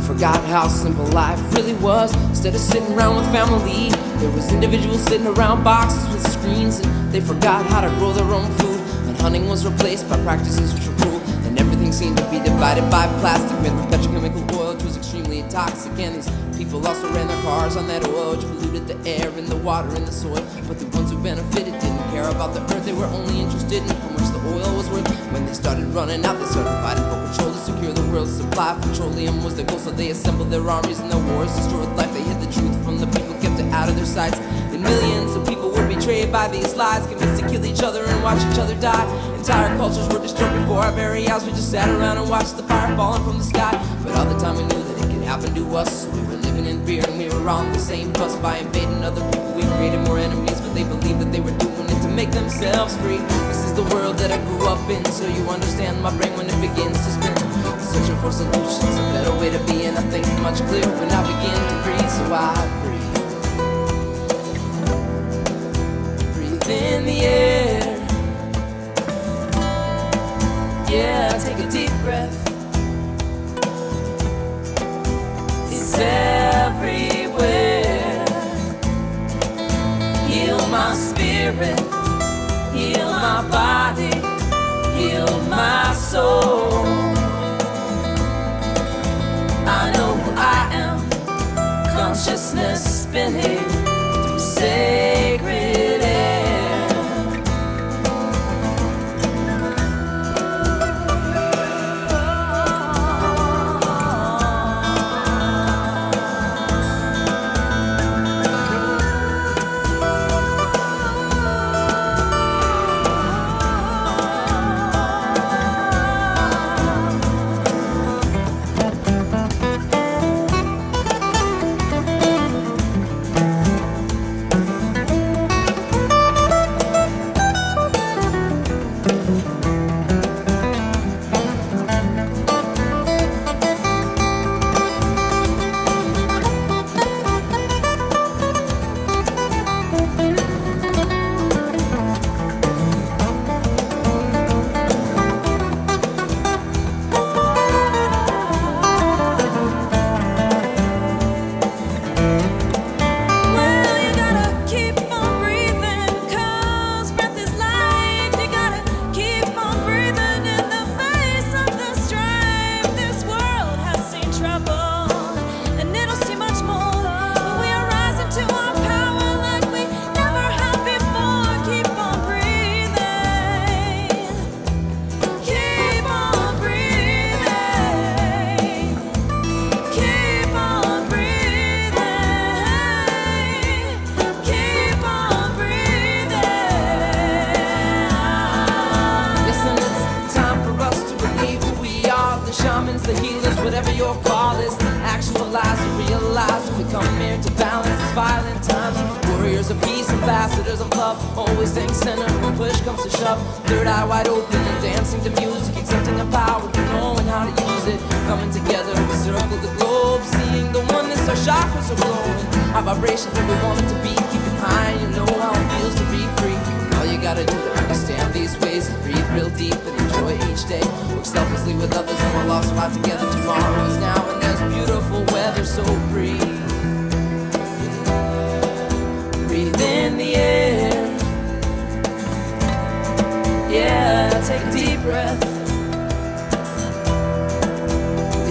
Forgot how simple life really was. Instead of sitting around with family, there was individuals sitting around boxes with screens, and they forgot how to grow their own food. And hunting was replaced by practices which were cruel, and everything seemed to be divided by plastic made with petrochemical oil, which was extremely toxic. And these people also ran their cars on that oil, which polluted the air and the water and the soil. But the ones who benefited didn't care about the earth. They were only interested in how much the oil was worth. When they started running out, they started fighting for control to secure the world's supply. Petroleum was their goal, so they assembled their armies, and their wars destroyed life. They hid the truth from the people, kept it out of their sights. And millions of people were betrayed by these lies, convinced to kill each other and watch each other die. Entire cultures were destroyed before our very eyes. We just sat around and watched the fire falling from the sky. But all the time we knew that it could happen to us. We were living in fear and we were on the same bus. By invading other people we created more enemies, but they believed that they were doing it to make themselves free. This is the world that I grew up in, so you understand my brain when it begins to spin, searching for solutions, a better way to be. And I think much clearer when I begin to breathe. So I breathe in the air. Yeah, take a deep breath. It's everywhere. Heal my spirit, heal my body, heal my soul. I know who I am, consciousness spinning through sacred air. The healers, whatever your call is, actualize and realize we come here to balance these violent times. Warriors of peace, ambassadors of love, always staying centered when push comes to shove. Third eye wide open and dancing to music, accepting a power, knowing how to use it. Coming together, we circle the globe, seeing the oneness, our chakras are glowing. Our vibrations where we want it to be, keep it high, you know how it feels to be free. All you gotta do to understand these ways is breathe real deep and enjoy each day. Work selflessly with others and we're lost alive together. Tomorrow is now and there's beautiful weather, so breathe. Breathe in the air. Yeah, take a deep breath.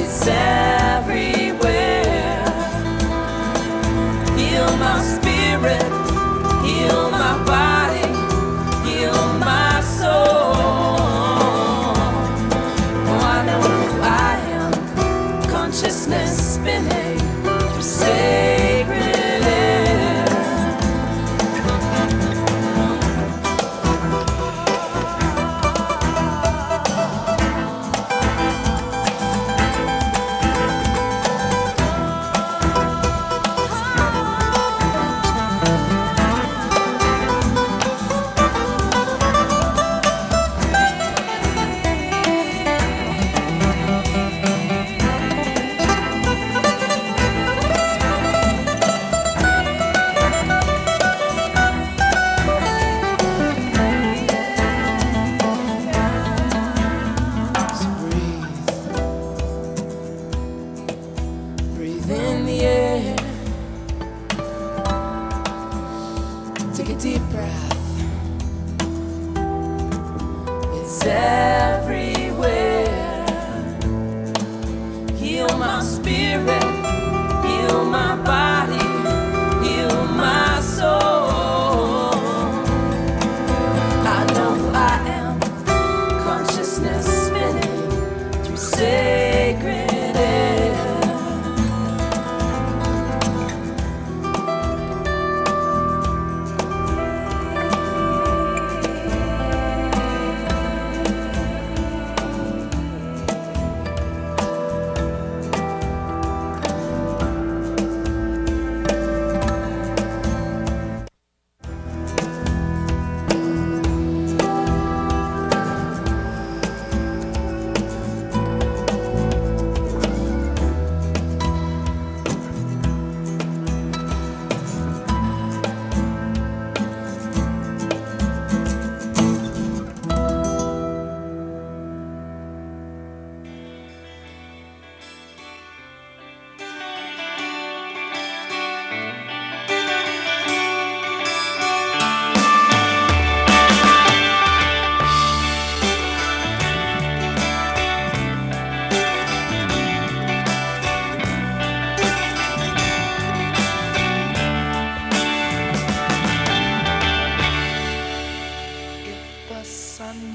It's everywhere. Heal my spirit, a deep breath. It's everywhere. Heal my spirit, heal my body, heal my soul. I know who I am, consciousness spinning through sacred air.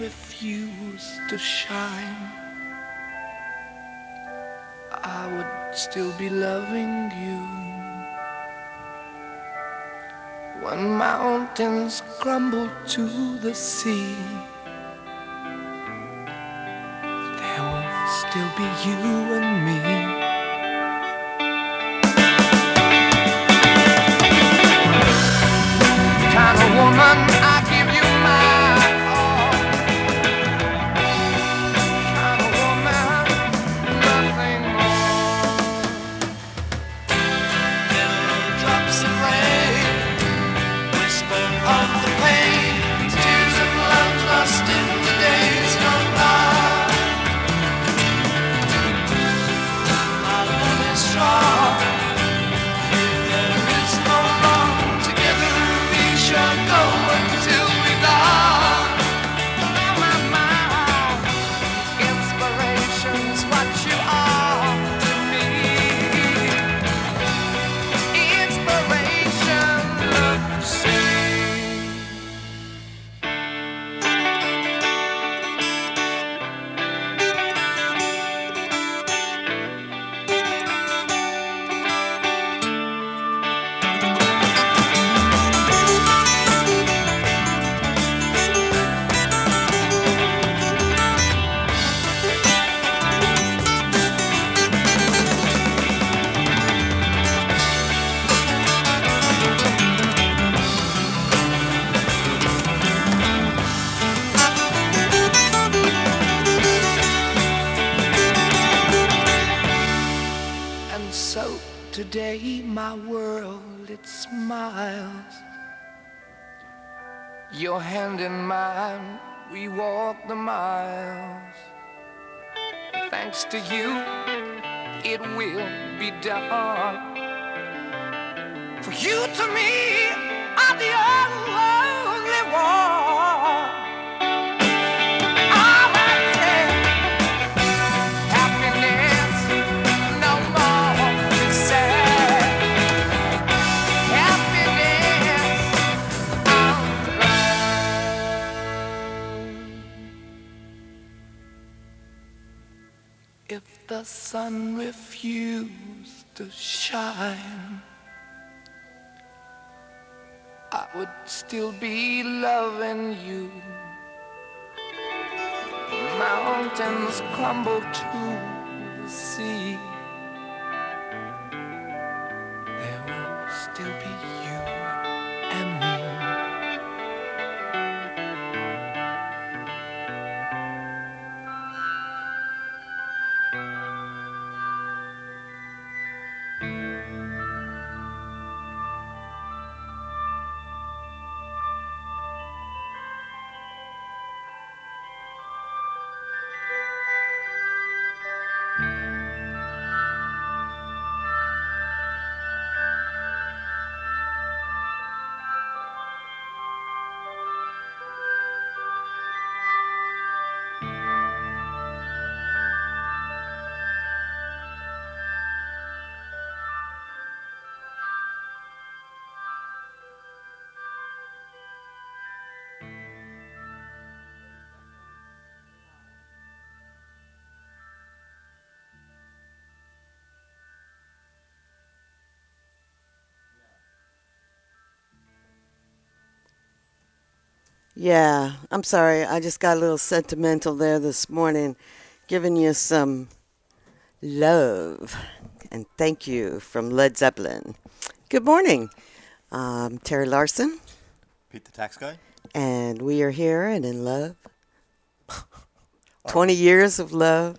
Refused to shine, I would still be loving you. When mountains crumble to the sea, there will still be you and me. Kind of woman, I give you my today, my world, it smiles. Your hand in mine, we walk the miles. Thanks to you, it will be done. For you to me are the only one. If the sun refused to shine, I would still be loving you. Mountains crumble to the sea, there will still be you and me. Yeah, I'm sorry. I just got a little sentimental there this morning, giving you some love and thank you from Led Zeppelin. Good morning. I'm Terry Larson, Pete the tax guy? and we are here and in love. Are 20 we? years of love.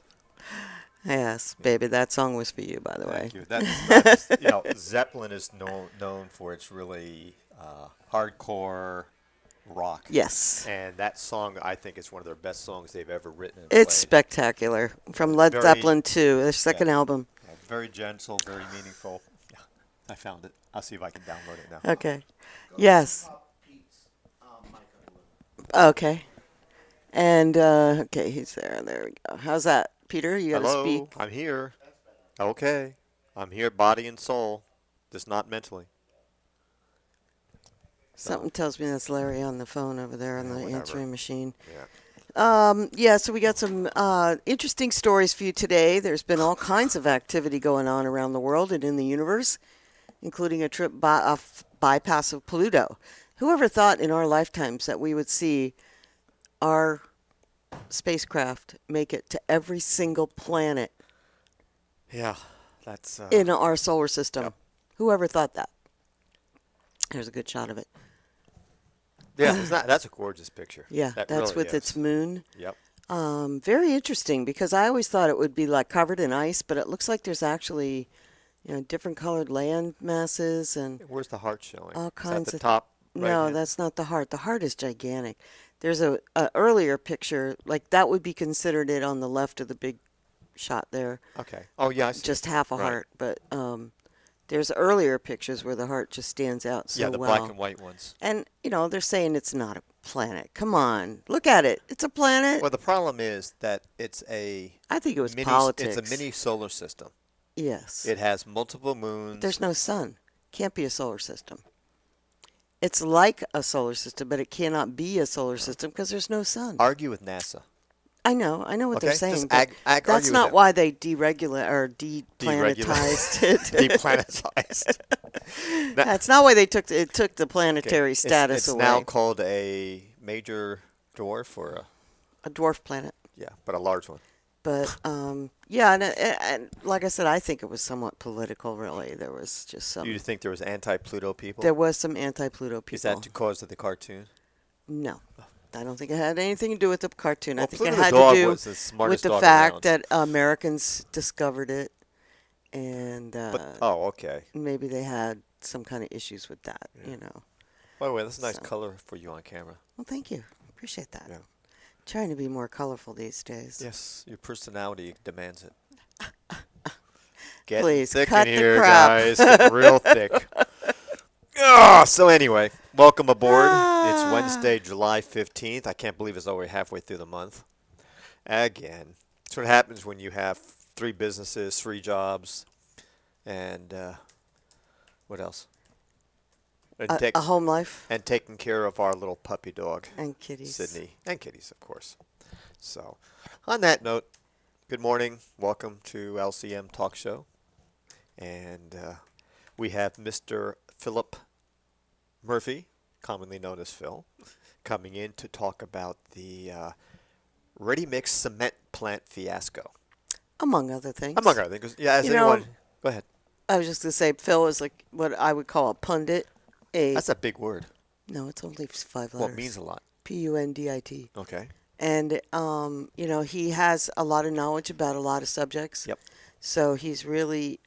Yes, baby, that song was for you, by the way. Thank you. That's Zeppelin is known for its really hardcore rock, Yes, and that song I think is one of their best songs they've ever written and it's played. spectacular. From Yeah, Led very, Zeppelin 2, their yeah, second album. very gentle, very meaningful. Yeah, I found it. I'll see if I can download it now. Okay. Yes. Okay. And okay, he's there. There we go. How's that, Peter? You got to speak. Hello, I'm here. Okay, I'm here, body and soul, just not mentally. So, Something tells me that's Larry on the phone over there on the whatever. answering machine. Yeah. Yeah, so we got some interesting stories for you today. There's been all kinds of activity going on around the world and in the universe, including a trip bypass of Pluto. Whoever thought in our lifetimes that we would see our spacecraft make it to every single planet Yeah, that's in our solar system? Yep. Whoever thought that? There's a good shot of it. yeah. That's a gorgeous picture. Yeah, That that's really with is. its moon. Yep. Very interesting because I always thought it would be like covered in ice, but it looks like there's actually, different colored land masses and Where's the heart showing? all Is that kinds the of. top right No, hand? that's not the heart. The heart is gigantic. There's a earlier picture like that would be considered it on the left of the big shot there, Okay. Oh yeah, I see. just half a Right. heart. But there's earlier pictures where the heart just stands out so Yeah, the well. black and white ones. And they're saying it's not a planet. Come on, look at it. It's a planet. Well, the problem is that it's a I think it was mini. politics. It's a mini solar system. Yes. It has multiple moons. There's no sun. Can't be a solar system. It's like a solar system, but it cannot be a solar system because there's no sun. Argue with NASA. I know what Okay, they're just saying, but argue that's with not them. why they deregulate or deplanetized it. Deplanetized. That's not why they took the Okay, planetary status it's away. now called a major dwarf or A dwarf planet. but a large one. But yeah, and like I said, I think it was somewhat political. Really, there was just Do you some. think there was anti-Pluto people? There was some anti-Pluto people. Is that because of the cartoon? No, I don't think it had anything to do with the cartoon. I Well, think it Pluto the had dog to do was the with smartest the dog fact around. that Americans discovered it, and But okay. maybe they had some kind of issues with that. By the way, that's a nice So. color for you on camera. Well, thank you. Appreciate that. Yeah. Trying to be more colorful these days. Yes, your personality demands it. Getting Please, thick cut in the here, crap. guys. Getting real thick. So anyway, welcome aboard. It's Wednesday, July 15th. I can't believe it's already halfway through the month. Again, that's what happens when you have 3 businesses, 3 jobs, and what else? And, A home life and taking care of our little puppy dog, and kitties. Sydney, and kitties, of course. So, on that note, good morning. Welcome to LCM Talk Show. And we have Mr. Philip Murphy, commonly known as Phil, coming in to talk about the ready-mix cement plant fiasco. Among other things. Among other things. Yeah, as You know, anyone. Go ahead. I was just going to say, Phil is like what I would call a pundit. That's a big word. No, it's only 5 letters. Well, it means a lot. Pundit. Okay. And, he has a lot of knowledge about a lot of subjects. Yep. So he's really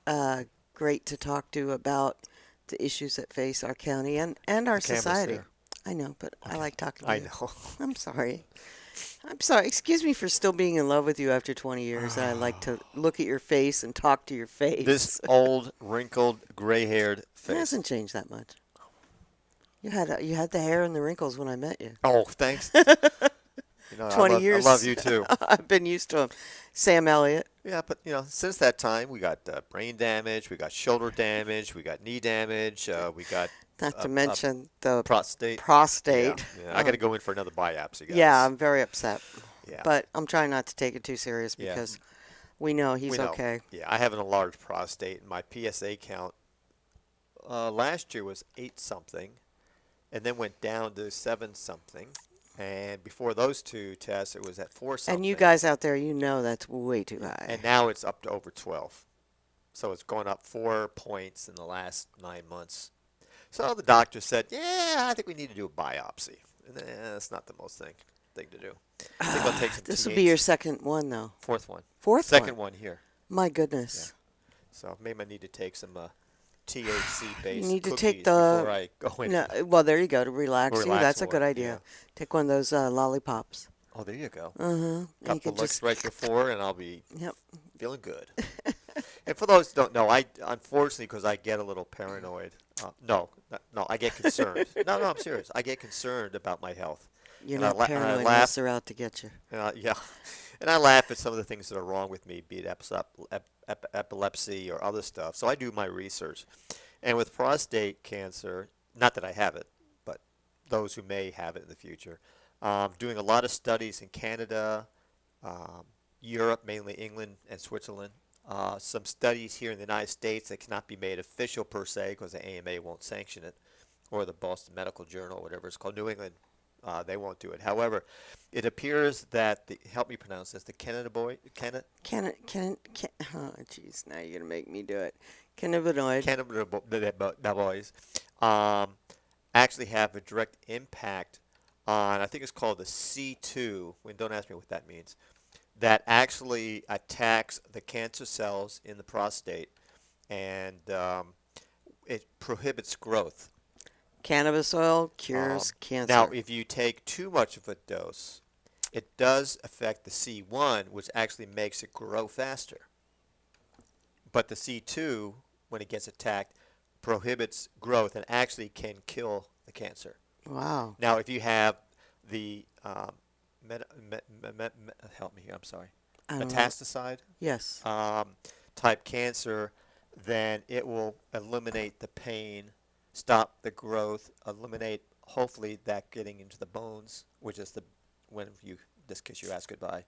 great to talk to about the issues that face our county and our Canvas society. there. I know, but I like talking to I you. know. I'm sorry. I'm sorry. Excuse me for still being in love with you after 20 years. I like to look at your face and talk to your face. This old, wrinkled, gray-haired It face. hasn't changed that much. You had the hair and the wrinkles when I met you. Oh, thanks. 20 years. I love you too. I've been used to him. Sam Elliott. Yeah, but since that time, we got brain damage, we got shoulder damage, we got knee damage, we got Not to mention the prostate. prostate. Yeah. I got to go in for another biopsy, guys. Yeah, I'm very upset. Yeah. But I'm trying not to take it too serious Yeah. because we know he's We know. okay. Yeah, I have an enlarged prostate, and my PSA count last year was 8 something, and then went down to 7 something, And before those two tests, it was at 4 something. And you guys out there, you know that's way too high. And now it's up to over 12. So it's going up 4 points in the last 9 months. So the doctor said, yeah, I think we need to do a biopsy. And that's not the most thing to do. I think I'll take some This will THC. be your second one, though. Fourth one. Fourth Second one? one here. My goodness. So maybe I need to take some THC-based You need to cookies take the. before I go in. No, well, there you go, to relax you. Relax That's a more, good idea. yeah. Take one of those lollipops. Oh, there you go. Uh-huh. You Couple can looks just. right before, and I'll be Yep. feeling good. And for those who don't know, I unfortunately, because I get a little paranoid. No, I get concerned. No, I'm serious. I get concerned about my health. You're And I not la- and I paranoid laugh. unless they're out to get you. Yeah, and I laugh at some of the things that are wrong with me, be it epilepsy or other stuff. So I do my research. And with prostate cancer, not that I have it, but those who may have it in the future, doing a lot of studies in Canada, Europe, mainly England and Switzerland. Some studies here in the United States that cannot be made official per se because the AMA won't sanction it, or the Boston Medical Journal, whatever it's called, New England, they won't do it. However, it appears that help me pronounce this, the cannabinoid, Oh, jeez, now you're going to make me do it. Cannabinoid. cannabinoids actually have a direct impact on, I think it's called the C2, don't ask me what that means, that actually attacks the cancer cells in the prostate, and it prohibits growth. Cannabis oil cures cancer. Now, if you take too much of a dose, it does affect the C1, which actually makes it grow faster. But the C2, when it gets attacked, prohibits growth and actually can kill the cancer. Wow. Now, if you have the help me here, I'm sorry, I don't know. metastaside Yes. type cancer, then it will eliminate the pain, stop the growth, eliminate hopefully that getting into the bones, which is when you just kiss your ass goodbye.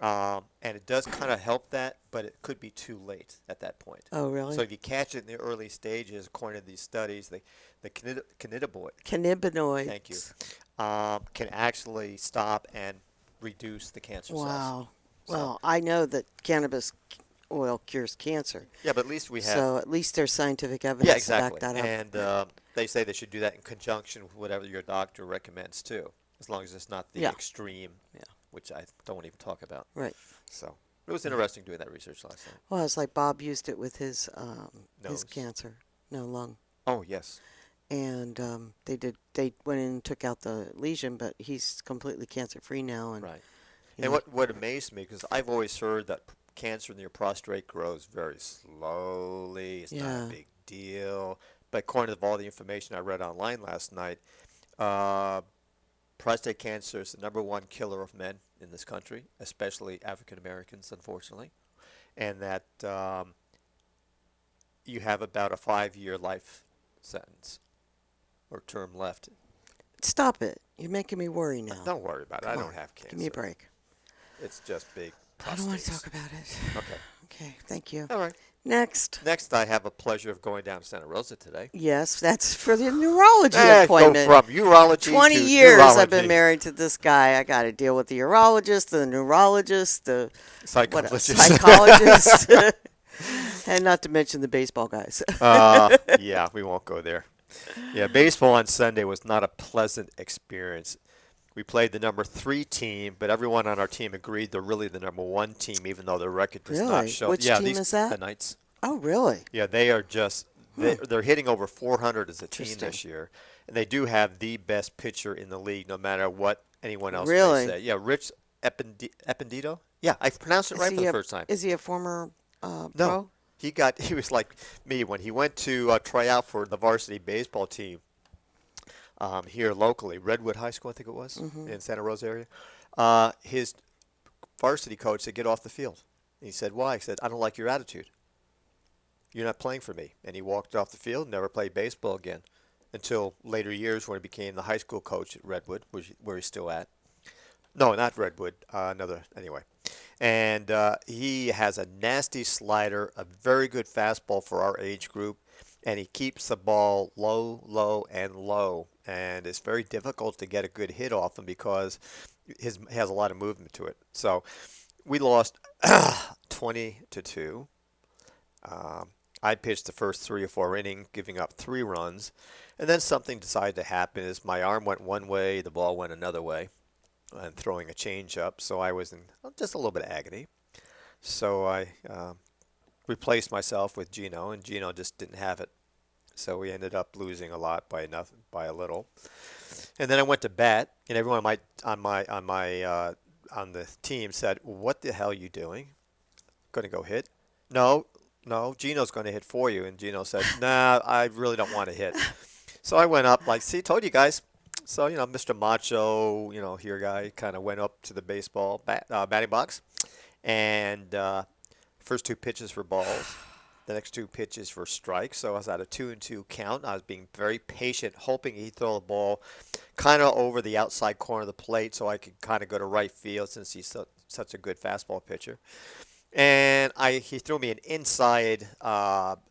And it does kind of help that, but it could be too late at that point. Oh, really? So if you catch it in the early stages, according to these studies, the cannabinoid, Cannabinoids. thank you, can actually stop and reduce the cancer cells. Wow. So- Well, I know that cannabis oil cures cancer. Yeah, but at least we have. So at least there's scientific evidence Yeah, exactly. to back that up. And they say they should do that in conjunction with whatever your doctor recommends too, as long as it's not the Yeah. extreme, which I don't want to even talk about. Right. So it was interesting doing that research last night. Well, it's like Bob used it with his Nose. cancer. No, lung. Oh yes. And they went in and took out the lesion, but he's completely cancer free now. And Right. you And know, what amazed me, because I've always heard that cancer in your prostate grows very slowly. It's not Yeah. a big deal. But according to all the information I read online last night, prostate cancer is the #1 killer of men in this country, especially African Americans, unfortunately. And that you have about a 5-year life sentence or term left. stop it. You're making me worry now. Don't worry about it. I Come don't on, have cancer. Give me a break. It's just big I don't want to prostates. talk about it. Okay. Okay, thank you. All right. Next. Next, I have a pleasure of going down to Santa Rosa today. Yes, that's for the neurology Go appointment. from urology 20 to years I've been neurology. married to this guy. I got to deal with the urologist, the neurologist, the what else? Psychologist. Psychologist, and not to mention the baseball guys. Yeah, we won't go there. Yeah, baseball on Sunday was not a pleasant experience. We played the #3 team, but everyone on our team agreed they're really the #1 team, even though their record does not Really? show. Which yeah, team these, is that? The Knights. Oh, really? Yeah, they are just they're hitting over 400 as a team Interesting. this year, and they do have the best pitcher in the league, no matter what anyone else Really? may say. Yeah, Rich Ependito. Yeah, I pronounced it right for the first time. Is he a former No, pro? he was like me when he went to try out for the varsity baseball team here locally, Redwood High School, I think it was, in Santa Rosa area. His varsity coach said, "Get off the field." And he said, "Why?" He said, "I don't like your attitude. You're not playing for me." And he walked off the field, never played baseball again until later years when he became the high school coach at Redwood, where he's still at. No, not Redwood. Anyway. And he has a nasty slider, a very good fastball for our age group, and he keeps the ball low, low, and low and it's very difficult to get a good hit off him because he has a lot of movement to it. So we lost 20-2. I pitched the first 3 or 4 innings, giving up 3 runs, and then something decided to happen. Is my arm went one way, the ball went another way, and throwing a change up. So I was in just a little bit of agony. So I replaced myself with Gino, and Gino just didn't have it. So we ended up losing a lot by a little. And then I went to bat, and everyone on the team said, "What the hell are you doing? Going to go hit?" No, Gino's going to hit for you. And Gino said, "Nah, I really don't want to hit." So I went up, like, "See, told you guys." So, Mr. Macho, here guy kind of went up to the baseball batting box, and first 2 pitches were balls. The next 2 pitches were strikes. So I was at a 2-2 count. I was being very patient, hoping he'd throw the ball kind of over the outside corner of the plate so I could kind of go to right field since he's such a good fastball pitcher. And he threw me an inside cut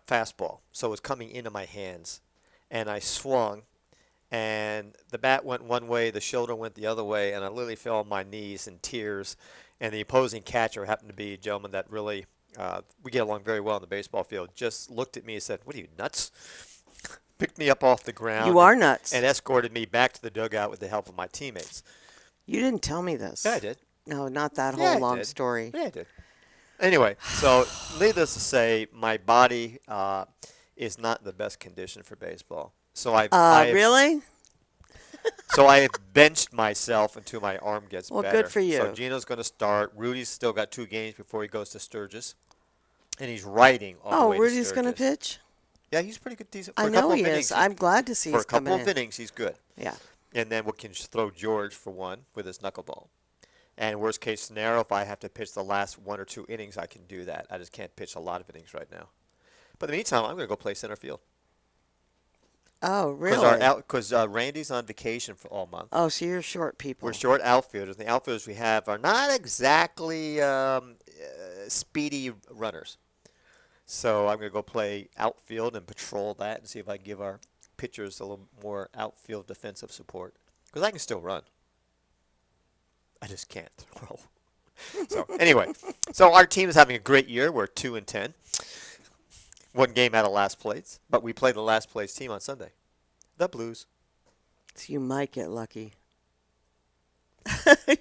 fastball. So it was coming into my hands. And I swung, and the bat went one way, the shoulder went the other way, and I literally fell on my knees in tears. And the opposing catcher happened to be a gentleman that really, we get along very well on the baseball field, just looked at me and said, "What are you, nuts?" Picked me up off the ground. You are nuts. And escorted me back to the dugout with the help of my teammates. You didn't tell me this. Yeah, I did. No, not that Yeah, whole I long did. story. Yeah, I did. Anyway, so needless to say, my body is not in the best condition for baseball. So Really? So I have benched myself until my arm gets Well, better. good for you. So Gino's going to start. Rudy's still got 2 games before he goes to Sturgis, and he's riding on the Oh, way Rudy's to going to Sturgis. pitch? Yeah, he's pretty good. Decent. For I a couple know of he innings, is. I'm glad to see for he's a couple coming of in. innings, he's good. Yeah. And then we can just throw George for one with his knuckleball. And worst case scenario, if I have to pitch the last 1 or 2 innings, I can do that. I just can't pitch a lot of innings right now. But in the meantime, I'm going to go play center field. Oh, really? Because Randy's on vacation for all month. Oh, so you're short people. We're short outfielders. The outfielders we have are not exactly speedy runners. So I'm going to go play outfield and patrol that and see if I can give our pitchers a little more outfield defensive support. Because I can still run. I just can't throw. So anyway, so our team is having a great year. We're 2-10. 1 game out of last place, but we play the last place team on Sunday, the Blues. So you might get lucky.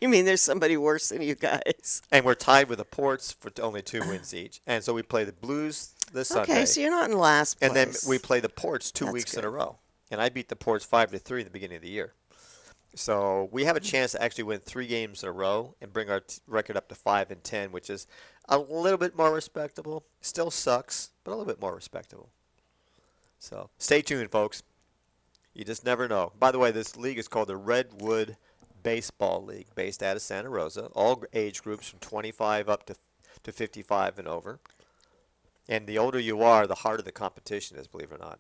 You mean there's somebody worse than you guys? And we're tied with the Ports for only 2 wins each. And so we play the Blues this Sunday. Okay, so you're not in last place. And then we play the Ports 2 That's weeks in good. a row. And I beat the Ports 5-3 in the beginning of the year. So we have a chance to actually win 3 games in a row and bring our record up to 5-10, which is a little bit more respectable. Still sucks, but a little bit more respectable. So stay tuned, folks. You just never know. By the way, this league is called the Redwood Baseball League, based out of Santa Rosa. All age groups from 25 up to 55 and over. And the older you are, the harder the competition is, believe it or not.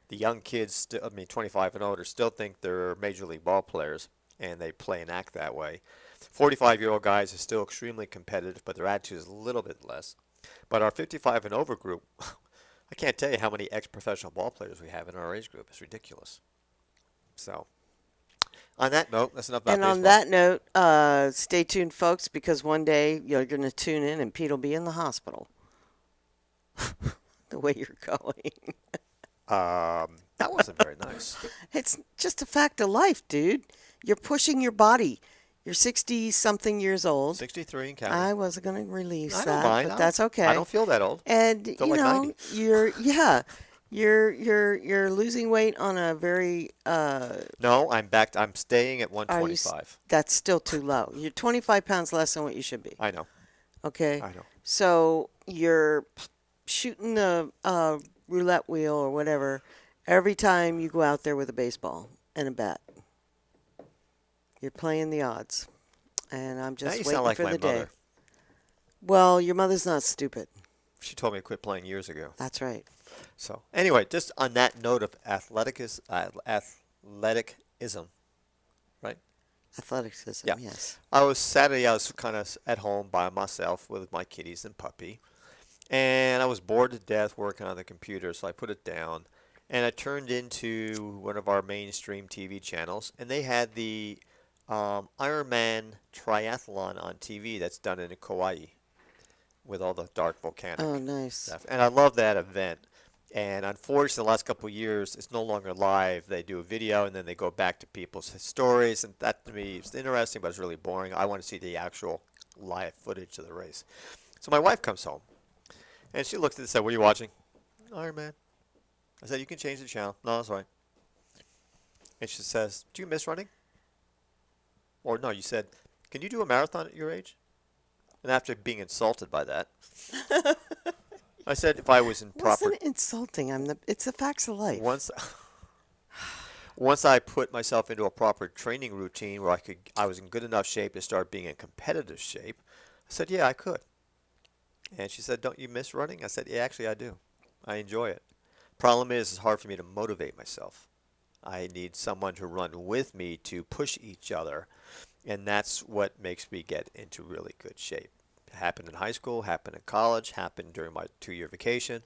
The young kids, 25 and older, still think they're major league ball players, and they play and act that way. 45-year-old guys are still extremely competitive, but their attitude is a little bit less. But our 55 and over group, I can't tell you how many ex-professional ball players we have in our age group. It's ridiculous. So, on that note, that's enough about And on baseball. that note, stay tuned, folks, because one day you're going to tune in and Pete will be in the hospital. The way you're going. That wasn't very nice. It's just a fact of life, dude. You're pushing your body. You're 60-something years old. 63 and counting. I wasn't going to release I that, don't mind. but that's okay. I don't feel that old. And Feel you like know, 90. you're losing weight on a very No, I'm back. I'm staying at 125. that's still too low. You're 25 pounds less than what you should be. I know. Okay. I know. So you're shooting the roulette wheel or whatever every time you go out there with a baseball and a bat. You're playing the odds, and I'm Now just you waiting sound like for my the day. mother. Well, your mother's not stupid. She told me to quit playing years ago. That's right. So anyway, just on that note of athleticism, right? Athleticism, Yeah. yes. Saturday. I was kind of at home by myself with my kitties and puppy, And I was bored to death working on the computer, so I put it down. And I turned into one of our mainstream TV channels, and they had the Ironman triathlon on TV that's done in Kauai with all the dark volcanic Oh, nice. stuff. And I love that event. And unfortunately, the last couple of years, it's no longer live. They do a video, and then they go back to people's stories. And that, to me, is interesting, but it's really boring. I want to see the actual live footage of the race. So my wife comes home, and she looked at it and said, "What are you watching?" "Iron Man." I said, "You can change the channel." "No, that's right." And she says, "Do you miss running?" Or no, you said, "Can you do a marathon at your age?" And after being insulted by that, I said if I was in proper Wasn't insulting. It's the facts of life. once once I put myself into a proper training routine where I was in good enough shape to start being in competitive shape, I said, "Yeah, I could." And she said, "Don't you miss running?" I said, "Yeah, actually I do. I enjoy it. Problem is, it's hard for me to motivate myself. I need someone to run with me to push each other, and that's what makes me get into really good shape." It happened in high school, happened in college, happened during my 2-year vacation,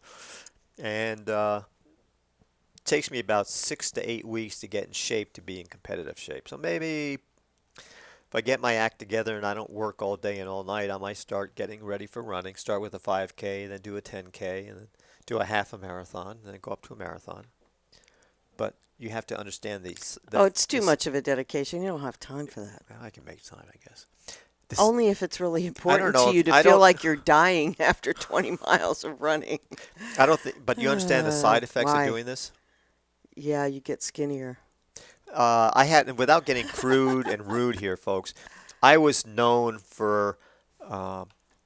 and it takes me about 6 to 8 weeks to get in shape to be in competitive shape. So maybe if I get my act together and I don't work all day and all night, I might start getting ready for running. Start with a 5K, then do a 10K, and then do a half a marathon, and then go up to a marathon. But you have to understand these. Oh, it's too much of a dedication. You don't have time for that. Well, I can make time, I guess. This, Only if it's really important know to if- you to I feel don't- like you're dying after 20 miles of running. I don't think, but you understand the side effects Why? of doing this? Yeah, you get skinnier. I had, and without getting crude and rude here, folks, I was known for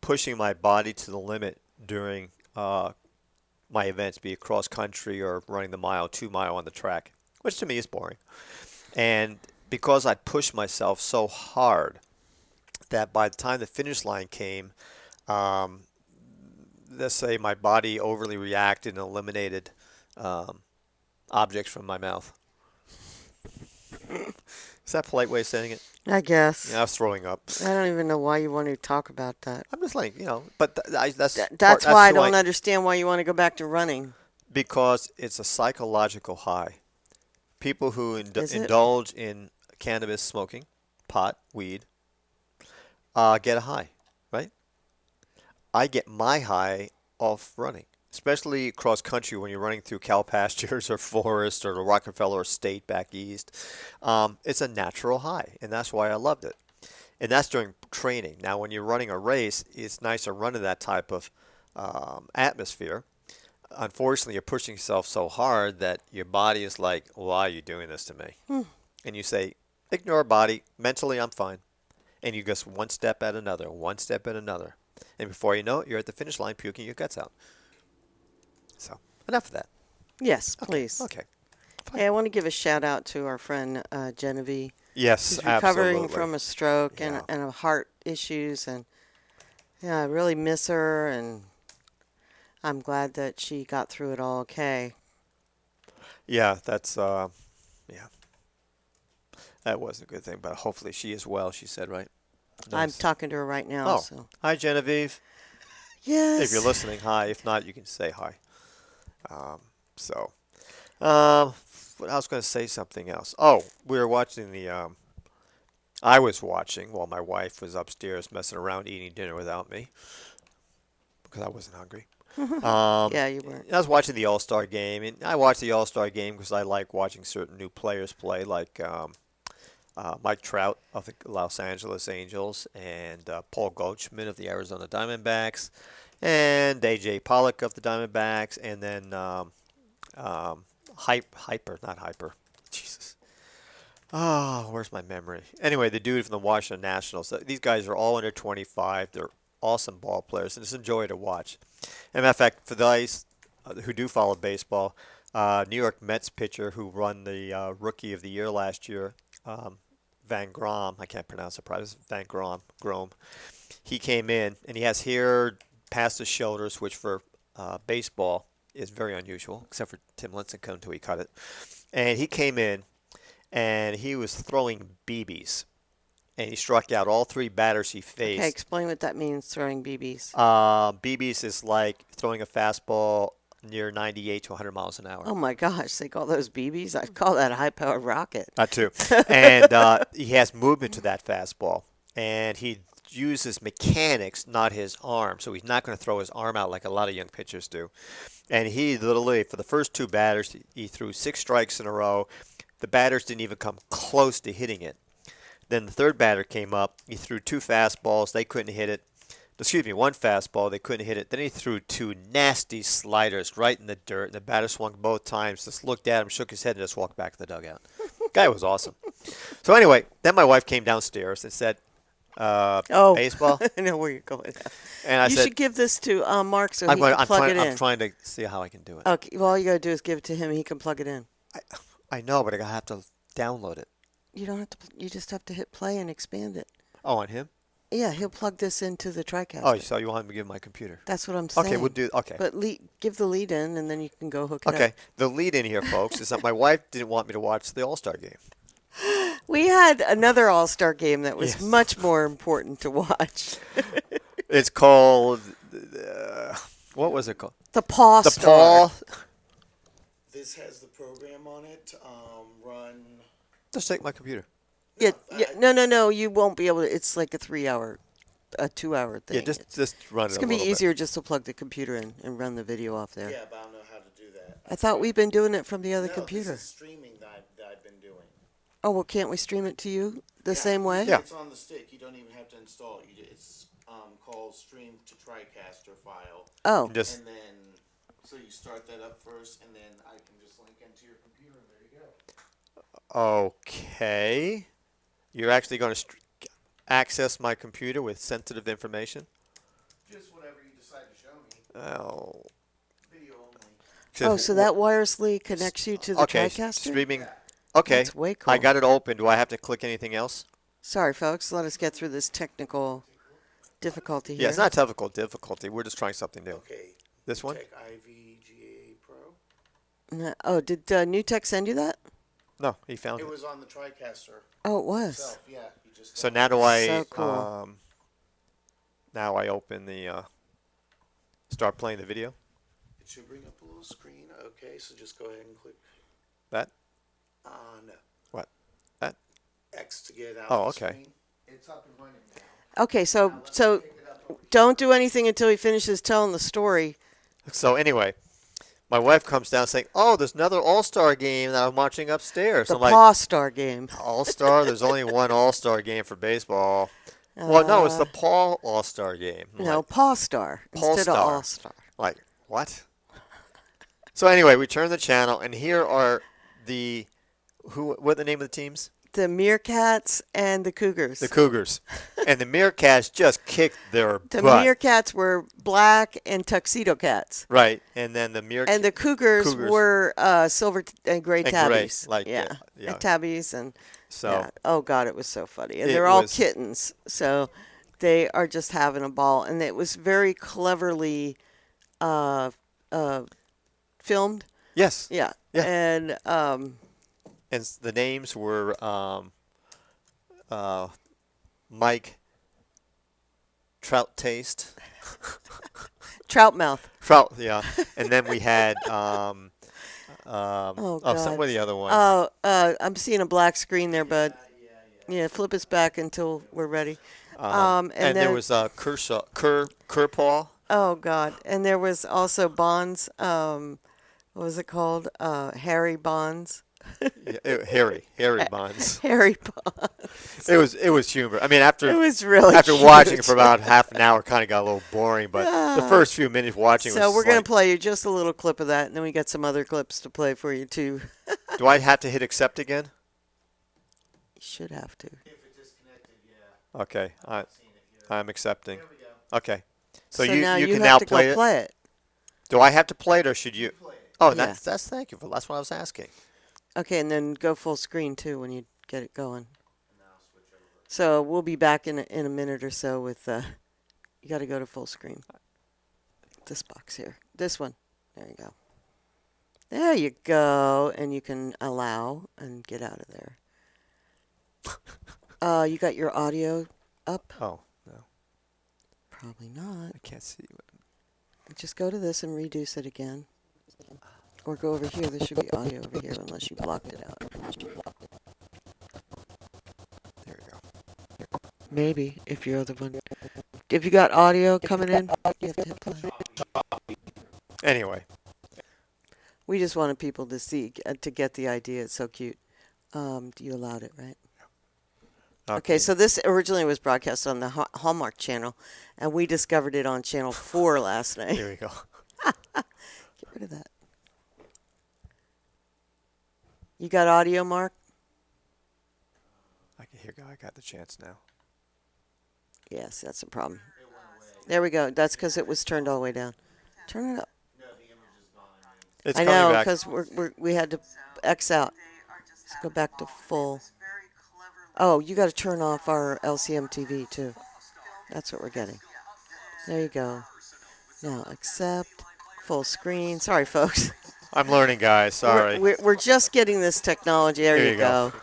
pushing my body to the limit during my events, be it cross country or running the mile, 2 mile on the track, which to me is boring. And because I pushed myself so hard that by the time the finish line came, let's say my body overly reacted and eliminated objects from my mouth. Is that a polite way of saying it? I guess. Yeah, I was throwing up. I don't even know why you want to talk about that. I'm just like, but that's That's why I don't understand why you want to go back to running. Because it's a psychological high. People who Is it? indulge in cannabis smoking, pot, weed, get a high, right? I get my high off running, especially cross country when you're running through cow pastures or forest or the Rockefeller Estate back east. It's a natural high, and that's why I loved it. And that's during training. Now, when you're running a race, it's nice to run in that type of atmosphere. Unfortunately, you're pushing yourself so hard that your body is like, "Why are you doing this to me?" And you say, "Ignore body. Mentally, I'm fine." And you just one step at another, one step at another. And before you know it, you're at the finish line puking your guts out. So, enough of that. Yes, please. Okay. Hey, I want to give a shout out to our friend Genevieve. Yes, She's recovering absolutely. from a stroke Yeah. and heart issues, and yeah, I really miss her, and I'm glad that she got through it all okay. Yeah, that's, yeah. That was a good thing, but hopefully she is well, she said, right? I'm Nice. talking to her right now. Oh, So hi, Genevieve. yes, If you're listening, hi. If not, you can say hi. I was going to say something else. Oh, we were watching I was watching while my wife was upstairs messing around eating dinner without me because I wasn't hungry. yeah, you weren't. I was watching the All-Star game, and I watched the All-Star game because I like watching certain new players play, like Mike Trout of the Los Angeles Angels and Paul Goldschmidt of the Arizona Diamondbacks and A.J. Pollock of the Diamondbacks, and then Hyper. Jesus. Oh, where's my memory? Anyway, the dude from the Washington Nationals. These guys are all under 25. They're awesome ball players, and it's a joy to watch. As a matter of fact, for those who do follow baseball, New York Mets pitcher who won the Rookie of the Year last year, Van Grom, I can't pronounce it probably, Van Grom. He came in, and he has hair past his shoulders, which for baseball is very unusual, except for Tim Lincecum until he cut it. And he came in, and he was throwing BBs. and he struck out all 3 batters he Okay, faced. explain what that means, throwing BBs. BB's is like throwing a fastball near 98 to 100 miles an hour. Oh my gosh, they call those BBs? I'd call that a high-powered rocket. That too. And he has movement to that fastball. And he uses mechanics, not his arm. So he's not going to throw his arm out like a lot of young pitchers do. And he literally, for the first 2 batters, he threw 6 strikes in a row. The batters didn't even come close to hitting it. Then the 3rd batter came up. He threw 2 fastballs. They couldn't hit it. Excuse me, 1 fastball. They couldn't hit it. Then he threw 2 nasty sliders right in the dirt. And the batter swung both times. Just looked at him, shook his head, and just walked back to the dugout. Guy was awesome. So anyway, then my wife came downstairs and said, baseball? I know where you're going. And I You said, should give this to Mark so I'm, he going, can I'm, plug trying, it in. I'm trying to see how I can do it. Okay, well, all you got to do is give it to him. He can plug it in. I know, but I have to download it. You don't have to. You just have to hit play and expand it. Oh, on him? Yeah, he'll plug this into the TriCaster. Oh, so you want him to give my computer? That's what I'm saying. Okay, we'll do. Okay. But give the lead in, and then you can go hook it Okay. up. The lead in here, folks, is that my wife didn't want me to watch the All-Star game. We had another All-Star game that was Yes. much more important to watch. It's called. What was it called? The Paw The Star. Paul. This has the program on it. Run. Just take my computer. Yeah, no. You won't be able to. It's like a 2-hour thing. Yeah, just run It's it. gonna be a little bit. easier just to plug the computer in and run the video off there. Yeah, but I don't know how to do that. I thought we've been doing it from the other No, computer. This is streaming that I've been doing. Oh well, can't we stream it to you the same way? Yeah. It's on the stick. You don't even have to install it. It's called Stream to TriCaster file. Oh, Just And then, so you start that up first, and then I can just link into your computer, and there you go. okay. You're actually going to access my computer with sensitive information. Just whatever you decide to show me. Oh. Video only. so that wirelessly connects you to the okay. TriCaster? Streaming. Okay. That's way cool. I got it open. Do I have to click anything else? Sorry, folks. Let us get through this technical difficulty here. Yeah, it's not technical difficulty. We're just trying something new. Okay. This one? Tech IVGA Pro. Oh, did New Tech send you that? No, he found It it. was on the TriCaster Oh, it was. itself. Yeah. You just So now do I? So cool. Now I open the. Start playing the video. It should bring up a little screen. Okay, so just go ahead and click That. no. What? That. X to get out. Oh, of the okay. screen. It's up and running now. Okay, so don't do anything until he finishes telling the story. So anyway, my wife comes down saying, "Oh, there's another All-Star game that I'm watching upstairs." The I'm like, Paw Star game. All-Star? There's only one All-Star game for baseball. Well, no, it's the Paul All-Star game. I'm No, like, Paw Star Paw instead of Star. All Star. Like, what? So anyway, we turn the channel, and here are the what are the name of the teams? The Meerkats and the Cougars. The Cougars. And the Meerkats just kicked their The butt. Meerkats were black and tuxedo cats. Right. And then the Meerkats. And the Cougars Cougars. were silver and gray And gray, tabbies. like, yeah. yeah. And tabbies and So yeah. Oh God, it was so funny. And It they're all was- kittens, so they are just having a ball. And it was very cleverly filmed. yes. Yeah. Yeah. And And the names were Mike Trout Taste. Troutmouth. Trout, yeah. And then we had Oh some God. of the other ones. Oh, I'm seeing a black screen there, bud. Yeah, flip us back until we're ready. and then, there was Kershaw, Kerpaw. Oh God, and there was also Bonds. What was it called? Harry Bonds. Harry Bonds. Harry Bonds. It was humor. I mean, after It was really after cute. watching it for about half an hour, kind of got a little boring. But the first few minutes watching, So was we're gonna like, play you just a little clip of that, and then we got some other clips to play for you too. do I have to hit accept again? You should have to. If it disconnected, yeah. Okay, Seen it here. I'm accepting. There we go. Okay, so now you can have now to play go it. play it. Do I have to play it or should you? Play it. Oh, Yeah. that's thank you for that's what I was asking. Okay, and then go full screen too when you get it going. Now switch over. So we'll be back in a minute or so with. You got to go to full screen. This box here. This one. There you go. There you go, and you can allow and get out of there. You got your audio up? Oh, no. Probably not. I can't see. Just go to this and reduce it again. Or go over here. There should be audio over here unless you blocked it out. There we go. Maybe, if you're the one. If you got audio coming in, you have to hit play. Anyway, We just wanted people to see, to get the idea. It's so cute. You allowed it, right? Okay, so this originally was broadcast on the Hallmark Channel, and we discovered it on Channel 4 last night. here we go. Get rid of that. You got audio, Mark? Here we go. I got the chance now. Yes, that's a problem. There we go. That's because it was turned all the way down. Turn it up. It's I coming know, back. because we had to X out. Let's go back to full. Oh, you got to turn off our LCM TV too. That's what we're getting. There you go. Now accept full screen. Sorry, folks. I'm learning, guys. Sorry. We're just getting this technology. There Here you you go.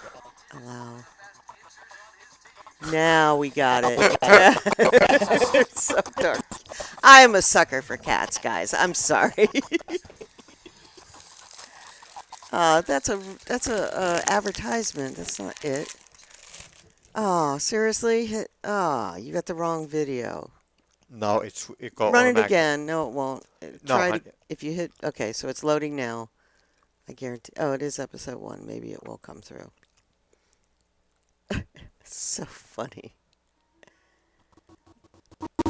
Allow. Now we got it. It's so dark. I am a sucker for cats, guys. I'm sorry. That's a advertisement. That's not it. Oh, seriously? You got the wrong video. No, it go Run it automatic. again. No, it won't. No, Try I- to, if you hit. Okay, so it's loading now. I guarantee. Oh, it is episode 1. Maybe it will come through. It's so funny.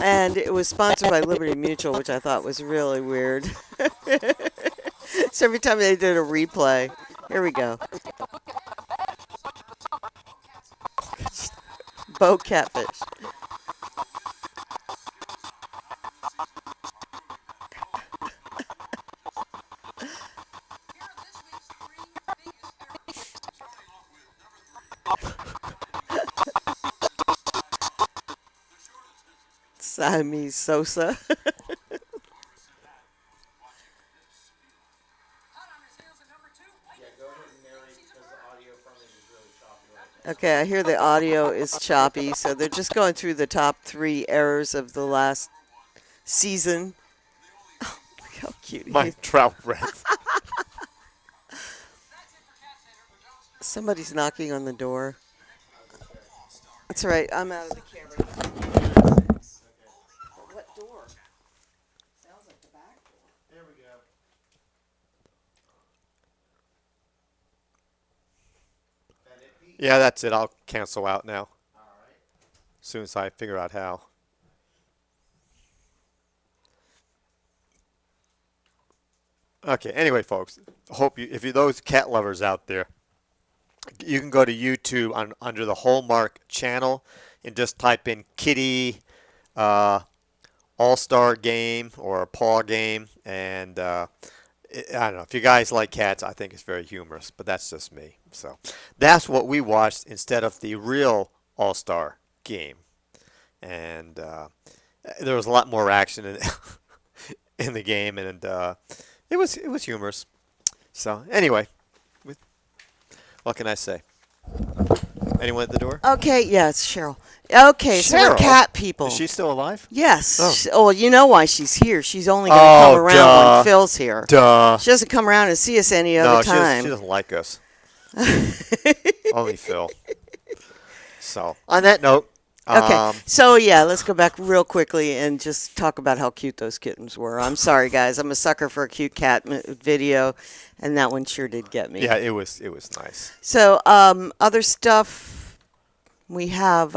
And it was sponsored by Liberty Mutual, which I thought was really weird. So every time they did a replay, here we go. Bo Catfish. Siamese Sosa. Okay, I hear the audio is choppy, so they're just going through the top 3 errors of the last season. Oh, look how cute he My is. trout breath. Somebody's knocking on the door. That's all right. I'm out of the camera. What door? Sounds like the back door. There we go. That it, Pete? Yeah, that's it. I'll cancel out now. All right. As soon as I figure out how. Okay. Anyway, folks, hope you, if you those cat lovers out there, you can go to YouTube under the Hallmark channel and just type in Kitty All-Star Game or Paw Game, and I don't know if you guys like cats. I think it's very humorous, but that's just me. So that's what we watched instead of the real All-Star Game, and there was a lot more action in the game, and it was humorous. So anyway, what can I say? Anyone at the door? Okay, yeah, it's Cheryl. Okay, so we're Cheryl? cat people. Is she still alive? Yes. Oh. Oh, well, you know why she's here. She's only going to Oh, come around duh. when Phil's here. Duh. She doesn't come around and see us any No, other she time. doesn't like us. Only Phil. So, on that note, Okay, so yeah, let's go back real quickly and just talk about how cute those kittens were. I'm sorry, guys. I'm a sucker for a cute cat video, and that one sure did get me. yeah, it was nice. So, other stuff we have.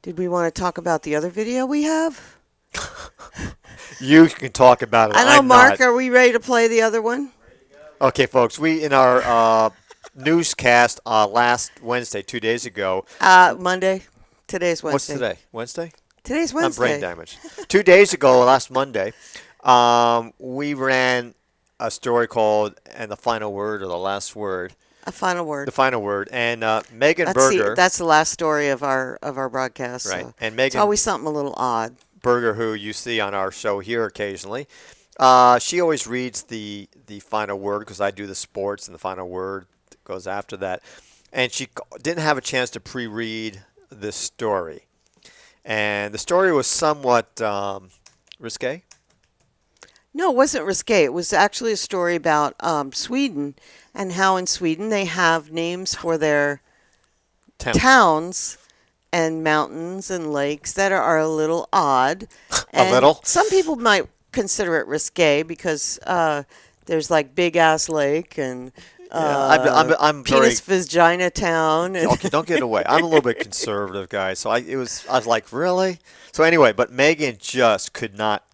Did we want to talk about the other video we have? You can talk about it. I know, I'm Mark. not. Are we ready to play the other one? Okay, folks. We in our newscast last Wednesday, 2 days ago. Monday. Today's Wednesday. What's today? Wednesday? Today's I'm Wednesday. brain damaged. 2 days ago, last Monday, we ran a story called "And the Final Word" or "The Last Word." A final word. The final word, and Megan That's Berger. that's the last story of our broadcast. Right, So and it's Megan always something a little odd. Berger, who you see on our show here occasionally, she always reads the final word because I do the sports, and the final word goes after that. and she didn't have a chance to pre-read this story. And the story was somewhat risque. No, it wasn't risque. It was actually a story about Sweden and how in Sweden they have names for their towns and mountains and lakes that are a little odd. A little? Some people might consider it risque because there's like Big Ass Lake and I'm very. Penis Vagina Town. And Okay, don't get away. I'm a little bit conservative, guys. So I was like, really? So anyway, but Megan just could not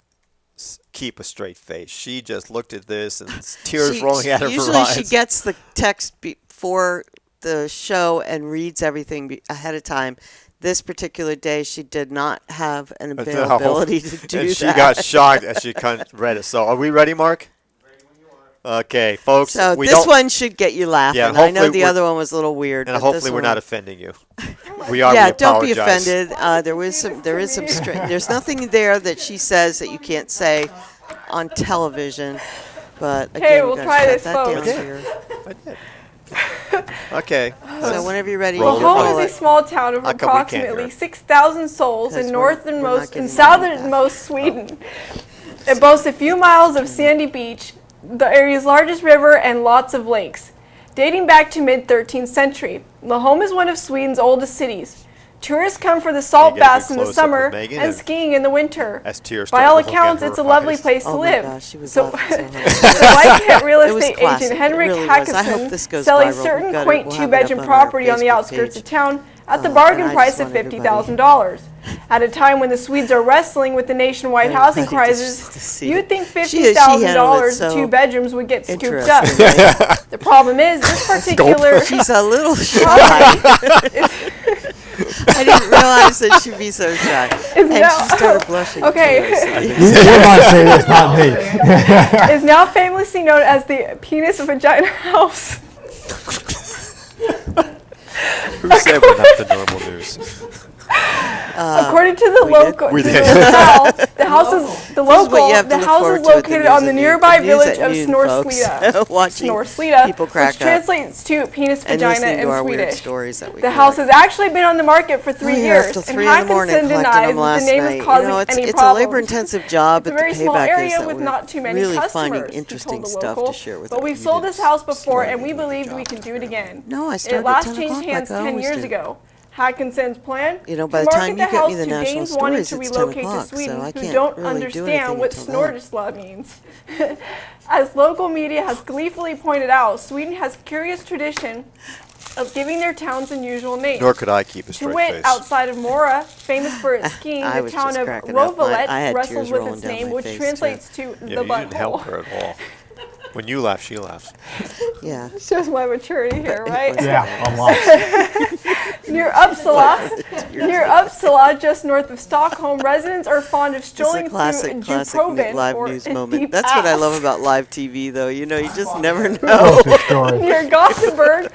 keep a straight face. She just looked at this and tears rolling out of her usually eyes. she gets the text before the show and reads everything ahead of time. This particular day, she did not have an availability to do and that. she got shocked as she read it. So are we ready, Mark? Okay, folks. So we this don't, one should get you laughing. Yeah, I know hopefully the we're- other one was a little weird. and but hopefully this we're one- not offending you. We are. Yeah, we don't be apologize. offended. There is some. There's nothing there that she says that you can't say on television. But again, Okay, we we'll gotta try shut this, that folks. down here. Okay. So whenever you're ready, Roll you the can Lahome roll is a it. small town of How come we can't hear approximately it? 6,000 souls Because in we're not northernmost getting and money back. southernmost Sweden. It boasts a few miles of sandy beach, the area's largest river, and lots of lakes. Dating back to mid-13th century, Lahome is one of Sweden's oldest cities. Tourists come for the salt You get a baths good in the close-up of summer Megan and and skiing in the winter. as tears By start to look at accounts, her it's a lovely eyes. place to Oh my live. gosh, she was So, laughing so hard. so like hit real It was estate classic. agent It Henrik really was. I hope Hackison this goes selling viral. certain We've got it. quaint We'll have it two-bedroom up on our property on the Facebook outskirts page. of town at the And bargain I price just of want everybody- $50,000. At a time when the Swedes are wrestling with the nationwide housing Everybody just crisis, to see you'd it. think She handled it $50,000 so two bedrooms would get scooped up. Interesting, right? The problem is this particular She's a little shy. I didn't realize that she'd be so shy. And now- she started blushing. Okay. too, so- You're not saying this, not me. is now famously known as the penis vagina house. Who said we're not the normal news? According to the we local, We to did. the locale, the house is the This is what local. you have to The look house forward is to at the located news on the at noon- nearby news village at of noon, Snorslida. folks. Watching Snorslida, people which crack up translates to penis and vagina listening to in our weird Swedish. stories that we The collect. house has actually been on the market for 3 We were years, up till and 3 in the morning Hackinson collecting denies them that last the name night. is causing it's any a problems. labor-intensive job, It's a but very the small payback area is that with we're not too many really customers. finding he told interesting the stuff local. to share with But our we've sold this readers. house before, and we believed we can do it again. No, I started It last at 10 changed o'clock hands like I 10 always years do. ago. Hackinson's plan You know, by to the market time the you get house me the to national Danes wanting stories, to it's 10 relocate o'clock, to so Sweden I who can't don't really do understand anything what until then. Snorrislav means. As local media has gleefully pointed out, Sweden has curious tradition of giving their towns unusual names. Nor could I keep a To straight wit, face. outside of Mora, famous for its skiing, I the was town just of cracking up. Rovalet I had wrestles tears with rolling its down name, my which face, too. translates to Yeah, the you didn't help butthole. her at all. When you laugh, she laughs. Yeah. Shows my maturity here, right? Yeah, a lot. Near Uppsala, just north of Stockholm, residents are fond of It's a strolling classic through live or news a moment. deep That's what I ass. love about live TV, though. You know, you just never know. Postal story. Near Gothenburg,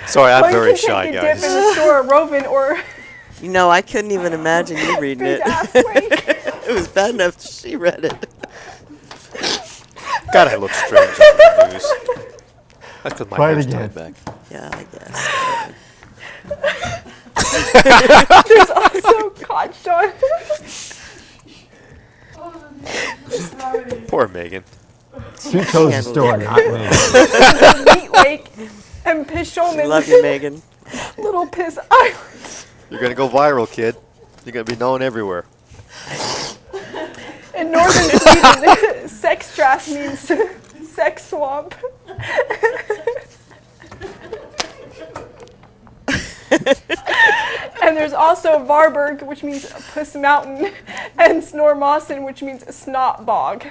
Sorry, I'm one very can shy, take a dip in guys. the store of Roven or You know, I couldn't even imagine you reading Big it. Ass Lake. It was bad enough she read it. God, I look strange on the news. That's because my Try it hair's again. tied back. Yeah, I guess. There's also Kochton. Poor Megan. She chose the Handled story, it. not me. Meat Lake and Pisholmen. Love you, Megan. Little Piss Island. You're going to go viral, kid. You're going to be known everywhere. In northern Sweden, Sextras means sex swamp. And there's also Varberg, which means Puss Mountain, and Snormossen, which means snot bog.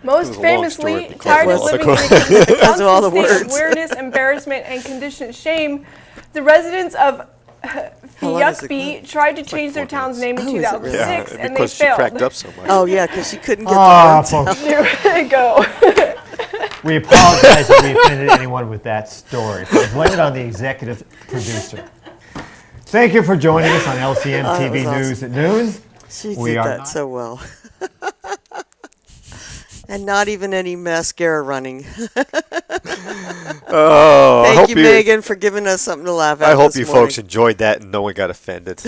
Most was a long famously, story. tired of It was. living in a Because of all the constant state of words. awareness, embarrassment, and conditioned shame, the residents of long is it Fiyukby tried to change their 4 town's minutes. name in Oh, is it really? 2006, and they because she failed. cracked up so much. Oh, yeah, because she couldn't get Ah, the words. folks, There you go. we apologize if we offended anyone with that story. Blame it on the executive producer. Thank you for joining us on LCM Oh, that TV was News at Noon. She We did are that not- so well. And not even any mascara running. Oh, I Thank hope you, Megan, for giving us something to laugh at. I hope this you morning. folks enjoyed that and no one got offended.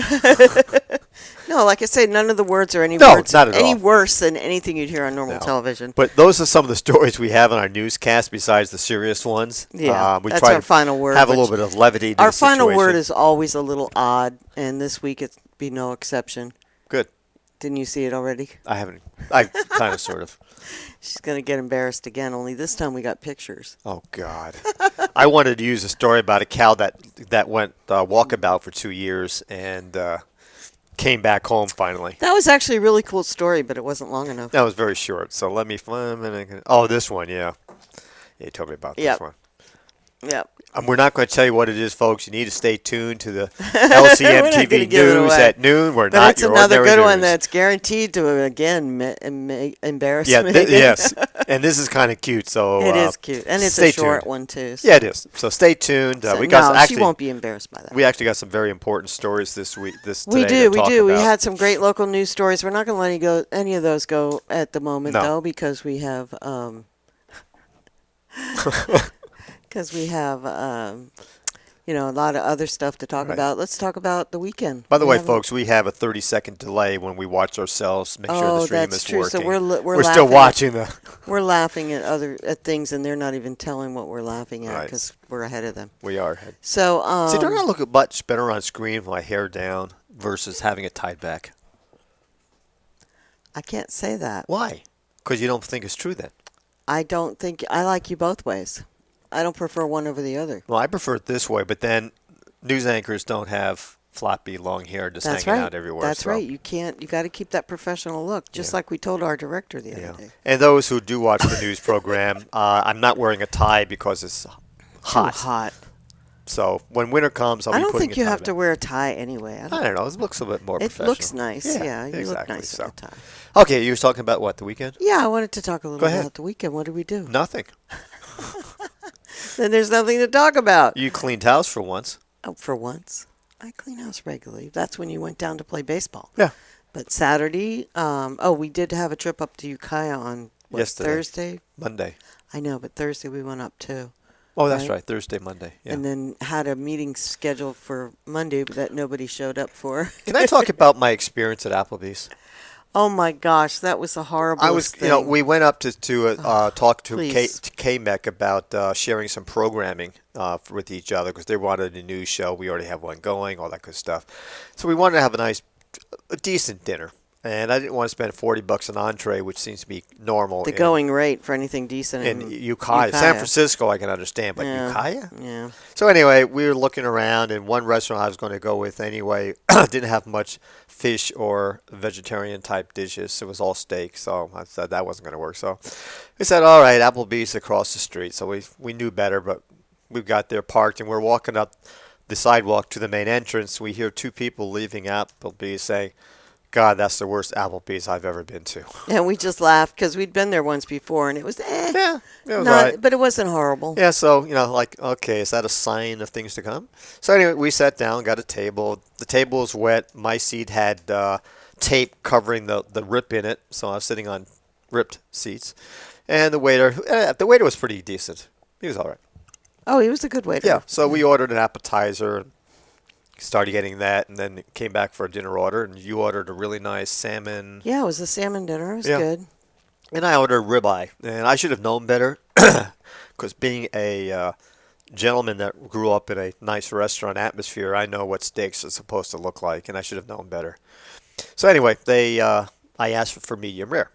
No, like I say, none of the words are any No, words not at any all. worse than anything you'd hear on normal No. television. But those are some of the stories we have on our newscast besides the serious ones. Yeah, we that's try our to final word, have a which- little bit of levity to Our the final word situation. is always a little odd, and this week it'd be no exception. Good. Didn't you see it already? I haven't. I kind of, sort of. She's going to get embarrassed again, only this time we got pictures. Oh God! I wanted to use a story about a cow that went walkabout for 2 years and came back home finally. That was actually a really cool story, but it wasn't long enough. That was very short. So let me find. Oh, this one, yeah. You told me about Yep. this one. Yep. We're not going to tell you what it is, folks. You need to stay tuned to the LCM We're not gonna TV give it News away. at noon. We're But not it's your another ordinary good one news. that's guaranteed to, again, embarrass Yeah, Megan. yes. And this is kind of cute. So It is cute. And it's stay a short tuned. one, too. So. Yeah, it is. So stay tuned. So We got no, actually she won't be embarrassed by that. we actually got some very important stories this week. We Today do, to we talk do. We about. had some great local news stories. We're not going to let any of those go at the moment, No. though, because we have a lot of other stuff to talk Right. about. Let's talk about the weekend. By the We way, have a- folks, we have a 30-second delay when we watch ourselves. Make sure Oh, the stream that's is true. So working. we're still laughing at- watching the. We're laughing at things, and they're not even telling what we're laughing at Right. because we're ahead of them. We are. So, See, don't I look much better on screen with my hair down versus having it tied back? I can't say that. Why? Because you don't think it's true then. I don't think I like you both ways. I don't prefer one over the other. Well, I prefer it this way, but then news anchors don't have floppy long hair just That's hanging right. out everywhere. That's so, right. You can't. You got to keep that professional look, just Yeah. like we told our director the Yeah. other day. And those who do watch the news program, I'm not wearing a tie because it's hot. Too hot. So when winter comes, I'll I be don't putting think a you tie have to back. wear a tie anyway. I don't know. It looks a bit more It professional. looks nice. Yeah, you look exactly. nice So. in a tie. Okay, you were talking about what, the weekend? Yeah, I wanted to talk a little Go bit ahead. about the weekend. What did we do? Nothing. Then there's nothing to talk about. You cleaned house for once. Oh, for once, I clean house regularly. That's when you went down to play baseball. Yeah. But Saturday, we did have a trip up to Ukiah on Yesterday. Thursday. Monday. I know, but Thursday we went up too. Oh, that's Right. right. Thursday, Monday. Yeah. And then had a meeting scheduled for Monday that nobody showed up for. Can I talk about my experience at Applebee's? Oh my gosh, that was the horrible I was, thing. we went up to talk to please. KMEC about sharing some programming with each other because they wanted a news show. We already have one going, all that good stuff. So we wanted to have a decent dinner. And I didn't want to spend $40 an entree, which seems to be normal. the in- going rate for anything decent in Ukiah. San Francisco, I can understand, but Yeah. Ukiah? Yeah. So anyway, we were looking around, and one restaurant I was going to go with anyway didn't have much fish or vegetarian type dishes. It was all steak, so I said that wasn't going to work. So we said, all right, Applebee's across the street. So we knew better, but we got there, parked, and we're walking up the sidewalk to the main entrance. We hear two people leaving Applebee's saying, God, that's the worst Applebee's I've ever been to. And we just laughed because we'd been there once before, and it was Yeah, it was not, all right. but it wasn't horrible. Yeah, so, like, okay, is that a sign of things to come? So anyway, we sat down, got a table. The table was wet. My seat had tape covering the rip in it, so I was sitting on ripped seats. And the waiter was pretty decent. He was all right. Oh, he was a good waiter. Yeah, so we ordered an appetizer, started getting that, and then came back for a dinner order, and you ordered a really nice salmon. Yeah, it was a salmon dinner. It was Yeah. good. And I ordered ribeye, and I should have known better, because being a gentleman that grew up in a nice restaurant atmosphere, I know what steaks are supposed to look like, and I should have known better. So anyway, I asked for medium rare.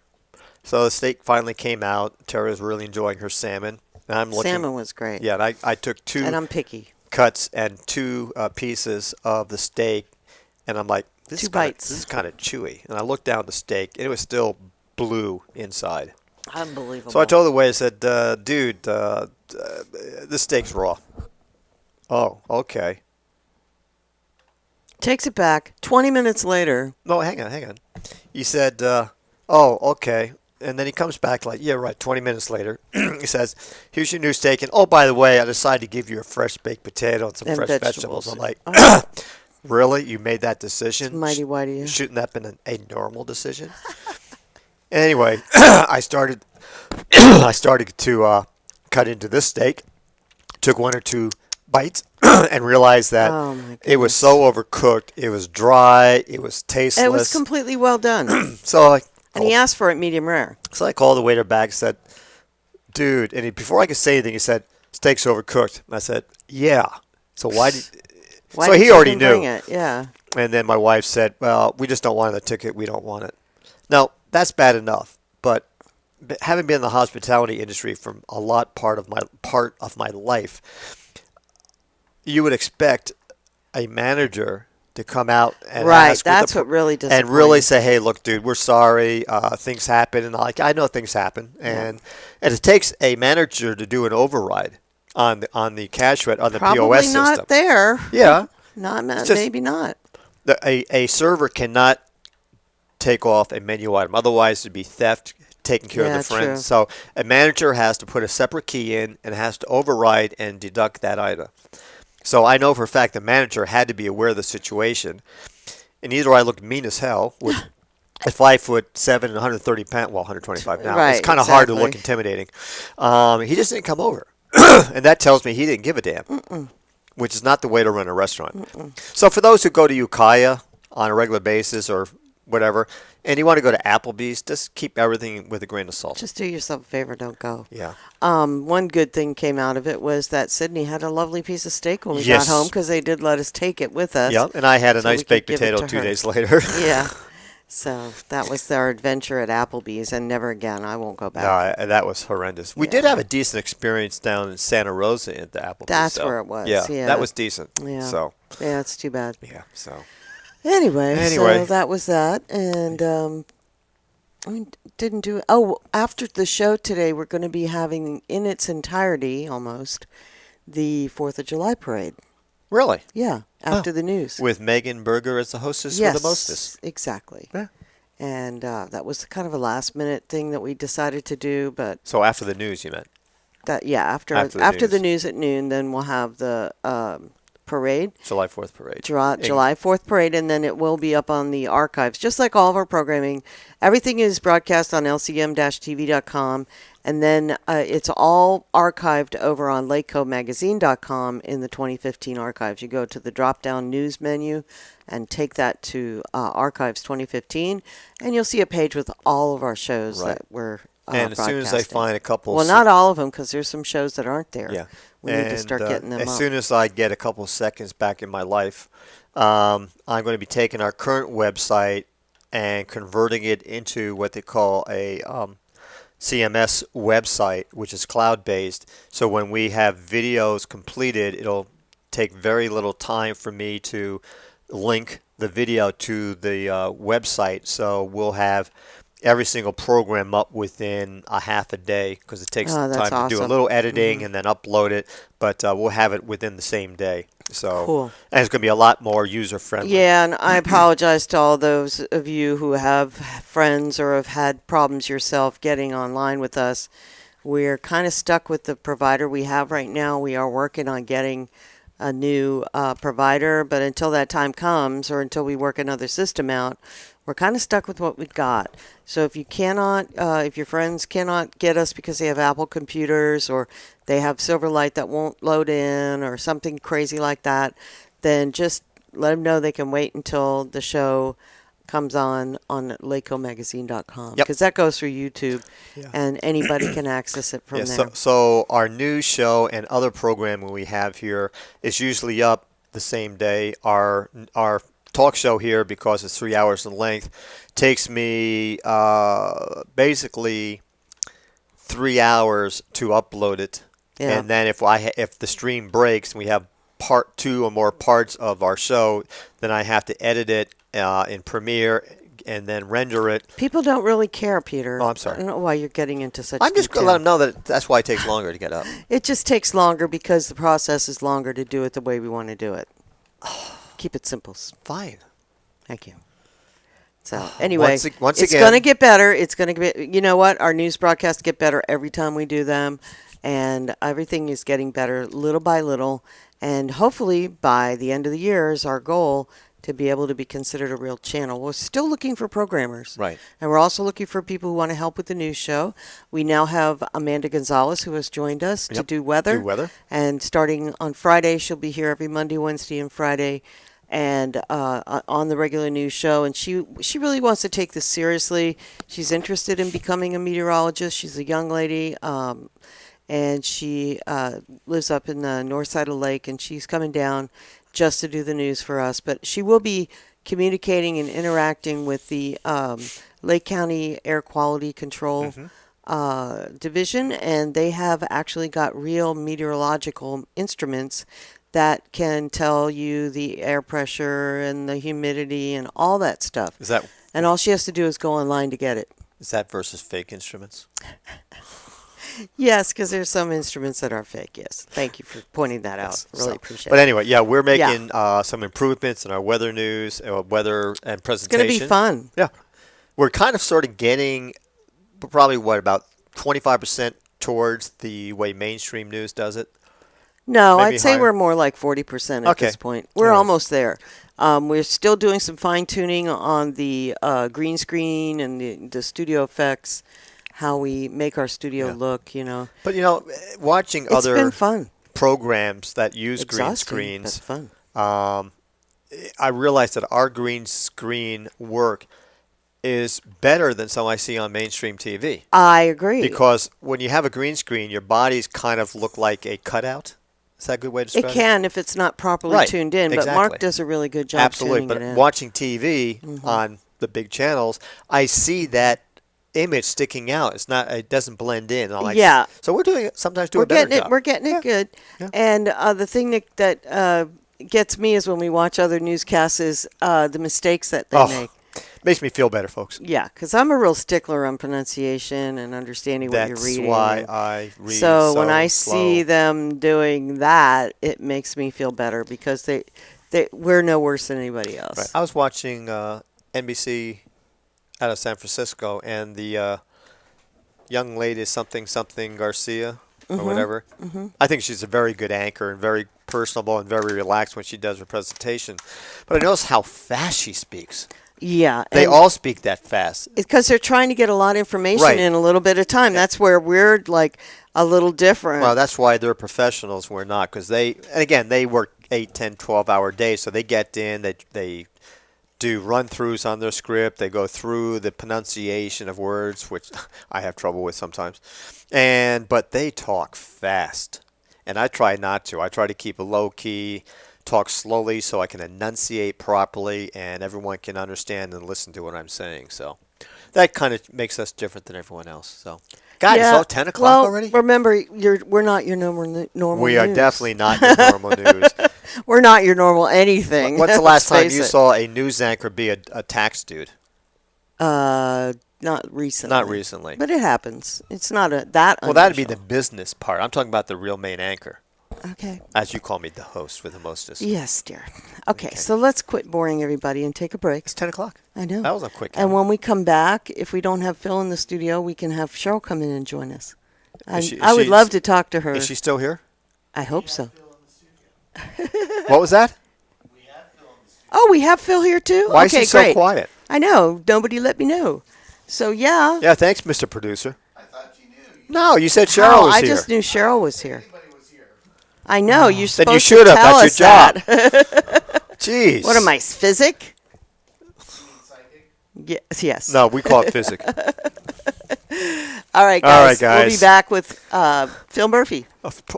So the steak finally came out. Tara was really enjoying her salmon. And I'm looking. Salmon was great. Yeah, and I took two And I'm picky. cuts and two pieces of the steak, and I'm like, this Two is kinda, bites. This is kind of chewy. And I looked down the steak, and it was still blue inside. Unbelievable. So I told the waiter, I said, dude, this steak's raw. Oh, okay. Takes it back. 20 minutes later. No, hang on. He said, oh, okay. And then he comes back like, yeah, right, 20 minutes later. He says, here's your new steak. And, oh, by the way, I decided to give you a fresh baked potato and some And fresh vegetables. vegetables. I'm like, Oh. really? You made that decision? It's mighty white of you. Shouldn't that have been a normal decision? Anyway, I started to cut into this steak. took one or two bites, and realized that Oh, my it was so overcooked. It was dry. It was tasteless. It was completely well done. So And he asked for it medium rare. I called the waiter back and said, dude, and before I could say anything, he said, steak's overcooked. And I said, yeah. So why did... Why So did he you already even bring knew. it? Yeah. And then my wife said, well, we just don't want the ticket. We don't want it. Now, that's bad enough. But having been in the hospitality industry for part of my life, you would expect a manager to come out and Right, ask that's what really and really disappointing. say, hey, look, dude, we're sorry. Things happen. And I know things happen. And it takes a manager to do an override on the cash rate, on the Probably POS not system. there. Yeah. Not just- maybe not. A server cannot take off a menu item. Otherwise, it'd be theft, taking care of Yeah, the friend. true. So a manager has to put a separate key in and has to override and deduct that item. So I know for a fact the manager had to be aware of the situation. And either I looked mean as hell with at 5'7" and 130 pounds, well, 125 now. Right, It's kind of hard to look exactly. intimidating. He just didn't come over. And that tells me he didn't give a damn. Which is not the way to run a restaurant. So for those who go to Ukiah on a regular basis or whatever, and you want to go to Applebee's, just keep everything with a grain of salt. Just do yourself a favor, don't go. Yeah. One good thing came out of it was that Sydney had a lovely piece of steak when we Yes. got home because they did let us take it with us. Yeah, and I had a so we nice could baked give it potato to 2 her. days later. Yeah. So that was our adventure at Applebee's, and never again. I won't go back. No, that was horrendous. We Yeah. did have a decent experience down in Santa Rosa at the Applebee's. That's though. where it was, Yeah, yeah. that was decent. Yeah. So, Yeah, it's too bad. yeah, so. Anyway, Anyway. so that was that, and we didn't do. Oh, after the show today, we're going to be having in its entirety, almost, the 4th of July parade. Really? Yeah, after the news. With Megan Berger as the hostess Yes, with the mostess. exactly. Yeah. And that was kind of a last minute thing that we decided to do, but So after the news, you meant? that after After the the news at noon, then we'll have the parade. July 4th parade. July 4th parade, and then it will be up on the archives, just like all of our programming. Everything is broadcast on lcm-tv.com, and then it's all archived over on lakecomagazine.com in the 2015 archives. You go to the drop-down news menu and take that to Archives 2015, and you'll see a page with all of our shows Right. that were And as soon as I broadcasting. find a couple... Well, not all of them, because there's some shows that aren't there. Yeah. We need to start getting them as up. soon as I get a couple seconds back in my life, I'm going to be taking our current website and converting it into what they call a CMS website, which is cloud-based. So when we have videos completed, it'll take very little time for me to link the video to the website. So we'll have every single program up within a half a day because it takes Oh, that's time to do a awesome. little editing and then upload it. But we'll have it within the same day. So Cool. and it's going to be a lot more user-friendly. Yeah, and I apologize to all those of you who have friends or have had problems yourself getting online with us. We're kind of stuck with the provider we have right now. We are working on getting a new provider, but until that time comes or until we work another system out, we're kind of stuck with what we've got. So if you cannot, if your friends cannot get us because they have Apple computers or they have Silverlight that won't load in or something crazy like that, then just let them know they can wait until the show comes on lakecomagazine.com Yep. because that goes through YouTube Yeah. and anybody can access it from Yeah, there. so our news show and other programming we have here is usually up the same day. Our talk show here, because it's 3 hours in length, takes me basically 3 hours to upload it. Yeah. And then if the stream breaks and we have part 2 or more parts of our show, then I have to edit it in Premiere and then render it. People don't really care, Peter. Oh, I'm sorry. I don't know why you're getting into such I'm just going detail. to let them know that that's why it takes longer to get up. It just takes longer because the process is longer to do it the way we want to do it. Keep it simple. Fine. Thank you. So anyway, Once it's again- going to get better. It's going to get. You know what? Our news broadcasts get better every time we do them, and everything is getting better little by little. And hopefully, by the end of the year, is our goal to be able to be considered a real channel. We're still looking for programmers. Right. And we're also looking for people who want to help with the news show. We now have Amanda Gonzalez, who has joined us to Yep. do weather. Do weather. And starting on Friday, she'll be here every Monday, Wednesday, and Friday, and on the regular news show. And she really wants to take this seriously. She's interested in becoming a meteorologist. She's a young lady, and she lives up in the north side of the lake, and she's coming down just to do the news for us. But she will be communicating and interacting with the Lake County Air Quality Control Division, and they have actually got real meteorological instruments that can tell you the air pressure and the humidity and all that stuff. Is that And all she has to do is go online to get it. versus fake instruments? Yes, because there's some instruments that are fake. Yes, thank you for pointing that out. Really So- appreciate But it. anyway, yeah, we're making some improvements in our weather news, weather and It's presentation. going to be fun. Yeah, we're kind of sort of getting probably about 25% towards the way mainstream news does it. No, Maybe I'd say higher? we're more like 40% at Okay. this point. We're All right. almost there. We're still doing some fine tuning on the green screen and the studio effects, how we make our studio Yeah. look. You know, But watching it's other been fun. programs that use green Exhausting, but screens, fun. I realized that our green screen work is better than some I see on mainstream TV. I agree. Because when you have a green screen, your bodies kind of look like a cutout. Is that a good way to it describe can if it's not properly Right, tuned in, but exactly. Mark does a really good job Absolutely. tuning But it in. watching TV on the big channels, I see that image sticking out. It doesn't blend in. I'm like, Yeah. So we're doing it. Sometimes do we're a better getting it. job. We're getting it good. Yeah. And the thing that gets me is when we watch other newscasts is the mistakes that they Oh, make. makes me feel better, folks. Yeah, because I'm a real stickler on pronunciation and understanding what you're That's reading. why and I read so when I slow. see them doing that, it makes me feel better because we're no worse than anybody else. Right. I was watching NBC out of San Francisco, and the young lady is something Garcia or whatever. I think she's a very good anchor and very personable and very relaxed when she does her presentation. But I notice how fast she speaks. Yeah, They and all speak that fast. because they're trying to get a lot of information Right. in a little bit of time. That's where we're like a little different. Well, that's why they're professionals. We're not, because they work 8, 10, 12-hour days, so they get in, they do run-throughs on their script, they go through the pronunciation of words, which I have trouble with sometimes, but they talk fast, and I try not to. I try to keep a low key, talk slowly so I can enunciate properly, and everyone can understand and listen to what I'm saying. So that kind of makes us different than everyone else. So. God, it's all 10 o'clock well, already? Remember, we're not your normal We are news. definitely not your normal news. We're not your normal anything. What's the Let's last time face you it. saw a news anchor be a tax dude? Not recently. Not recently. But it happens. It's not that Well, that'd be the unusual. business part. I'm talking about the real main anchor, Okay. as you call me, the host with the mostest. Yes, dear. Okay, so let's quit boring everybody and take a break. It's 10 o'clock. I know. That was a quick And count. when we come back, if we don't have Phil in the studio, we can have Cheryl come in and join us. Is I would she- love to talk to her. Is she still here? I hope so. What was that? Oh, we have Phil here too? Why is okay, she so great. quiet? I know. Nobody let me know. So, yeah. Yeah, thanks, Mr. Producer. I thought you knew. No, you said Cheryl Oh, was I here. just knew Cheryl was here. Anybody was here. I know. You're Then supposed you should to have. tell That's us your job. that. Jeez. What am I, physic? Psychic. Yes. Yes. No, we call it physics. All right, guys. All right, We'll be guys. back with Phil Murphy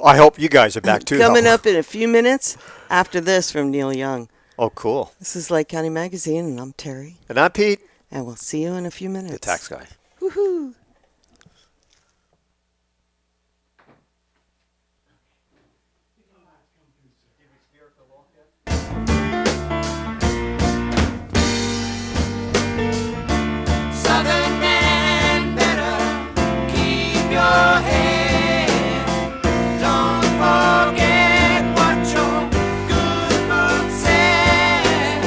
I hope you guys are back too. coming though. up in a few minutes after this from Neil Young. Oh, cool. This is Lake County Magazine, and I'm Terry. And I'm Pete, And we'll see you in a few minutes. the tax guy. Woohoo. Southern man, better keep your head. Don't forget what your good book said.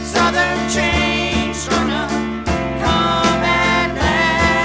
Southern change gonna come at last.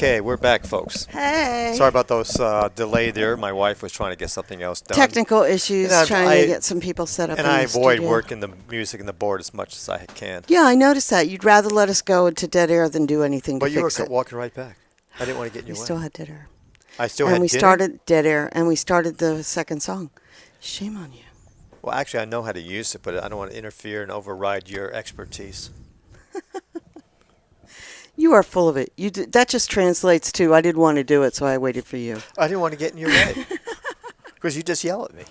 Okay, we're back, folks. Hey. Sorry about those delay there. My wife was trying to get something else done. Technical issues, And trying I- to get some people set up And in I the avoid studio. working the music and the board as much as I can. Yeah, I noticed that. You'd rather let us go into dead air than do anything But to you were fix it. walking right back. I didn't want to get in We your still way. had dead air. I still And had we dinner? started dead air, and we started the second song. Shame on you. Well, actually, I know how to use it, but I don't want to interfere and override your expertise. You are full of it. That just translates to I didn't want to do it, so I waited for you. I didn't want to get in your way. Because you just yell at me.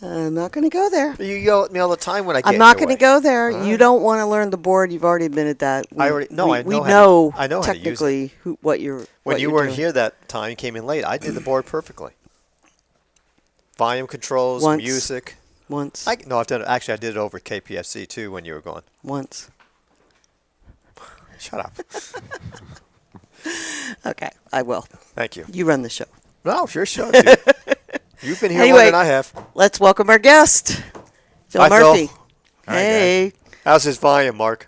I'm not going to go there. You yell at me all the time when I get I'm in not your going to way. go there. All You right. don't want to learn the board. You've already admitted that. I know we how to- know I know how to use it. technically what you're. When what you you're weren't doing. here that time, you came in late. I did the board perfectly. Volume controls, Once. music. Once. No, I've done it. Actually, I did it over KPFC too when you were gone. Once. Shut up. Okay, I will. Thank you. You run the show. No, it's your show, dude. You've been here Anyway. more than I have. Let's welcome our guest, Phil Hi, Phil. Murphy. Hey. How's his volume, Mark?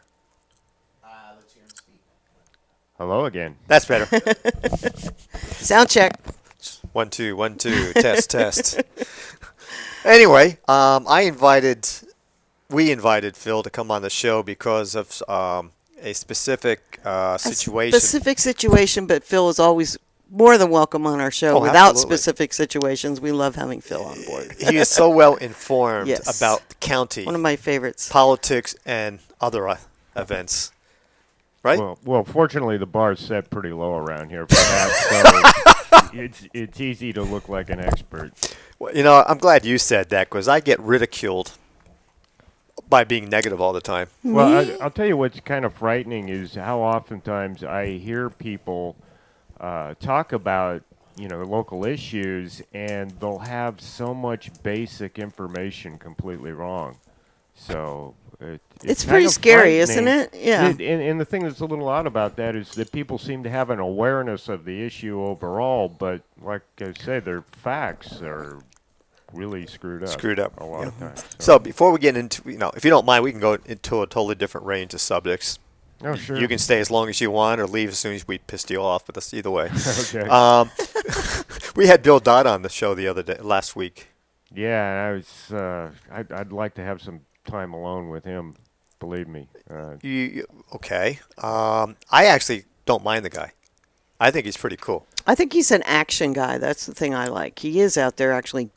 Let's hear him speak. Hello again. That's better. Sound check. 1 2 1 2 test test. Anyway, we invited Phil to come on the show because of a specific situation. A specific situation, but Phil is always more than welcome on our show. Oh, Without absolutely. specific situations, we love having Phil on board. He is so well informed Yes. about the county, One of my favorites. politics, and other events. Right? Well, fortunately, the bar's set pretty low around here for that, so it's easy to look like an expert. Well, you know, I'm glad you said that because I get ridiculed by being negative all the time. Well, I'll tell you what's kind of frightening is how oftentimes I hear people talk about local issues, and they'll have so much basic information completely wrong. So It's kind pretty of scary, isn't frightening. it? Yeah. And the thing that's a little odd about that is that people seem to have an awareness of the issue overall, but like I say, their facts are really screwed up. A lot of times. So before we get into, if you don't mind, we can go into a totally different range of subjects. Oh, sure. You can stay as long as you want or leave as soon as we pissed you off, but that's either way. Okay. We had Bill Dodd on the show last week. Yeah, I'd like to have some time alone with him. Believe me. Okay. I actually don't mind the guy. I think he's pretty cool. I think he's an action guy. That's the thing I like. He is out there actually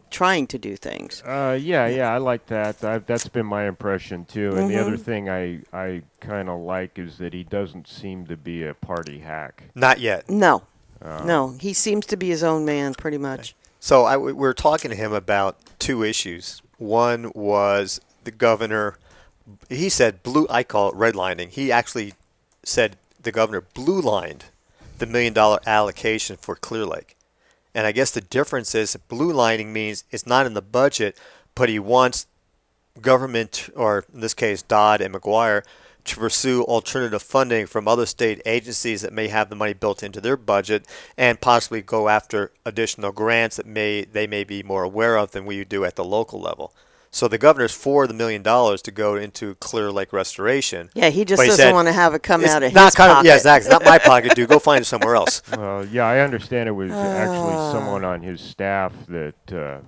trying to do things. Yeah, I like that. That's been my impression too. And the Mm-hmm. other thing I kind of like is that he doesn't seem to be a party hack. Not yet. No. No. He seems to be his own man, pretty much. So we were talking to him about two issues. One was the governor. He said I call it redlining. He actually said the governor blue lined the $1 million allocation for Clear Lake. And I guess the difference is blue lining means it's not in the budget, but he wants government, or in this case Dodd and McGuire, to pursue alternative funding from other state agencies that may have the money built into their budget and possibly go after additional grants that they may be more aware of than we do at the local level. So the governor's for the $1 million to go into Clear Lake restoration. Yeah, he just But he doesn't said want to have it come it's out of not his kind pocket. Of, yeah, exactly. Not my pocket, dude. Go find it somewhere else. Yeah, I understand it was actually someone on his staff that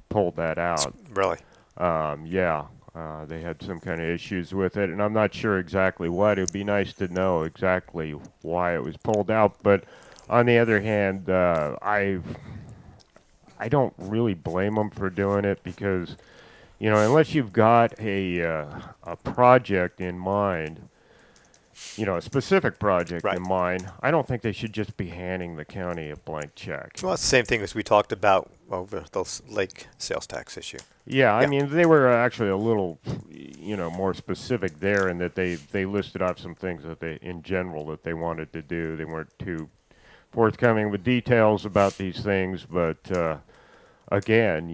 pulled that out. Really? They had some kind of issues with it, and I'm not sure exactly what. It would be nice to know exactly why it was pulled out. But on the other hand, I don't really blame them for doing it because, unless you've got a project in mind, a specific project Right. in mind, I don't think they should just be handing the county a blank check. Well, it's the same thing as we talked about over the lake sales tax issue. Yeah, I Yeah. mean, they were actually a little, more specific there in that they listed off some things that in general, that they wanted to do. They weren't too forthcoming with details about these things, but again,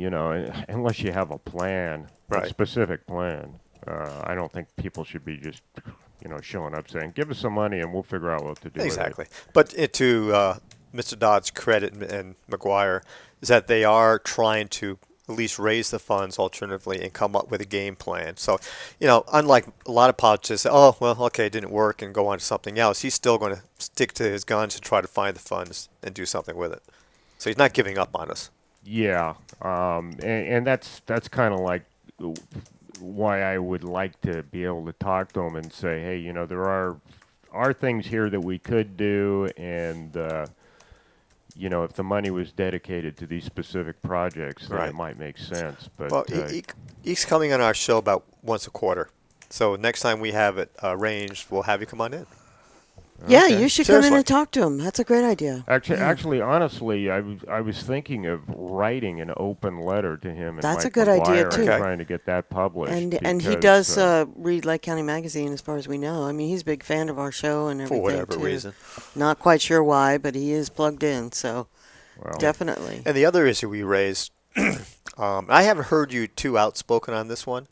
unless you have a plan, Right. a specific plan, I don't think people should be just, showing up saying, "Give us some money and we'll figure out what to do." Exactly. But to Mr. Dodd's credit and McGuire is that they are trying to at least raise the funds alternatively and come up with a game plan. So, unlike a lot of politicians, say, oh, well, okay, it didn't work and go on to something else, he's still going to stick to his guns and try to find the funds and do something with it. So he's not giving up on us. Yeah, and that's kind of like why I would like to be able to talk to them and say, hey, there are things here that we could do, and if the money was dedicated to these specific projects, then Right. it might make sense. But Well, he's coming on our show about once a quarter. So next time we have it arranged, we'll have you come on in. Yeah, Okay. you should come in Seriously. and talk to him. That's a great idea. Actually, honestly, I was thinking of writing an open letter to him. And That's a Mike good idea, McGuire too. and Okay. trying to get that published. And he because, does read Lake County Magazine, as far as we know. I mean, he's a big fan of our show and For everything. whatever too. reason. Not quite sure why, but he is plugged in. So well, definitely. And the other issue we raised, I haven't heard you too outspoken on this one,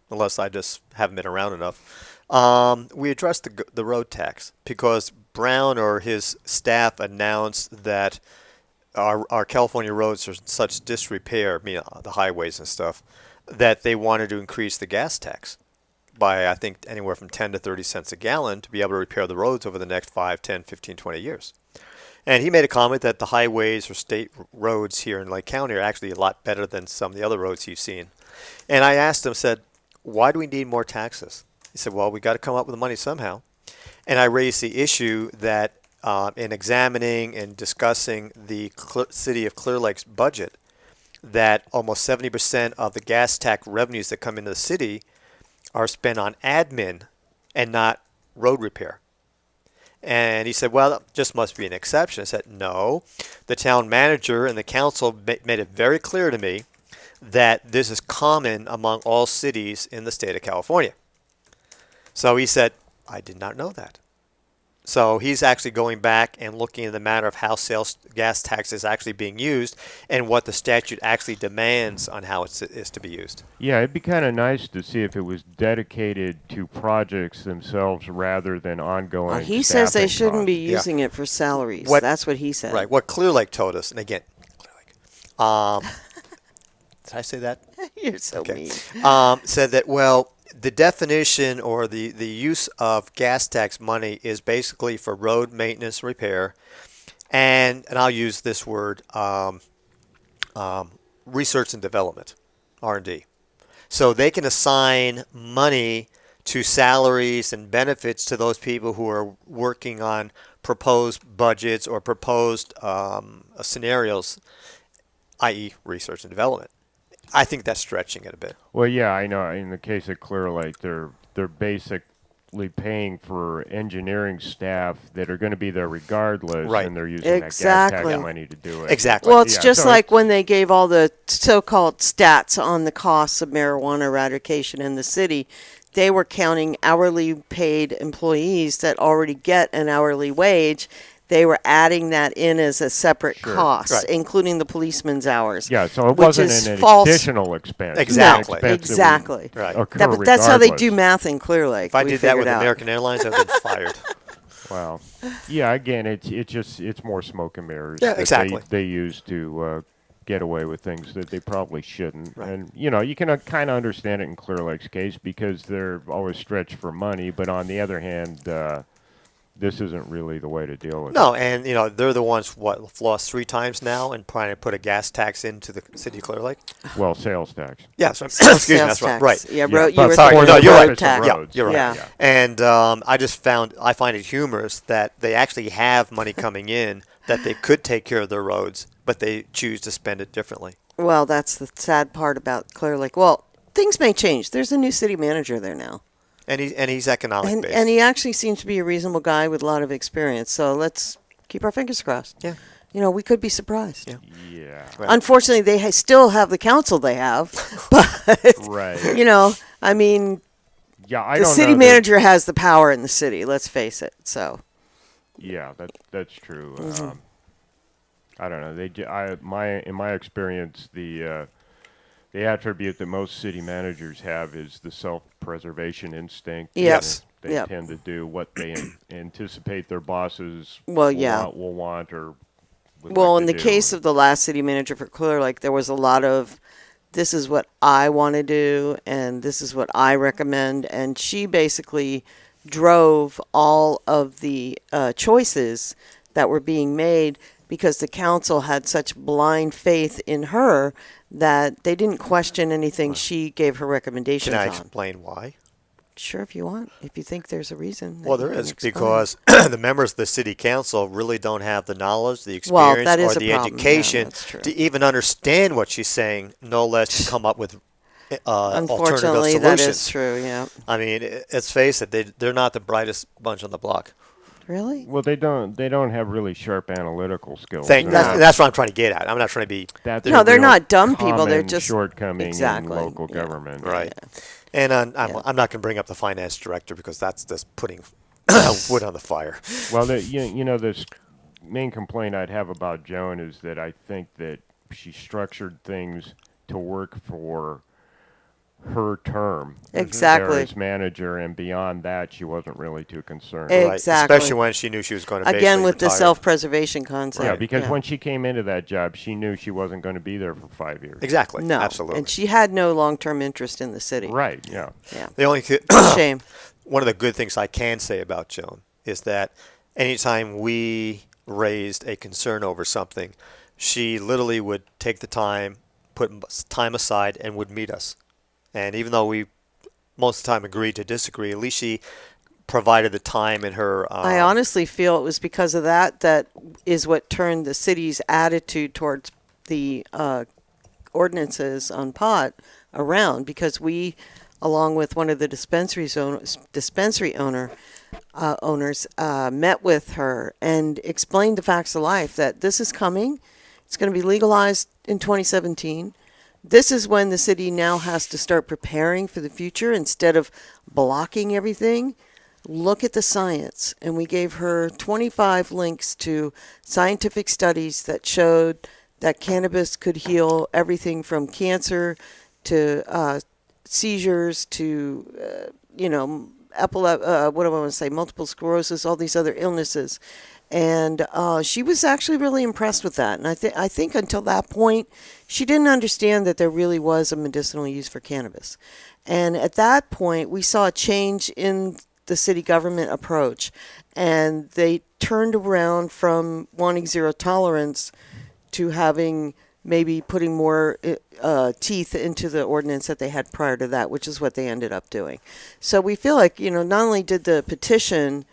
unless I just haven't been around enough. We addressed the road tax because Brown or his staff announced that our California roads are in such disrepair, the highways and stuff, that they wanted to increase the gas tax by, I think, anywhere from 10 to 30 cents a gallon to be able to repair the roads over the next 5, 10, 15, 20 years. And he made a comment that the highways or state roads here in Lake County are actually a lot better than some of the other roads you've seen. And I asked him, said, why do we need more taxes? He said, well, we got to come up with the money somehow. And I raised the issue that in examining and discussing the city of Clear Lake's budget, that almost 70% of the gas tax revenues that come into the city are spent on admin and not road repair. And he said, well, that just must be an exception. I said, no. The town manager and the council made it very clear to me that this is common among all cities in the state of California. So he said, I did not know that. So he's actually going back and looking at the matter of how sales gas tax is actually being used and what the statute actually demands on how it is to be used. yeah, it'd be kind of nice to see if it was dedicated to projects themselves rather than ongoing. He says they staffing shouldn't be costs. Yeah. using it for salaries. What- That's what he said. Right. What Clear Lake told us, and again, Clear Lake, did I say that? You're so Okay. mean. Said that, well, the definition or the use of gas tax money is basically for road maintenance repair, and I'll use this word, research and development, R&D. So they can assign money to salaries and benefits to those people who are working on proposed budgets or proposed scenarios, i.e. research and development. I think that's stretching it a bit. Well, yeah, I know. In the case of Clear Lake, they're basically paying for engineering staff that are going to be there regardless, Right. and they're using that gas Exactly. tax money to do it. Exactly. Well, it's Yeah, just so like when they gave all the so-called stats on the costs of marijuana eradication in the city. They were counting hourly paid employees that already get an hourly wage. They were adding that in as a separate Sure. cost, Right. including the policeman's hours. Yeah, so it which wasn't is an false. additional expense. Exactly. It's an expense that Exactly. would Right. occur But that's how they do regardless. math in Clear Lake. If I we did that with figured out. American Airlines, I'd have been fired. Well, yeah, again, it's more smoke and mirrors. Yeah, that exactly. They use to get away with things that they probably shouldn't. Right. And, you can kind of understand it in Clear Lake's case because they're always stretched for money. But on the other hand, this isn't really the way to deal with it. No, and they're the ones lost 3 times now and trying to put a gas tax into the city of Clear Lake. Well, sales tax. Yeah, so excuse me, Sales that's right. tax. Right. Yeah, Yeah, you but were sorry, thinking no, of you're road right. tax. Yeah, you're right. Yeah. And I find it humorous that they actually have money coming in that they could take care of their roads, but they choose to spend it differently. Well, that's the sad part about Clear Lake. Well, things may change. There's a new city manager there now. And he's economic based. And he actually seems to be a reasonable guy with a lot of experience. So let's keep our fingers crossed. Yeah. We could be surprised. Yeah. Yeah. Right. Unfortunately, they still have the council they have. But, Right. I mean, Yeah, I the don't city know that- manager has the power in the city, let's face it. So, Yeah, that's true. Mm-hmm. I don't know. In my experience, the attribute that most city managers have is the self-preservation instinct. Yes. They Yep. tend to do what they anticipate their bosses Well, yeah. will want or would Well, like in to the do. case of the last city manager for Clear Lake, there was a lot of, this is what I want to do, and this is what I recommend. And she basically drove all of the choices that were being made because the council had such blind faith in her that they didn't question anything she gave her recommendations Can I on. explain why? Sure, if you want. If you think there's a reason. that Well, you there can is, explain. because the members of the city council really don't have the knowledge, the Well, experience, that is or a the problem. Yeah, education that's true. to even understand what she's saying, no less to come up with alternative Unfortunately, solutions. that is true, yeah. I mean, let's face it, they're not the brightest bunch on the block. Really? Well, they don't have really sharp analytical skills. Thank, and that's what I'm trying to get at. I'm not trying to be that's No, a they're real not dumb people, they're common just- shortcoming Exactly, in local yeah. government. right. And I'm Yeah. not going to bring up the finance director because that's just putting wood on the fire. Well, this main complaint I'd have about Joan is that I think that she structured things to work for her term Exactly. there as manager, and beyond that, she wasn't really too concerned. Right. Exactly. Especially when she knew she was going to Again, with the retire. self-preservation concept. Yeah, because when she came into that job, she knew she wasn't going to be there for 5 years. Exactly. No, Absolutely. and she had no long-term interest in the city. Right, yeah. Yeah, The only shame. one of the good things I can say about Joan is that anytime we raised a concern over something, she literally would take the time, put time aside, and would meet us. And even though we most of the time agreed to disagree, at least she provided the time in her. I honestly feel it was because of that that is what turned the city's attitude towards the ordinances on pot around, because we, along with one of the dispensary owners, met with her and explained the facts of life, that this is coming. It's going to be legalized in 2017. This is when the city now has to start preparing for the future instead of blocking everything. Look at the science. And we gave her 25 links to scientific studies that showed that cannabis could heal everything from cancer to seizures to, what do I want to say, multiple sclerosis, all these other illnesses. And she was actually really impressed with that. And I think until that point, she didn't understand that there really was a medicinal use for cannabis. And at that point, we saw a change in the city government approach. And they turned around from wanting zero tolerance to having maybe putting more teeth into the ordinance that they had prior to that, which is what they ended up doing. So we feel like, not only did the petition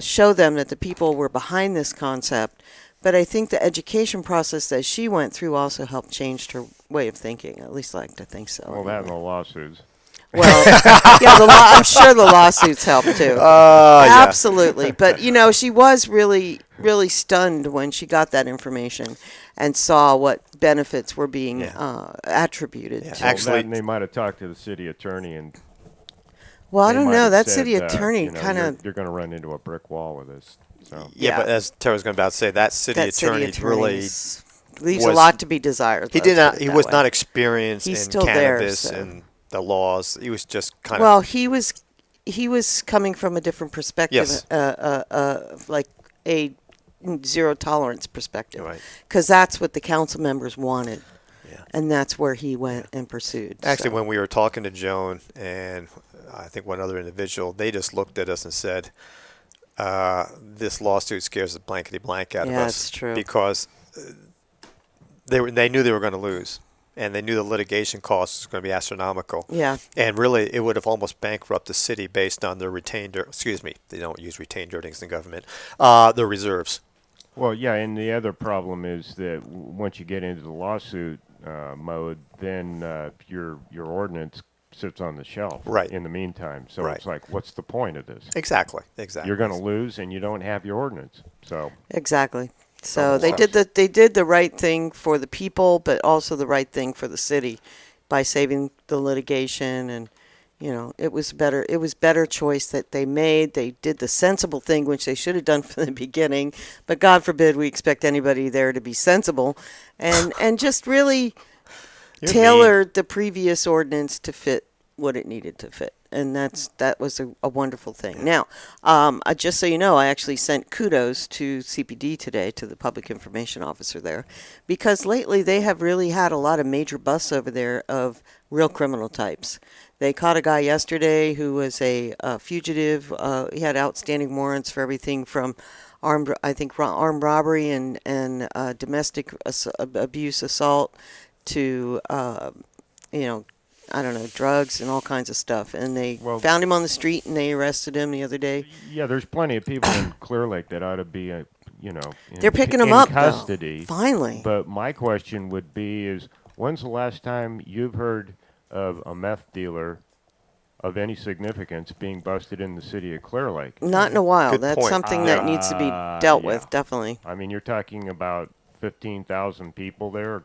show them that the people were behind this concept, but I think the education process that she went through also helped change her way of thinking. At least I like to think so. Well, that and the lawsuits. Well, yeah, I'm sure the lawsuits helped too. yeah. Absolutely. But, she was really, really stunned when she got that information and saw what benefits were being attributed Yeah. to. Well, Actually- that, and they might have talked to the city attorney, and Well, I they don't might know. have That said, city attorney kind of. you're going to run into a brick wall with this. So Yeah, but as Tara was going about to say, that city attorney really leaves a was- lot to be desired. he let's did not. put it He that was way. not experienced He's in still there, cannabis so. and the laws. He was just kind Well, of. he was coming from a different perspective, Yes. like a zero tolerance perspective, Right. because that's what the council members wanted, Yeah. and that's where he went and pursued. Actually, so. when we were talking to Joan and I think one other individual, they just looked at us and said, "This lawsuit scares the blankety blank out of Yeah, us." it's true. Because they knew they were going to lose, and they knew the litigation cost was going to be astronomical. Yeah. And really, it would have almost bankrupted the city based on their retained. Excuse me, they don't use retained earnings in government. Their reserves. Well, yeah, and the other problem is that once you get into the lawsuit mode, then your ordinance sits on the shelf. Right. In the meantime, so Right. it's like, what's the point of this? Exactly. You're going to lose, and you don't have your ordinance. So Exactly. So Double they loss. did the right thing for the people, but also the right thing for the city by saving the litigation, and it was better choice that they made. They did the sensible thing, which they should have done from the beginning. But God forbid we expect anybody there to be sensible, and just really You're tailored the previous ordinance to fit what it needed to fit, and that was a wonderful thing. Now, just so you know, I actually sent kudos to CPD today, to the public information officer there, because lately they have really had a lot of major busts over there of real criminal types. They caught a guy yesterday who was a fugitive. He had outstanding warrants for everything from armed robbery and domestic abuse assault to I don't know, drugs and all kinds of stuff. And they Well- found him on the street and they arrested him the other day. Yeah, there's plenty of people in Clear Lake that ought to be, They're picking in him up, though. custody. Finally. But my question would be: is when's the last time you've heard of a meth dealer of any significance being busted in the city of Clear Lake? Not in a while. Good That's point. something that needs to be dealt yeah. with, definitely. I mean, you're talking about 15,000 people there,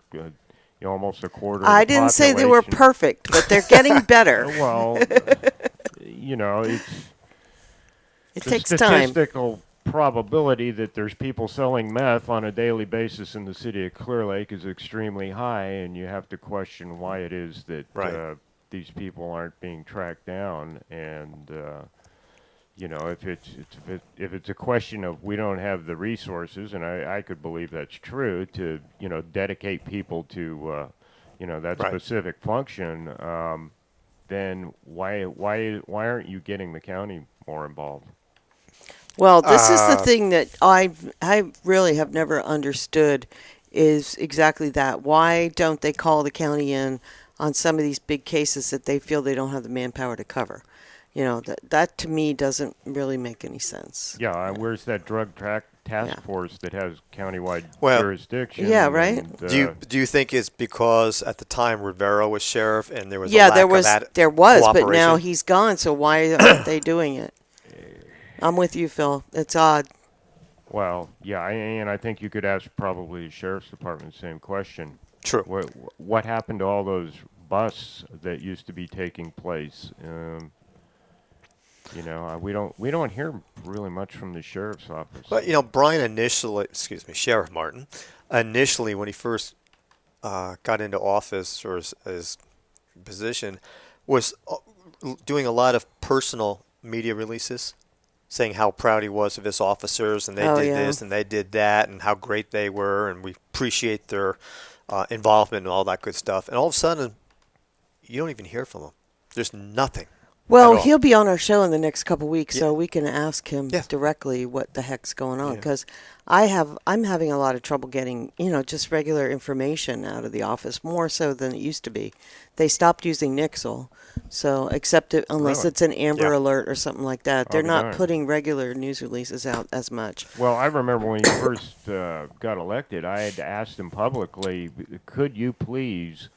almost a quarter. I of the didn't say they were population. perfect, but they're getting better. Well, it's It the takes time. statistical probability that there's people selling meth on a daily basis in the city of Clear Lake is extremely high, and you have to question why it is that Right. these people aren't being tracked down. And if it's a question of we don't have the resources, and I could believe that's true, to dedicate people to that Right. specific function, then why aren't you getting the county more involved? Well, this is the thing that I really have never understood is exactly that. Why don't they call the county in on some of these big cases that they feel they don't have the manpower to cover? That to me doesn't really make any sense. Yeah, where's that drug task Yeah. force that has countywide Well, jurisdiction? Yeah, right? and, Do you think it's because at the time Rivera was sheriff and there was Yeah, a lack there was of that but now cooperation? he's gone, so why aren't they doing it? I'm with you, Phil. It's odd. Well, yeah, and I think you could ask probably the sheriff's department the same question. True. What happened to all those busts that used to be taking place? We don't hear really much from the sheriff's office. But Brian Sheriff Martin, initially when he first got into office or his position, was doing a lot of personal media releases, saying how proud he was of his officers, and they did this and they did that, and how great they were, and we appreciate their involvement and all that good stuff. And all of a sudden, you don't even hear from him. There's nothing. Well, at all. he'll be on our show in the next couple weeks, so we can ask him Yeah. directly what the heck's going on. Yeah. Because I'm having a lot of trouble getting, just regular information out of the office, more so than it used to be. They stopped using Nixle, so unless Really? it's an Amber Yeah. Alert or something like that. They're be not darned. putting regular news releases out as much. Well, I remember when he first got elected, I had asked him publicly, could you please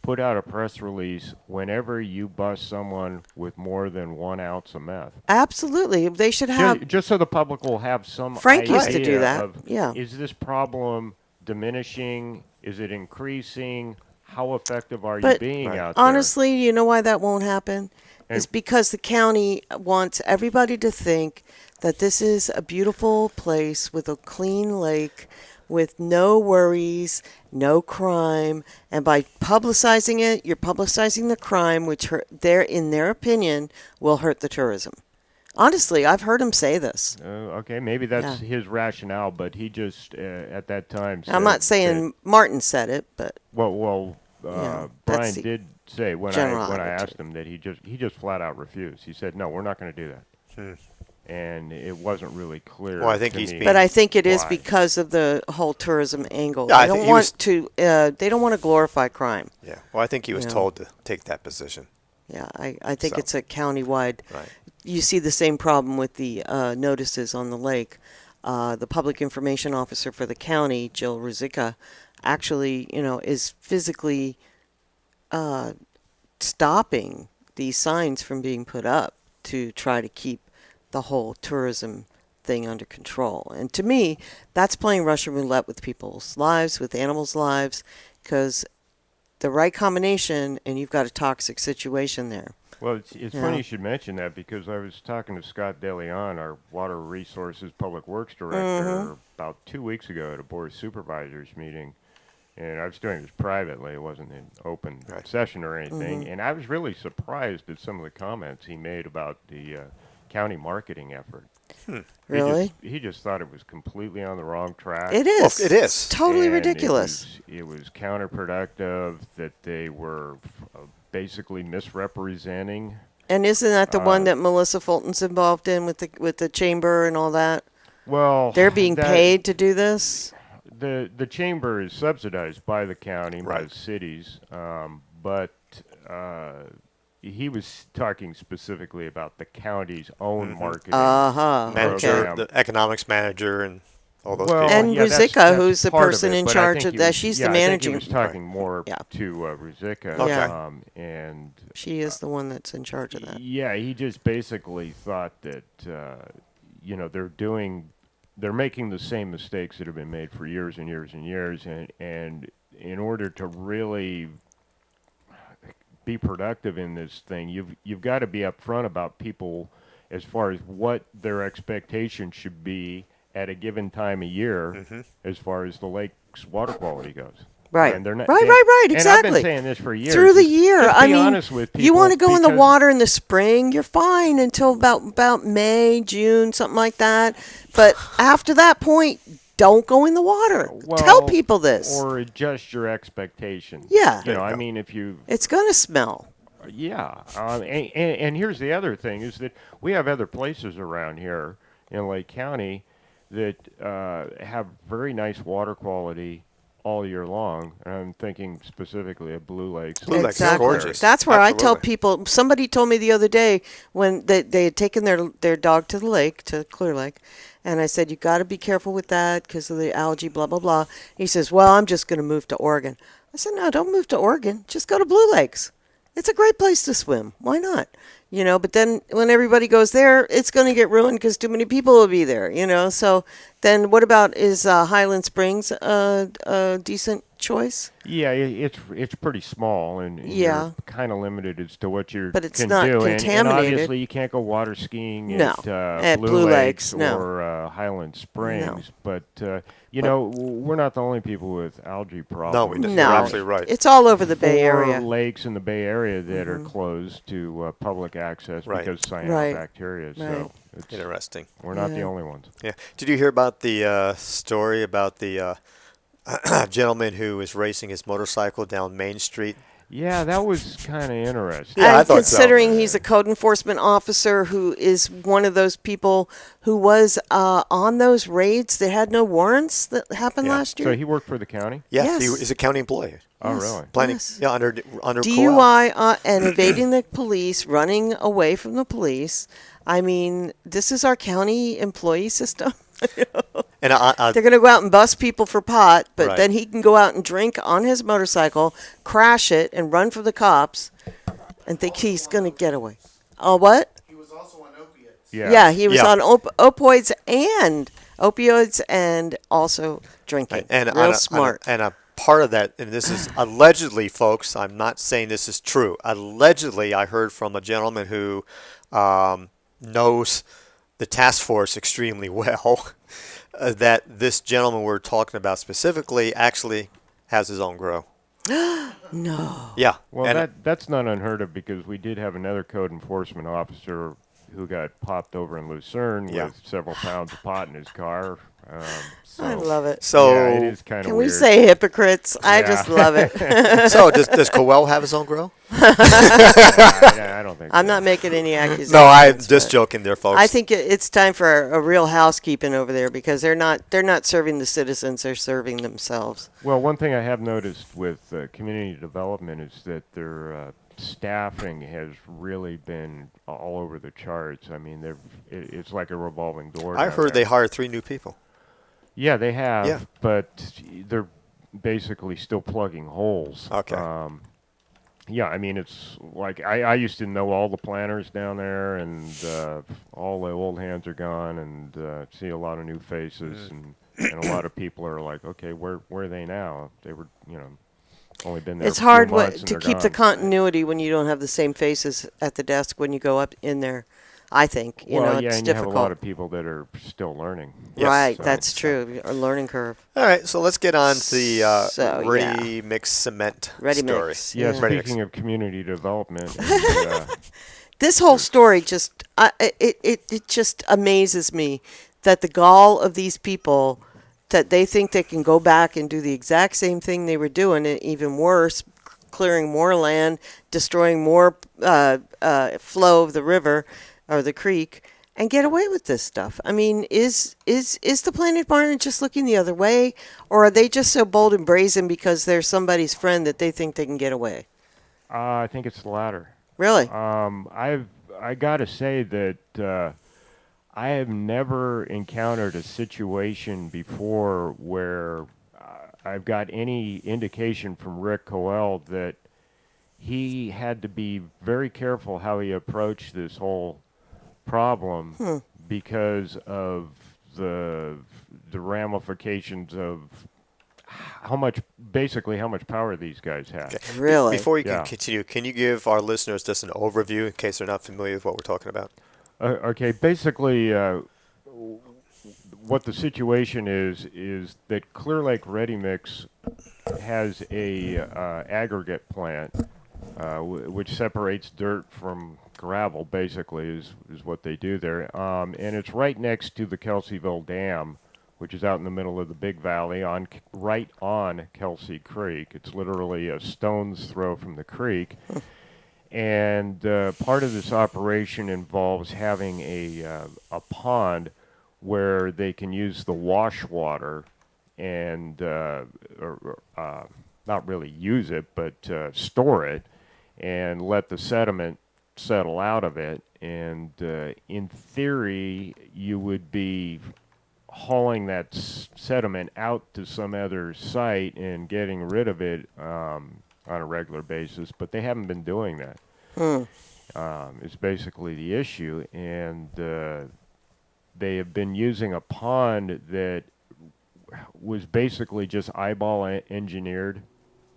put out a press release whenever you bust someone with more than 1 ounce of meth? Absolutely, they should have. Just so the public will have some Frank idea used to do that, of, yeah. is this problem diminishing? Is it increasing? How effective are you But being out there? honestly, you know why that won't happen? It's And- because the county wants everybody to think that this is a beautiful place with a clean lake, with no worries, no crime, and by publicizing it, you're publicizing the crime, which in their opinion, will hurt the tourism. Honestly, I've heard him say this. Okay, maybe that's Yeah. his rationale, but he just at that time said I'm not saying that- Martin said it, but Well, that's Brian the did say when general I asked attitude. him that he just flat out refused. He said, "No, we're not going to do that." And it wasn't really clear. Well, I think to he's me being- But I think it is why. because of the whole tourism angle. Yeah, I They think don't he was- want to. They don't want to glorify crime. Yeah. Well, I think he was Yeah. told to take that position. Yeah, I think So. it's a countywide. Right. You see the same problem with the notices on the lake. The public information officer for the county, Jill Ruzicka, actually, is physically stopping these signs from being put up to try to keep the whole tourism thing under control. And to me, that's playing Russian roulette with people's lives, with animals' lives, because the right combination, and you've got a toxic situation there. Well, it's Yeah. funny you should mention that because I was talking to Scott DeLeon, our Water Resources Public Works Director, about 2 weeks ago at a Board of Supervisors meeting, and I was doing this privately. It wasn't an open Right. session or anything. And I was really surprised at some of the comments he made about the county marketing effort. Really? He just thought it was completely on the wrong track. It is. it is. Totally And ridiculous. It was counterproductive that they were basically misrepresenting. And isn't that the one that Melissa Fulton's involved in with the chamber and all that? Well, They're being that- paid to do this? The chamber is subsidized by the county, by Right. the cities, but he was talking specifically about the county's own marketing. Uh-huh. Manager, program. the economics manager, and all those Well, people. And yeah, Ruzicka, who's the part of person it, in but I charge think of he that. was- She's the yeah, I think managing. he was talking more Yeah. to Ruzicka. Okay. And She is the one that's in charge of that. yeah, he just basically thought that they're making the same mistakes that have been made for years and years and years, and in order to really be productive in this thing, you've got to be upfront about people as far as what their expectations should be at a given time of year, as far as the lake's water quality goes. Right. And they're not, Right, they- right, right, And exactly. I've been saying this for years. Through the Just- year. just I be mean, honest with people, you want to go in the because- water in the spring, you're fine until about May, June, something like that. But after that point, don't go in the water. Tell Well, people this. Or adjust your expectation. Yeah. You know, I mean, if you, It's going to smell. yeah. And here's the other thing is that we have other places around here in Lake County that have very nice water quality all year long. And I'm thinking specifically of Blue Lakes. Blue Lakes is Exactly. gorgeous. That's where I tell Absolutely. people. Somebody told me the other day when they had taken their dog to the lake, to Clear Lake, and I said, you got to be careful with that because of the algae, blah, blah, blah. He says, well, I'm just going to move to Oregon. I said, no, don't move to Oregon. Just go to Blue Lakes. It's a great place to swim. Why not? But then when everybody goes there, it's going to get ruined because too many people will be there, So then what about, is Highland Springs a decent choice? Yeah, it's pretty small, and Yeah. you're kind of limited as to what you But it's can not do. And contaminated. obviously, you can't go water skiing No, at Blue Lakes no. or Highland Springs. But we're not the only people with algae problems. No, we didn't. No, You're absolutely right. It's all over the Bay Four Area. lakes in the Bay Area that are closed to public access Right. because Right. cyanobacteria. Right. So Interesting. we're not the Yeah. only ones. Yeah. Did you hear about the story about the gentleman who was racing his motorcycle down Main Street? Yeah, that was kind of interesting. Yeah, I And thought so. considering he's a code enforcement officer who is one of those people who was on those raids that had no warrants that happened Yeah. last year. So he worked for the county? Yes, he Yes. is a county employee. Oh, Yes. really? Planning, Yes. yeah, under DUI and evading the police, running away from the police. I mean, this is our county employee system. And They're going to go out and bust people for pot, but Right. then he can go out and drink on his motorcycle, crash it, and run from the cops and think he's going to get away. Oh, what? He was also on opiates. Yeah, he was Yeah. on opioids and also drinking. and Real on smart. and a part of that, and this is allegedly, folks. I'm not saying this is true. Allegedly, I heard from a gentleman who knows the task force extremely well. That this gentleman we're talking about specifically actually has his own grow. No. Yeah. Well, and that's not unheard of because we did have another code enforcement officer who got popped over in Lucerne Yeah. with several pounds of pot in his car. So, I love it. so yeah, it is kind of Can weird. we say hypocrites? I Yeah. just love it. so does Coel have his own grow? I don't think I'm so. not making any accusations. No, I'm just but joking there, folks. I think it's time for a real housekeeping over there because they're not serving the citizens; they're serving themselves. Well, one thing I have noticed with community development is that their staffing has really been all over the charts. I mean, it's like a revolving door. I down heard there. they hired 3 new people. Yeah, they have, Yeah. but they're basically still plugging holes. Okay. Yeah, I mean, it's like I used to know all the planners down there, and all the old hands are gone, and see a lot of new faces, and a lot of people are like, okay, where are they now? They were, only been there. It's for a few hard months and to they're keep the gone. continuity when you don't have the same faces at the desk when you go up in there. I think well, yeah, it's and you have difficult. a lot of people that are still learning. Yes. Right, So- that's true. A learning curve. All right, so let's get on to the So, yeah. ready mix cement Ready story. mix. Yeah, Ready mix. speaking of community development, and, This whole story just it just amazes me that the gall of these people that they think they can go back and do the exact same thing they were doing, and even worse, clearing more land, destroying more flow of the river or the creek, and get away with this stuff. I mean, is the Planet Barn just looking the other way, or are they just so bold and brazen because they're somebody's friend that they think they can get away? I think it's the latter. Really? I gotta say that I have never encountered a situation before where I've got any indication from Rick Coel that he had to be very careful how he approached this whole problem because of the ramifications of how much power these guys have. Really? Before you can Yeah. continue, can you give our listeners just an overview in case they're not familiar with what we're talking about? Okay, basically, what the situation is that Clear Lake Ready Mix has a aggregate plant, which separates dirt from gravel. Basically, is what they do there, and it's right next to the Kelseyville Dam, which is out in the middle of the Big Valley, right on Kelsey Creek. It's literally a stone's throw from the creek. And part of this operation involves having a pond where they can use the wash water and not really use it, but store it and let the sediment settle out of it. And in theory, you would be hauling that sediment out to some other site and getting rid of it on a regular basis, but they haven't been doing that. It's basically the issue, and they have been using a pond that was basically just eyeball engineered.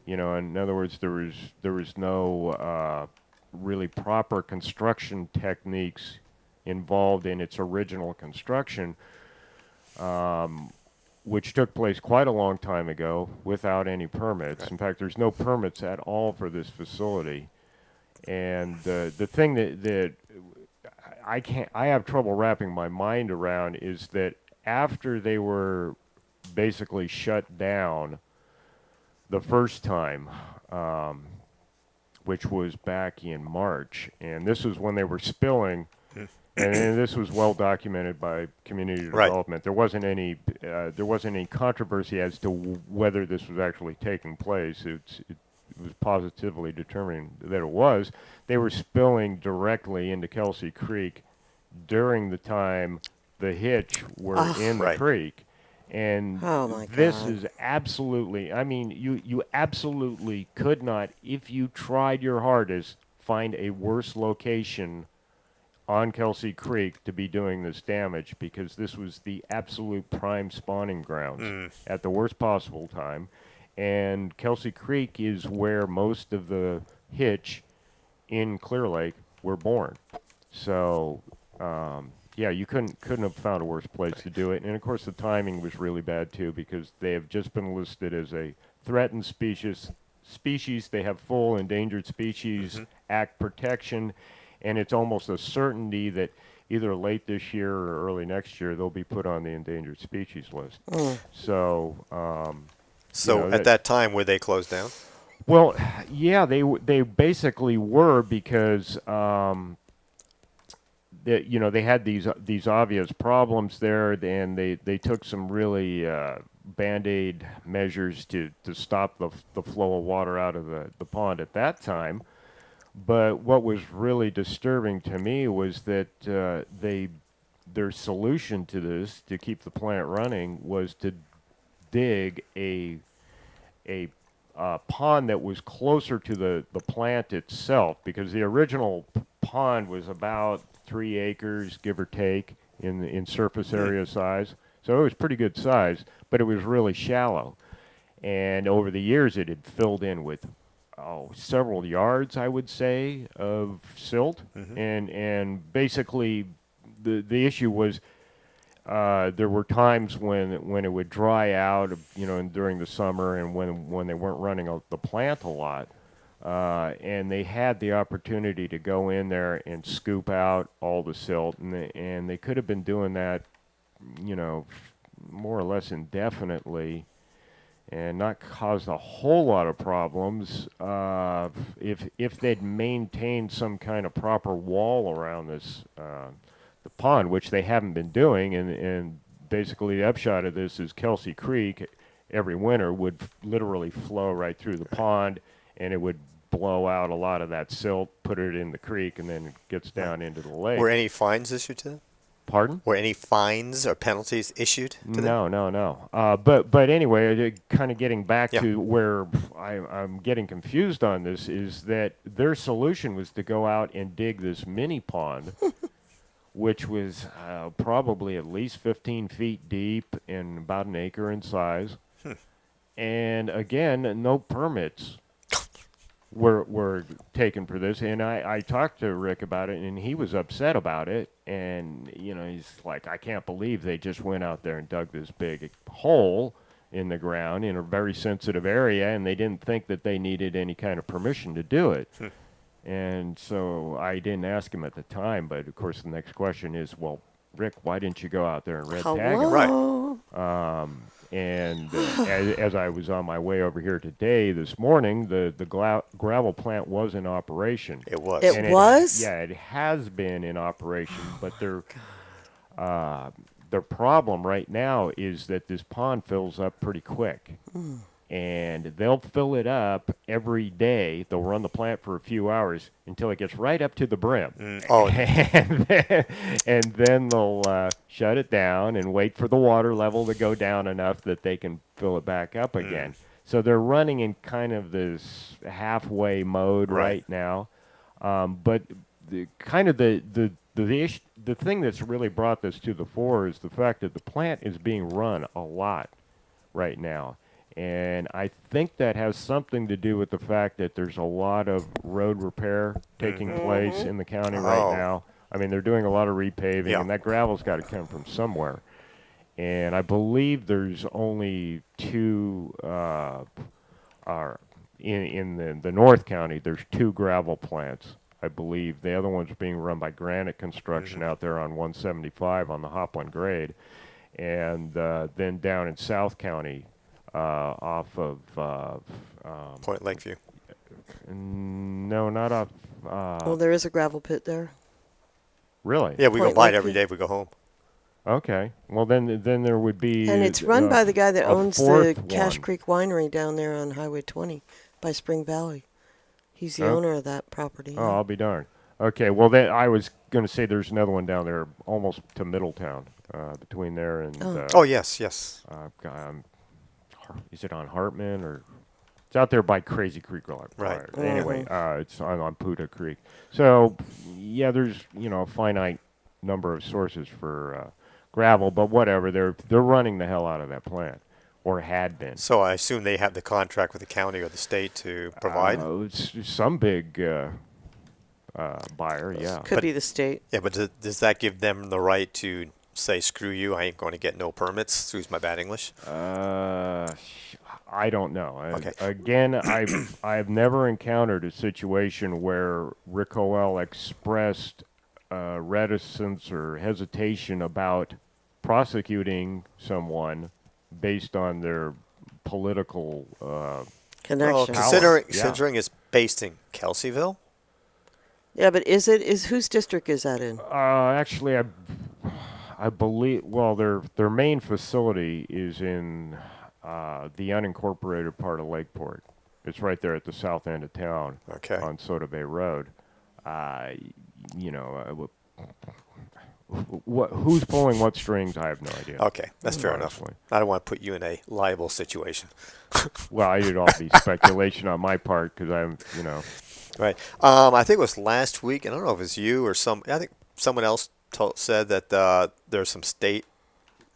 In other words, there was no really proper construction techniques involved in its original construction, which took place quite a long time ago without any permits. In fact, there's no permits at all for this facility. And the thing that I have trouble wrapping my mind around is that after they were basically shut down the first time, which was back in March, and this was when they were spilling. And this was well documented by community development. There wasn't any controversy as to whether this was actually taking place. It was positively determined that it was. They were spilling directly into Kelsey Creek during the time the hitch were in the creek. And Oh, my this God. is absolutely, I mean, you absolutely could not, if you tried your hardest, find a worse location on Kelsey Creek to be doing this damage, because this was the absolute prime spawning grounds at the worst possible time. And Kelsey Creek is where most of the hitch in Clear Lake were born. So, yeah, you couldn't have found a worse place to do it. And of course, the timing was really bad too, because they have just been listed as a threatened species. They have full Endangered Species Act protection. And it's almost a certainty that either late this year or early next year they'll be put on the endangered species list. So, At that time, were they closed down? well, yeah, they basically were, because they had these obvious problems there, and they took some really Band-Aid measures to stop the flow of water out of the pond at that time. But what was really disturbing to me was that their solution to this, to keep the plant running, was to dig a pond that was closer to the plant itself, because the original pond was about 3 acres, give or take, in surface area size. So it was pretty good size, but it was really shallow. And over the years, it had filled in with several yards, I would say, of silt, and basically the issue was there were times when it would dry out, during the summer, and when they weren't running the plant a lot, and they had the opportunity to go in there and scoop out all the silt, and they could have been doing that, more or less indefinitely, and not caused a whole lot of problems if they'd maintained some kind of proper wall around this the pond, which they haven't been doing. And basically the upshot of this is Kelsey Creek every winter would literally flow right through the pond, and it would blow out a lot of that silt, put it in the creek, and then it gets down into the lake. Were any fines issued to them? Pardon? Were any fines or penalties issued to them? No. But anyway, kind of getting back Yeah. to where I'm getting confused on this is that their solution was to go out and dig this mini pond, which was probably at least 15 feet deep and about an acre in size. And again, no permits were taken for this. And I talked to Rick about it, and he was upset about it. And, he's like, I can't believe they just went out there and dug this big hole in the ground in a very sensitive area, and they didn't think that they needed any kind of permission to do it. And so I didn't ask him at the time, but of course the next question is, well, Rick, why didn't you go out there and red tag him? Hello. And as I was on my way over here today, this morning, the gravel plant was in operation. It was. It And was? Yeah, it has been in operation, but their problem right now is that this pond fills up pretty quick. And they'll fill it up every day. They'll run the plant for a few hours until it gets right up to the brim. Oh, And then they'll shut it down and wait for the water level to go down enough that they can fill it back up again. So they're running in kind of this halfway mode right now. But the thing that's really brought this to the fore is the fact that the plant is being run a lot right now. And I think that has something to do with the fact that there's a lot of road repair taking place in the county right now. I mean, they're doing a lot of repaving, and that gravel's got to come from somewhere. And I believe there's only two, in the North County, there's 2 gravel plants, I believe. The other one's being run by Granite Construction out there on 175 on the Hopland grade. And then down in South County, off of Point Lakeview. no, not off. Well, there is a gravel pit there. Really? Yeah, we go Point by it Lakeview. every day if we go home. Okay. Well, then there would be. And it's run by the guy that a owns the fourth Cache one. Creek Winery down there on Highway 20 by Spring Valley. He's the Oh. owner of that property. Oh, I'll be darned. Okay. Well, then I was going to say there's another one down there, almost to Middletown, between there and. Oh, yes. Is it on Hartman or? It's out there by Crazy Creek. Right. Anyway, it's on Puda Creek. So, yeah, there's a finite number of sources for gravel, but whatever. They're running the hell out of that plant, or had been. So I assume they have the contract with the county or the state to provide? It's some big buyer, yeah. Could be the state. Yeah, but does that give them the right to say, screw you, I ain't going to get no permits? Excuse my bad English. I don't know. Okay. Again, I've never encountered a situation where Rick Howell expressed reticence or hesitation about prosecuting someone based on their political. Connection. Well, Yeah. considering it's based in Kelseyville? Yeah, but whose district is that in? Actually, I believe. Well, their main facility is in the unincorporated part of Lakeport. It's right there at the south end of town. Okay. On Soda Bay Road. Who's pulling what strings? I have no idea. Okay, that's fair enough. honestly. I don't want to put you in a liable situation. Well, it'd all be speculation on my part because I'm. Right. I think it was last week. I don't know if it was you or I think someone else said that there's some state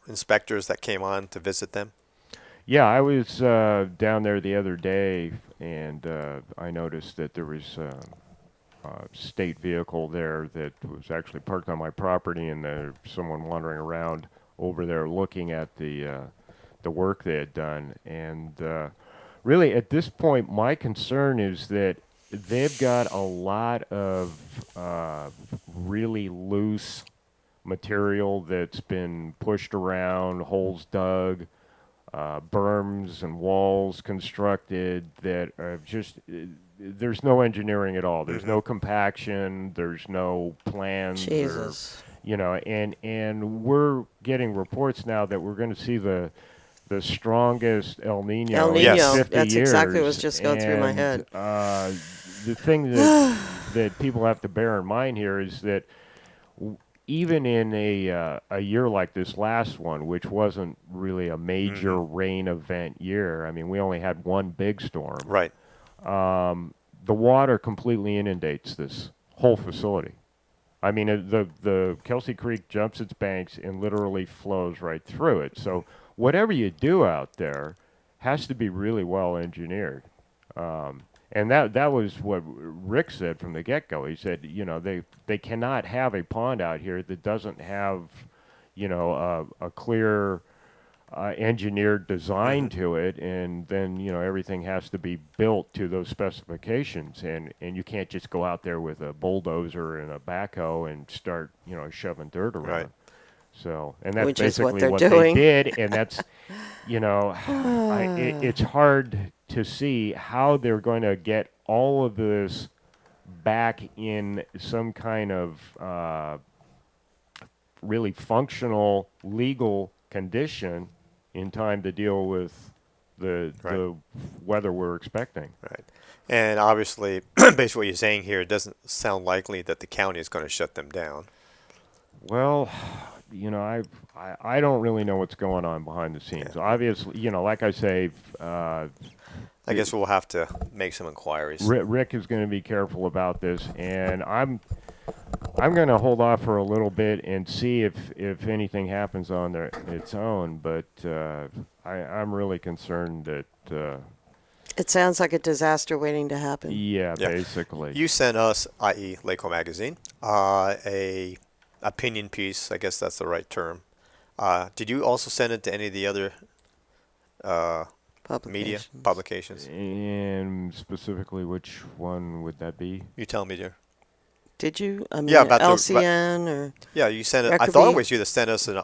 inspectors that came on to visit them. Yeah, I was down there the other day, and I noticed that there was a state vehicle there that was actually parked on my property, and there's someone wandering around over there looking at the work they had done. And really, at this point, my concern is that they've got a lot of really loose material that's been pushed around, holes dug, berms and walls constructed that are just, there's no engineering at all. There's no compaction, there's no plans. Jesus. You know, and we're getting reports now that we're going to see the strongest El Nino El in Nino. 50 That's years. exactly what was just going through my And, head. The thing that people have to bear in mind here is that even in a year like this last one, which wasn't really a major rain event year, I mean, we only had one big storm. Right. The water completely inundates this whole facility. I mean, the Kelsey Creek jumps its banks and literally flows right through it. So whatever you do out there has to be really well engineered. And that was what Rick said from the get-go. He said, you know, they cannot have a pond out here that doesn't have, you know, a clear engineered design to it, and then, you know, everything has to be built to those specifications, and you can't just go out there with a bulldozer and a backhoe and start, you know, shoving dirt around. Right. So, and that's Which is what basically they're what doing. they did, and that's, you know, it's hard to see how they're going to get all of this back in some kind of really functional legal condition in time to deal with the weather we're expecting. Right. And obviously, based on what you're saying here, it doesn't sound likely that the county is going to shut them down. Well, you know, I don't really know what's going on behind the scenes. Yeah. Obviously, you know, like I say, I guess we'll have to make some inquiries. Rick is going to be careful about this, and I'm going to hold off for a little bit and see if anything happens on its own. But I'm really concerned that It sounds like a disaster waiting to happen. yeah, Yeah. basically. You sent us, i.e. Laco Magazine, a opinion piece. I guess that's the right term. Did you also send it to any of the other media publications? And specifically, which one would that be? You tell me, dear. Did you? I mean, Yeah, about the- LCN or Yeah, you sent it. I Record thought it Week. was you that sent us an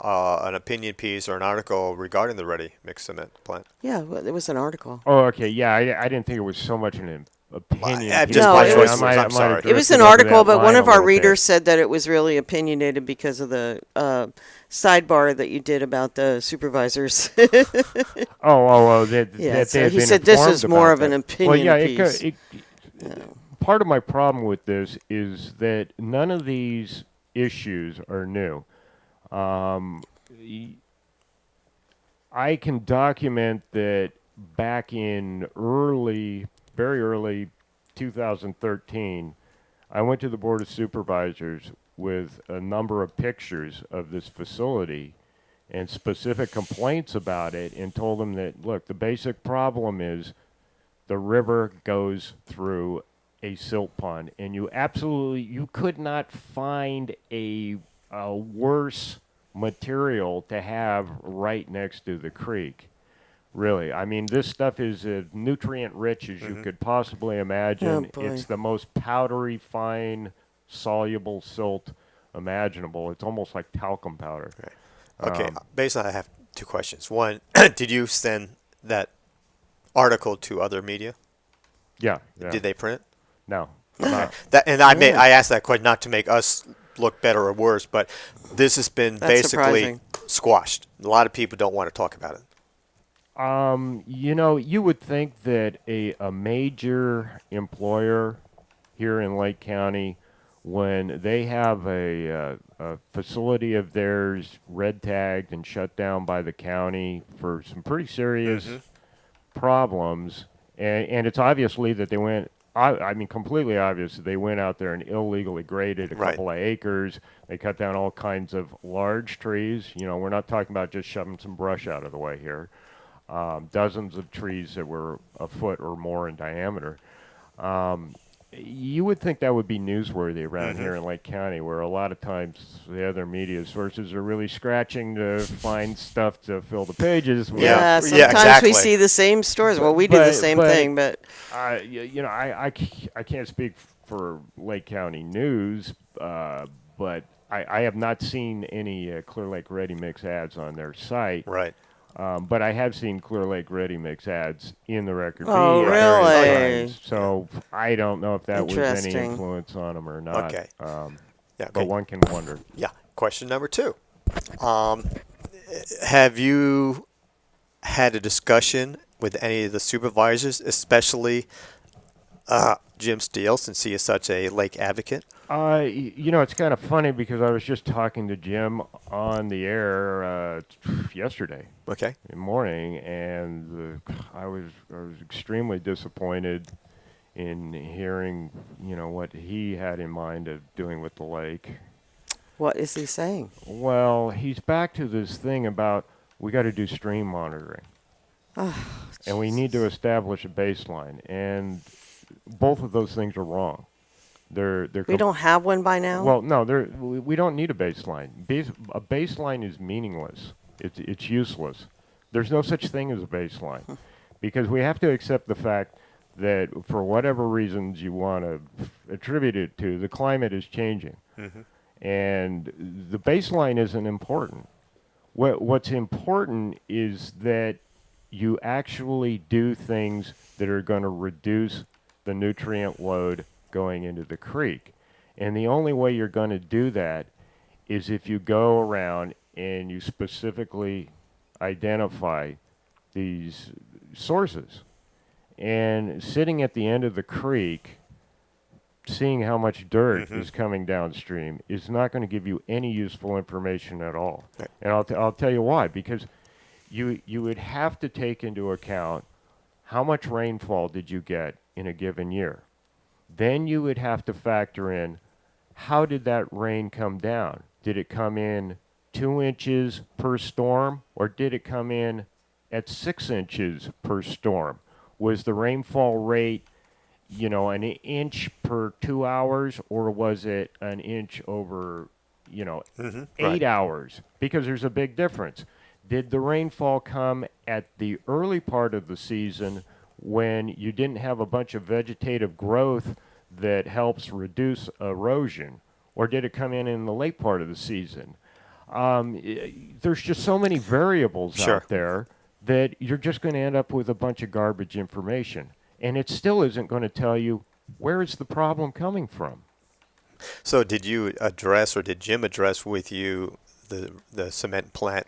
opinion piece or an article regarding the ready mix cement plant. yeah, well, it was an article. Oh, okay. Yeah, I didn't think it was so much an opinion. just piece. my I choice was- might I'm have sorry. It was drifted an over article, that but one line of a our little bit. readers said that it was really opinionated because of the sidebar that you did about the supervisors. Oh, that Yeah, that so they've he been said this informed is more about of an that. opinion well, yeah, piece. Part of my problem with this is that none of these issues are new. I can document that back in very early 2013, I went to the Board of Supervisors with a number of pictures of this facility and specific complaints about it, and told them that, look, the basic problem is the river goes through a silt pond, and you could not find a worse material to have right next to the creek. Really, I mean, this stuff is as nutrient rich as you could possibly imagine. Oh, boy. It's the most powdery, fine, soluble silt imaginable. It's almost like talcum powder. Okay, based on that, I have two questions. One, did you send that article to other media? Yeah. Did they print it? No. I asked that question not to make us look better or worse, but this has been That's basically surprising. squashed. A lot of people don't want to talk about it. You know, you would think that a major employer here in Lake County, when they have a facility of theirs red tagged and shut down by the county for some pretty serious problems, and it's obviously that they went, I mean, completely obvious that they went out there and illegally graded a Right. couple of acres. They cut down all kinds of large trees. You know, we're not talking about just shoving some brush out of the way here. dozens of trees that were a foot or more in diameter. You would think that would be newsworthy around here in Lake County, where a lot of times the other media sources are really scratching to find stuff to fill the pages with. Yeah, sometimes exactly. we see the same stories. Well, we do the same thing, but I can't speak for Lake County News, but I have not seen any Clear Lake Ready Mix ads on their site. Right. But I have seen Clear Lake Ready Mix ads in the Record Bee Oh, at various really? times. So I don't know if that was any Interesting. influence on them or not. Okay. Yeah. But Okay. one can wonder. Yeah. Question number 2. Have you had a discussion with any of the supervisors, especially Jim Steele, since he is such a lake advocate? It's kind of funny because I was just talking to Jim on the air yesterday Okay. morning, and I was extremely disappointed in hearing, what he had in mind of doing with the lake. what is he saying? Well, he's back to this thing about we got to do stream monitoring, and we need to establish a baseline, and both of those things are wrong. They're We don't have one by now? Well, no, we don't need a baseline. A baseline is meaningless. It's useless. There's no such thing as a baseline, because we have to accept the fact that for whatever reasons you want to attribute it to, the climate is changing, and the baseline isn't important. What's important is that you actually do things that are going to reduce the nutrient load going into the creek. And the only way you're going to do that is if you go around and you specifically identify these sources. And sitting at the end of the creek, seeing how much dirt is coming downstream is not going to give you any useful information at all. Right. And I'll tell you why. Because you would have to take into account how much rainfall did you get in a given year. Then you would have to factor in how did that rain come down? Did it come in 2 inches per storm, or did it come in at 6 inches per storm? Was the rainfall rate, an inch per 2 hours, or was it an inch over, 8 right. hours? Because there's a big difference. Did the rainfall come at the early part of the season when you didn't have a bunch of vegetative growth that helps reduce erosion, or did it come in the late part of the season? There's just so many variables Sure. out there that you're just going to end up with a bunch of garbage information, and it still isn't going to tell you where is the problem coming from. So did you address, or did Jim address with you the cement plant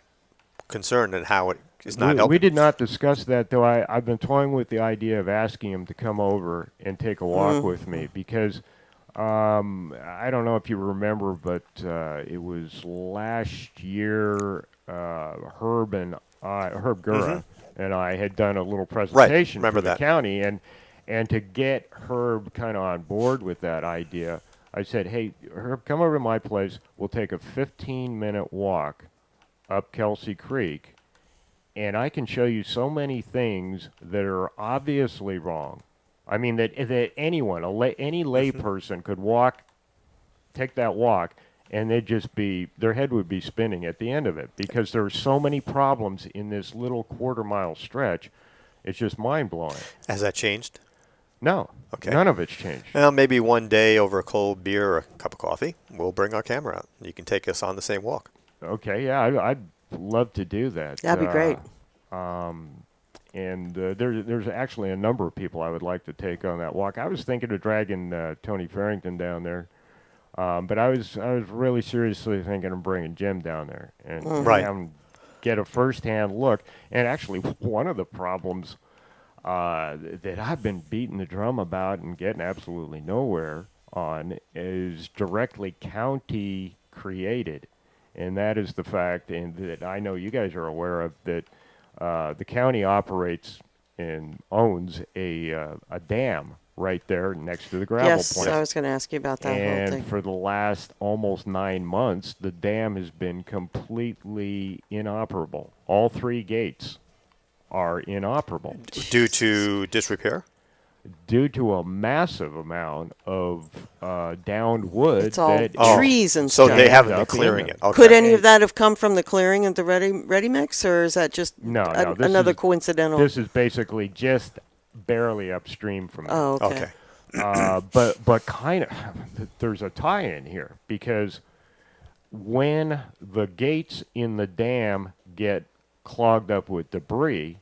concern and how it is not helping? We did not discuss that, though. I've been toying with the idea of asking him to come over and take a walk with me, because I don't know if you remember, but it was last year Herb Gura and I had done a little presentation remember for the that. county, and to get Herb kind of on board with that idea, I said, hey, Herb, come over to my place. We'll take a 15-minute walk up Kelsey Creek, and I can show you so many things that are obviously wrong. I mean, that anyone, any lay person could take that walk, and their head would be spinning at the end of it, because there are so many problems in this little quarter-mile stretch. It's just mind-blowing. Has that changed? No, Okay. none of it's changed. Well, maybe one day over a cold beer or a cup of coffee, we'll bring our camera out. You can take us on the same walk. Okay, yeah, I'd love to do that. That'd be great. And there's actually a number of people I would like to take on that walk. I was thinking of dragging Tony Farrington down there, but I was really seriously thinking of bringing Jim down there and Right. have him get a first-hand look. And actually, one of the problems that I've been beating the drum about and getting absolutely nowhere on is directly county created. And that is the fact, and that I know you guys are aware of, that the county operates and owns a dam right there next to the gravel Yes, plant. I was going to ask you about that whole And thing. for the last almost 9 months, the dam has been completely inoperable. All 3 gates are inoperable Due to disrepair? due to a massive amount of downed wood. It's all that trees and So stuff. they haven't End been up in clearing them. it. Okay. Could any of that have come from the clearing of the ready mix, or is that just No, no, this another is- coincidental? This is basically just barely upstream from that. Oh, okay. Okay. But kind of there's a tie-in here because when the gates in the dam get clogged up with debris,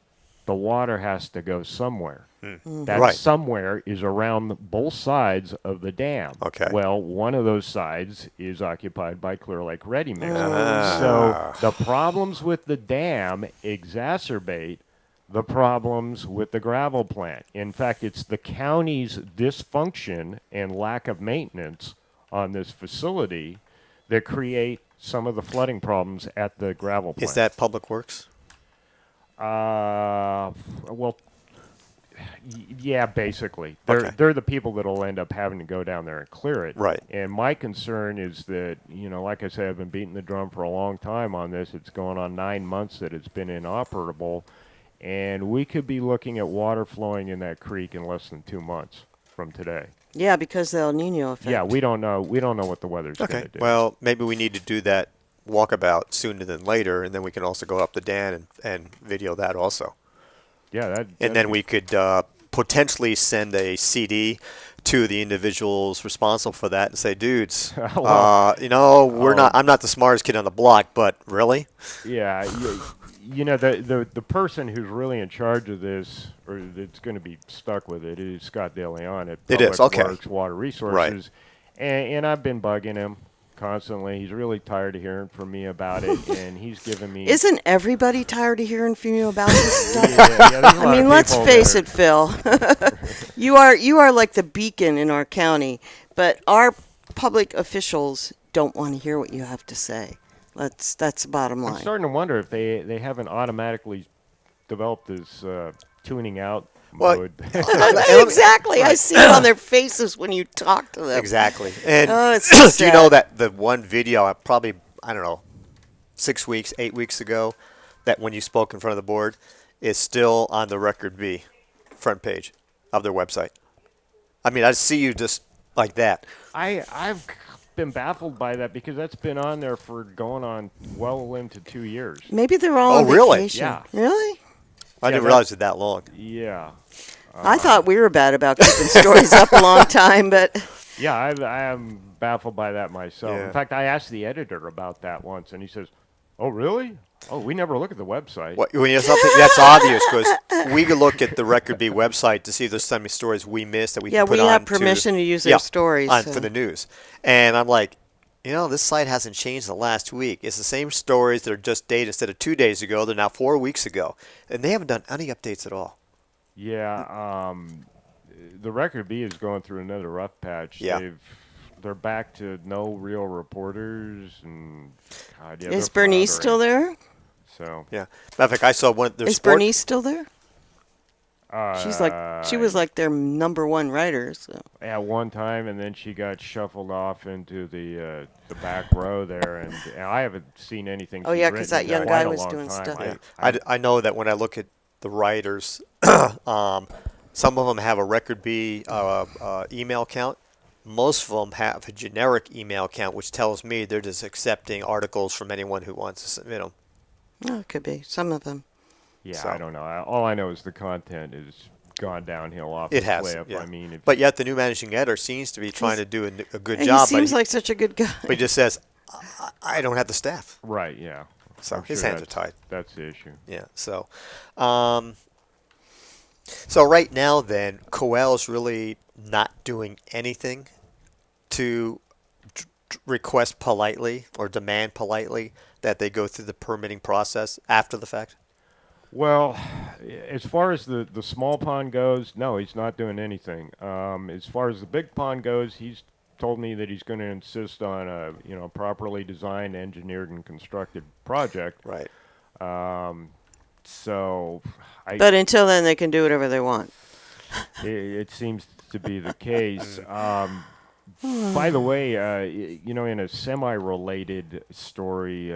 the water has to go somewhere. That Right. somewhere is around both sides of the dam. Okay. Well, one of those sides is occupied by Clear Lake Ready Mix. Ah. So the problems with the dam exacerbate the problems with the gravel plant. In fact, it's the county's dysfunction and lack of maintenance on this facility that create some of the flooding problems at the gravel plant. Is that Public Works? Well, yeah, basically. Okay. They're the people that'll end up having to go down there and clear it. Right. And my concern is that, like I said, I've been beating the drum for a long time on this. It's going on 9 months that it's been inoperable. And we could be looking at water flowing in that creek in less than 2 months from today. Yeah, because the El Nino effect. Yeah, we don't know. We don't know what the weather's going Okay. to do. Well, maybe we need to do that walkabout sooner than later, and then we can also go up the dam and video that also. yeah, And then we could potentially send a CD to the individuals responsible for that and say, dudes, we're not. I'm not the smartest kid on the block, but really, Yeah, the person who's really in charge of this, or that's going to be stuck with it, is Scott DeLeon at It is, Public okay. Works Water Resources, and I've been bugging him constantly. He's really tired of hearing from me about it, and he's giving me. Isn't everybody tired of hearing from you about this stuff? Yeah, there's a lot I mean, of let's people face that it, Phil. you are like the beacon in our county, but our public officials don't want to hear what you have to say. That's the bottom I'm line. starting to wonder if they haven't automatically developed this tuning out Well, mode. Exactly. I see it on their faces when you talk to them. exactly. And Oh, it's so do you know sad. that the one video, I don't know, 6 weeks, 8 weeks ago, that when you spoke in front of the board, is still on the Record B front page of their website. I mean, I see you just like that. I've been baffled by that because that's been on there for going on well into 2 years. Maybe they're all Oh, on really? vacation. Yeah. Really? I didn't that- realize it that long. Yeah. I thought we were bad about keeping stories up a long time, but Yeah, I am baffled by that myself. Yeah. In fact, I asked the editor about that once, and he says, "Oh, really? Oh, we never look at the website." When you something that's obvious, because we could look at the Record B website to see if there's some stories we missed that we yeah, can put we on have permission to use their stories. on, so- for the news. And I'm like, this site hasn't changed in the last week. It's the same stories that are just dated instead of 2 days ago. They're now 4 weeks ago, and they haven't done any updates at all. Yeah, the Record B is going through another rough patch. Yeah. They're back to no real reporters, and God, yeah, Is they're Bernice still floundering. there? So Yeah. Matter of fact, I saw one. Is Bernice still there? She's uh, she was like their number one writer. So at one time, and then she got shuffled off into the back row there, and I haven't seen anything. Oh, she's yeah, 'cause written that in young quite guy a was long doing time. stuff. I know that when I look at the writers, some of them have a Record B email account. Most of them have a generic email account, which tells me they're just accepting articles from anyone who wants to submit them. oh, it could be some of them. Yeah, So- I don't know. All I know is the content is gone downhill off It the has, cliff. yeah. I mean, if, But yet the new managing editor seems to be trying to do a good And job. he seems but like such a good guy. but he just says, I don't have the staff. right, yeah. So I'm his sure hands are tied. That's the issue. Yeah. So right now, then, Coel's really not doing anything to request politely or demand politely that they go through the permitting process after the fact. Well, as far as the small pond goes, no, he's not doing anything. As far as the big pond goes, he's told me that he's going to insist on a properly designed, engineered, and constructed project. Right. So, But until then, they can do whatever they want. it seems to be the case. By the way, in a semi-related story,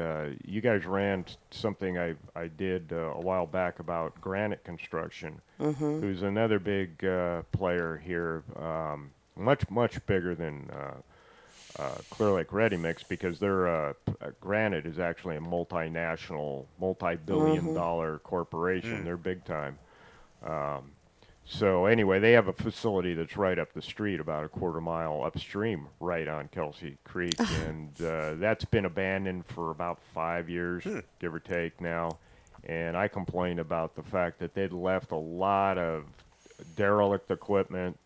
you guys ran something I did a while back about Granite Construction, who's another big player here, much bigger than Clear Lake Ready Mix, because their Granite is actually a multinational, multi-billion-dollar corporation. They're big time. So anyway, they have a facility that's right up the street, about a quarter mile upstream, right on Kelsey Creek, and that's been abandoned for about 5 years, give or take now. And I complained about the fact that they'd left a lot of derelict equipment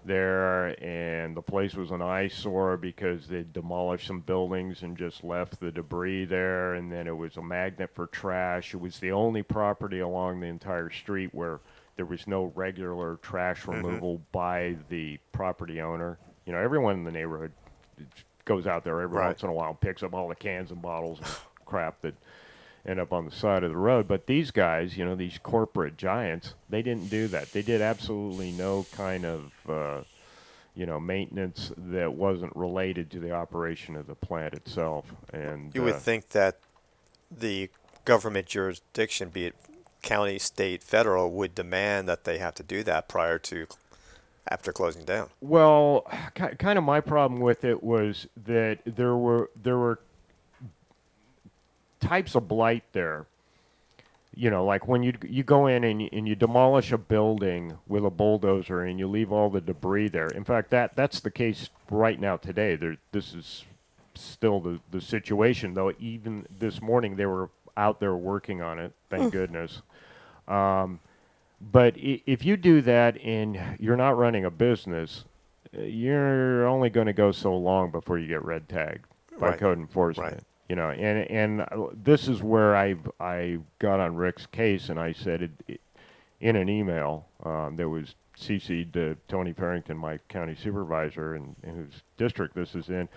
there, and the place was an eyesore because they demolished some buildings and just left the debris there, and then it was a magnet for trash. It was the only property along the entire street where there was no regular trash removal by the property owner. You know, everyone in the neighborhood goes out there every once in a while and picks up all the cans and bottles and crap that end up on the side of the road. But these guys, these corporate giants, they didn't do that. They did absolutely no kind of, maintenance that wasn't related to the operation of the plant itself. And You would think that the government jurisdiction, be it county, state, federal, would demand that they have to do that after closing down. Well, kind of my problem with it was that there were types of blight there. Like when you go in and you demolish a building with a bulldozer and you leave all the debris there. In fact, that's the case right now today. This is still the situation, though. Even this morning they were out there working on it, thank goodness. But if you do that and you're not running a business, you're only going to go so long before you get red tagged by code enforcement. And this is where I got on Rick's case, and I said it in an email that was CC'd to Tony Farrington, my county supervisor, and whose district this is in.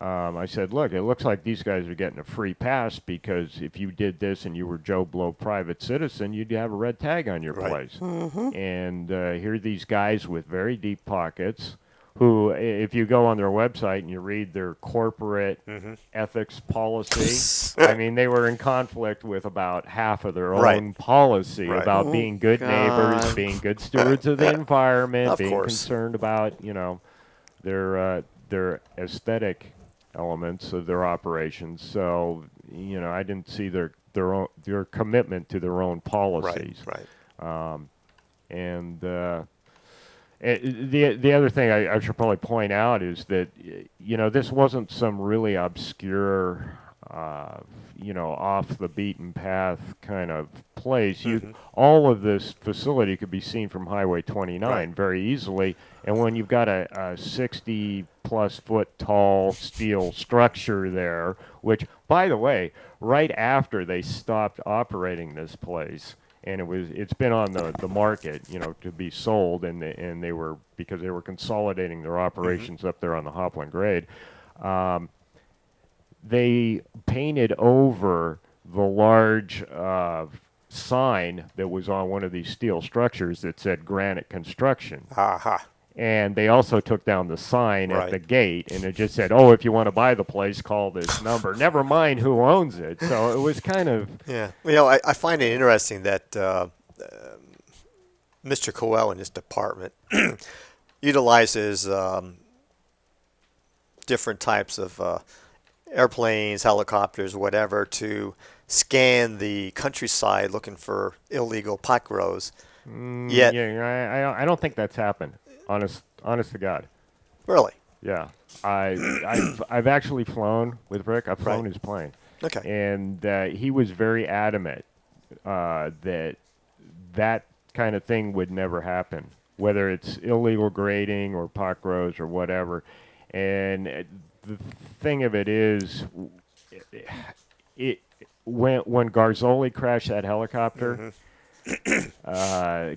I said, look, it looks like these guys are getting a free pass, because if you did this and you were Joe Blow private citizen, you'd have a red tag on your place. And here are these guys with very deep pockets who, if you go on their website and you read their corporate ethics policy, I mean, they were in conflict with about half of their own policy about being good neighbors, being good stewards of the environment, being concerned about, their aesthetic elements of their operations. So, I didn't see their commitment to their own policies. And the other thing I should probably point out is that, this wasn't some really obscure, off the beaten path kind of place. All of this facility could be seen from Highway 29 very easily. And when you've got a 60-plus foot tall steel structure there, which, by the way, right after they stopped operating this place, and it's been on the market, to be sold, and they were, because they were consolidating their operations up there on the Hopland grade, they painted over the large sign that was on one of these steel structures that said Granite Construction. And they also took down the sign at the gate, and it just said, "Oh, if you want to buy the place, call this number." Never mind who owns it. So it was kind of... Yeah. I find it interesting that Mr. Coel in his department utilizes different types of airplanes, helicopters, whatever, to scan the countryside looking for illegal pot grows. I don't think that's happened. Honest to God. Really? Yeah. I've actually flown with Rick. I've flown his plane. Okay. And he was very adamant that kind of thing would never happen, whether it's illegal grading or pot grows or whatever. And the thing of it is, when Garzoli crashed that helicopter,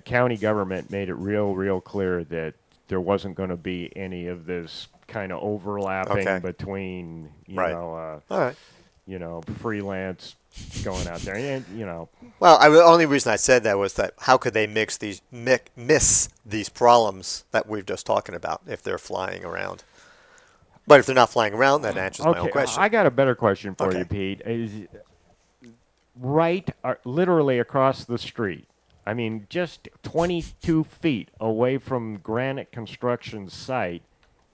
county government made it real clear that there wasn't going to be any of this kind of overlapping between, freelance going out there. And, you know, Well, the only reason I said that was that how could they miss these problems that we've just talking about if they're flying around? But if they're not flying around, that answers my own okay, question. I got a better question for Okay. you, Pete. Is literally across the street. I mean, just 22 feet away from Granite Construction's site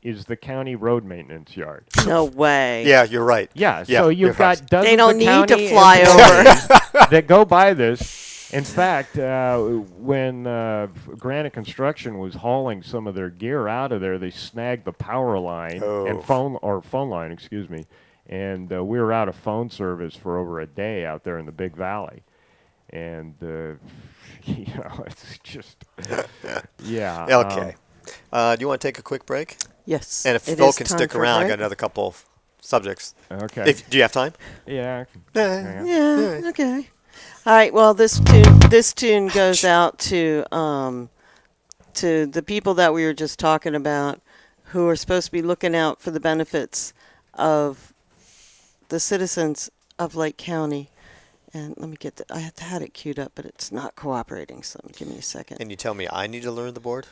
is the county road maintenance yard. No way. Yeah, you're right. Yeah, Yeah, so you're you've got right. dozens They don't of need to county fly employees that go by this. In fact, when Granite Construction was hauling some of their gear out of there, they snagged the power line and phone line, excuse me, and we were out of phone service for over a day out there in the Big Valley, and you know, it's just yeah. Okay. Do you want to take a quick break? Yes. And if it Phil is can time stick for a around, I break. got another couple of subjects. Okay. Do you have time? Yeah. Yeah. Okay. All right. Well, this tune goes out to the people that we were just talking about, who are supposed to be looking out for the benefits of the citizens of Lake County. And let me get I had it queued up, but it's not cooperating. So give me a second. And you tell me I need to learn the board?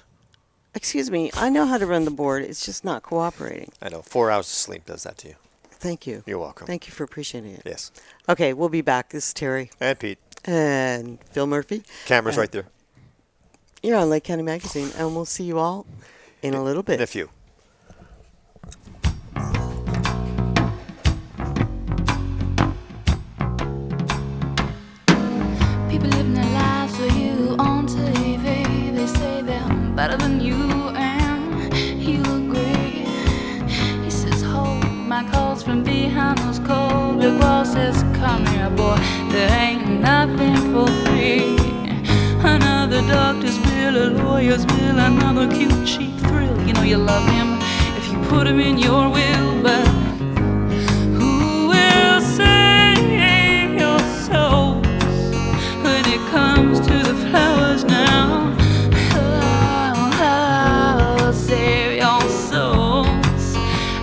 Excuse me. I know how to run the board. It's just not cooperating. I know. 4 hours of sleep does that to you. Thank you. You're welcome. Thank you for appreciating it. Yes. Okay, we'll be back. This is Terry And Pete. and Phil Murphy. Camera's right there. You're on Lake County Magazine, and we'll see you all in a little bit. In a few. People living their lives for you on TV. They say they're better than you, and you agree. He says, hold my calls from behind those cold brick walls. Says, come here, boy, there ain't nothing for free. Another doctor's bill, a lawyer's bill, another cute cheap thrill. You know you love him if you put him in your will, but who will save your soul when it comes to the flowers now? Oh, save your souls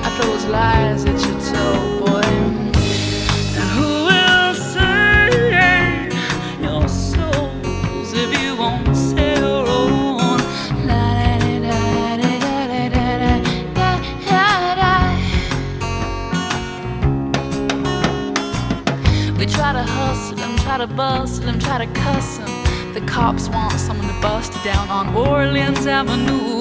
after those lies that you told, boy. And who will save your souls if you won't say your own? We try to hustle him, try to bustle him, try to cuss him. The cops want someone to bust down on Orleans Avenue.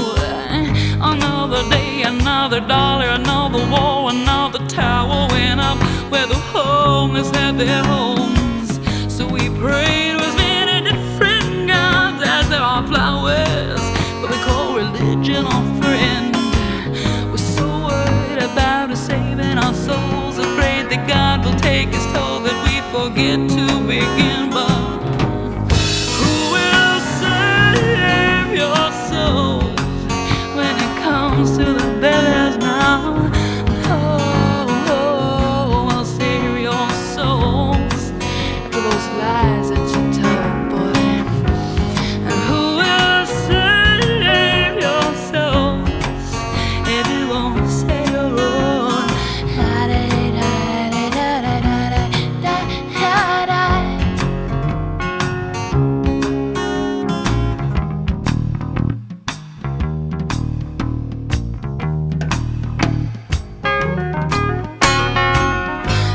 Another day, another dollar, another war, another tower went up where the homeless had their homes. So we pray to as many different gods as there are flowers, but we call religion our friend. We're so worried about us saving our souls, afraid that God will take his toll, that we forget to begin. But who will save your soul when it comes to the bells now? Oh, I'll save your souls after those lies that you told, boy. And who will save your souls if you won't say your own?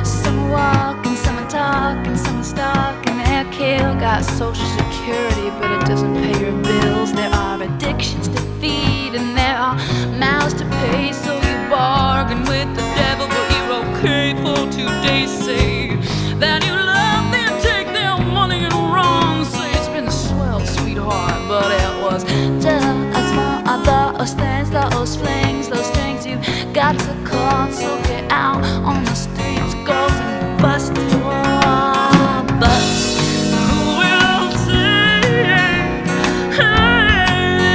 Some are walking, some are talking, some are stalking their kill. Got social security, but it doesn't pay your bills. There are addictions to feed, and there are mouths to pay. So you bargain with the devil, but you're okay for 2 days. Say that you love them, take their money and run. Say it's been swell, sweetheart, but it was just one of those things, those flings, those things you got to call. So get out on the streets, girls, and bust your butts. Who will save your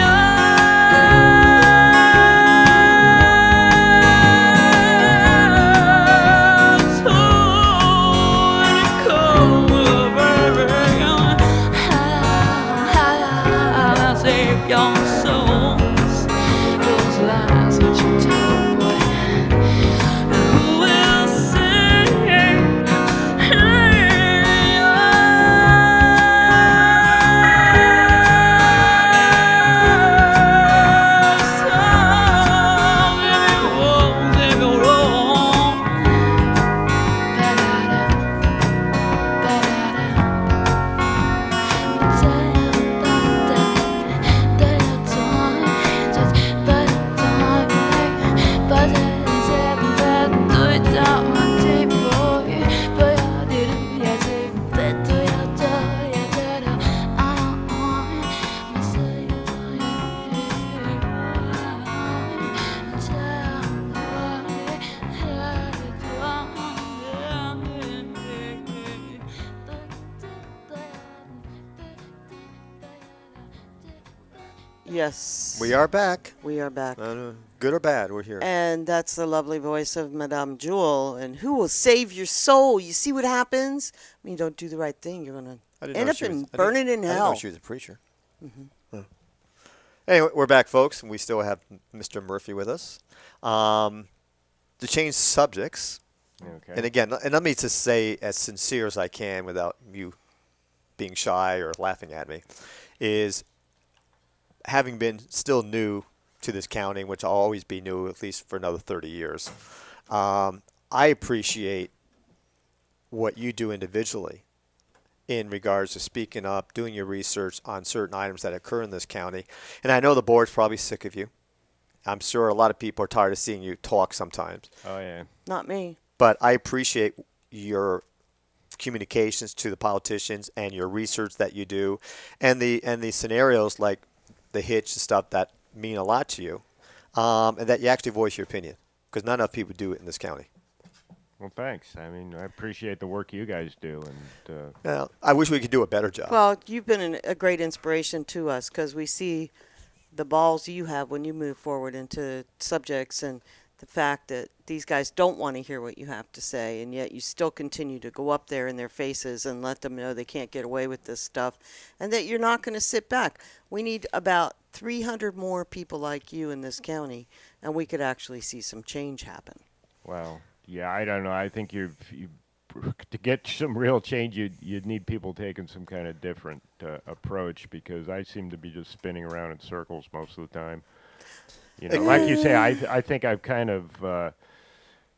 Yes. We are back. We are back. Good or bad, we're here. And that's the lovely voice of Madame Jewel. And who will save your soul? You see what happens when you don't do the right thing? You're going I to didn't end know up she was- in I didn't- burning in I didn't know hell. she was a preacher. Huh. Anyway, we're back, folks, and we still have Mr. Murphy with us. To change subjects, Okay. and again, and let me just say as sincere as I can without you being shy or laughing at me, is having been still new to this county, which I'll always be new at least for another 30 years, I appreciate what you do individually in regards to speaking up, doing your research on certain items that occur in this county. And I know the board's probably sick of you. I'm sure a lot of people are tired of seeing you talk sometimes. Oh, yeah. Not me. But I appreciate your communications to the politicians and your research that you do, and the scenarios like the hitch and stuff that mean a lot to you, and that you actually voice your opinion, because not enough people do it in this county. Well, thanks. I mean, I appreciate the work you guys do, and Well, I wish we could do a better job. Well, you've been a great inspiration to us because we see the balls you have when you move forward into subjects and the fact that these guys don't want to hear what you have to say, and yet you still continue to go up there in their faces and let them know they can't get away with this stuff, and that you're not going to sit back. We need about 300 more people like you in this county, and we could actually see some change happen. well, yeah, I don't know. I think you to get some real change, you'd need people taking some kind of different approach, because I seem to be just spinning around in circles most of the time. You know, like you say, I think I've kind of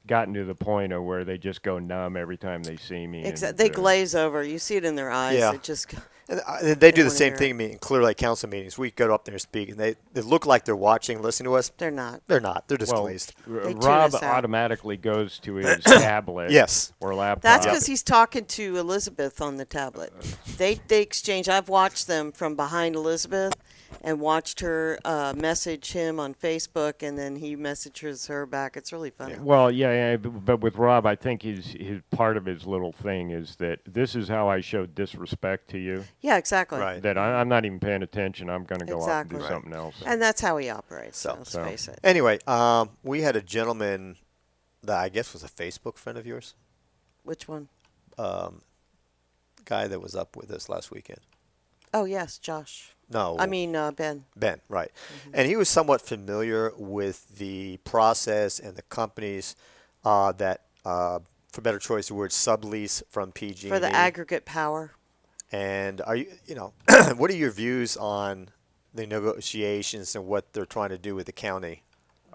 gotten to the point of where they just go numb every time they see me. and, They glaze over. You see it in their eyes. Yeah. It just And they do the wanna same hear thing in Clear Lake Council meetings. We go up there and speak, and they look like they're watching, listening to us. they're not. They're not. They're just well, glazed. They tune Rob us out. automatically goes to his tablet Yes. or laptop. That's because he's talking to Elizabeth on the tablet. They exchange. I've watched them from behind Elizabeth and watched her message him on Facebook, and then he messages her back. It's really funny. Well, yeah, but with Rob, I think his part of his little thing is that this is how I show disrespect to you. Yeah, exactly. Right. That I'm not even paying attention. I'm going to go off and do Exactly. something else. And that's how he operates. So- let's so- face it. Anyway, we had a gentleman that I guess was a Facebook friend of yours, Which one? guy that was up with us last weekend. Oh yes, Josh. No, I mean Ben. Ben, right. And he was somewhat familiar with the process and the companies that, for better choice of words, sublease from PG&E. For the aggregate power. And are you know, what are your views on the negotiations and what they're trying to do with the county?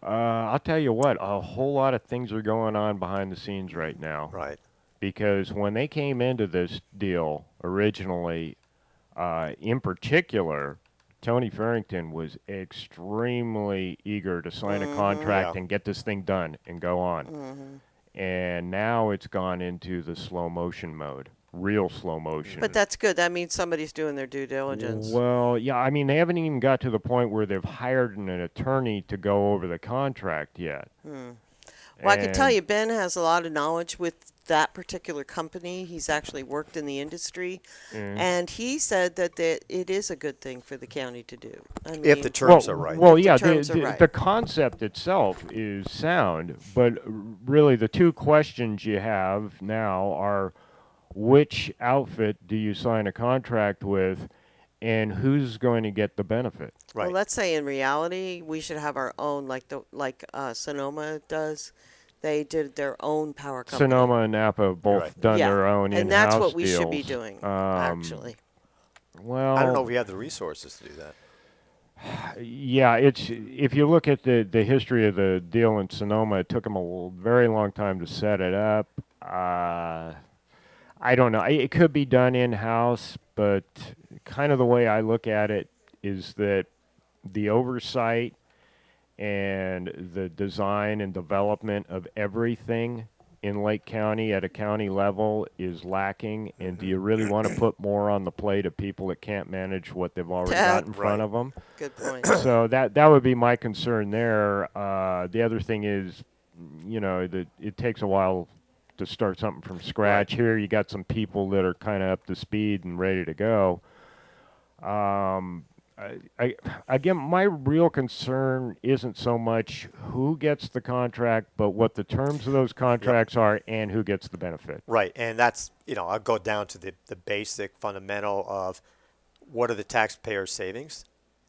I'll tell you what, a whole lot of things are going on behind the scenes right now. Right. Because when they came into this deal originally, in particular, Tony Farrington was extremely eager to sign a contract Yeah. and get this thing done and go on. And now it's gone into the slow motion mode, real slow motion. But that's good. That means somebody's doing their due diligence. Well, yeah, I mean, they haven't even got to the point where they've hired an attorney to go over the contract yet. Well, I can tell And- you, Ben has a lot of knowledge with that particular company. He's actually worked in the industry, and he said that it is a good thing for the county to do. I mean, If the terms are right. Well, If the yeah, terms are right. the concept itself is sound, but really the two questions you have now are which outfit do you sign a contract with, and who's going to get the benefit? Right. Well, let's say in reality, we should have our own, like Sonoma does. They did their own power company. Sonoma and Napa have both right. done Yeah, their own and in-house that's what we should be deals. doing, actually. Well, I don't know if we have the resources to do that. yeah, it's if you look at the history of the deal in Sonoma, it took them a very long time to set it up. I don't know. It could be done in-house, but kind of the way I look at it is that the oversight and the design and development of everything in Lake County at a county level is lacking. And do you really want to put more on the plate of people that can't manage what they've already got in front Right. of them? Good point. So that would be my concern there. The other thing is, you know, that it takes a while to start something from scratch. Here you got some people that are kind of up to speed and ready to go. again, my real concern isn't so much who gets the contract, but what the terms of those contracts are and who gets the benefit. Right, and that's, I'll go down to the basic fundamental of what are the taxpayers' savings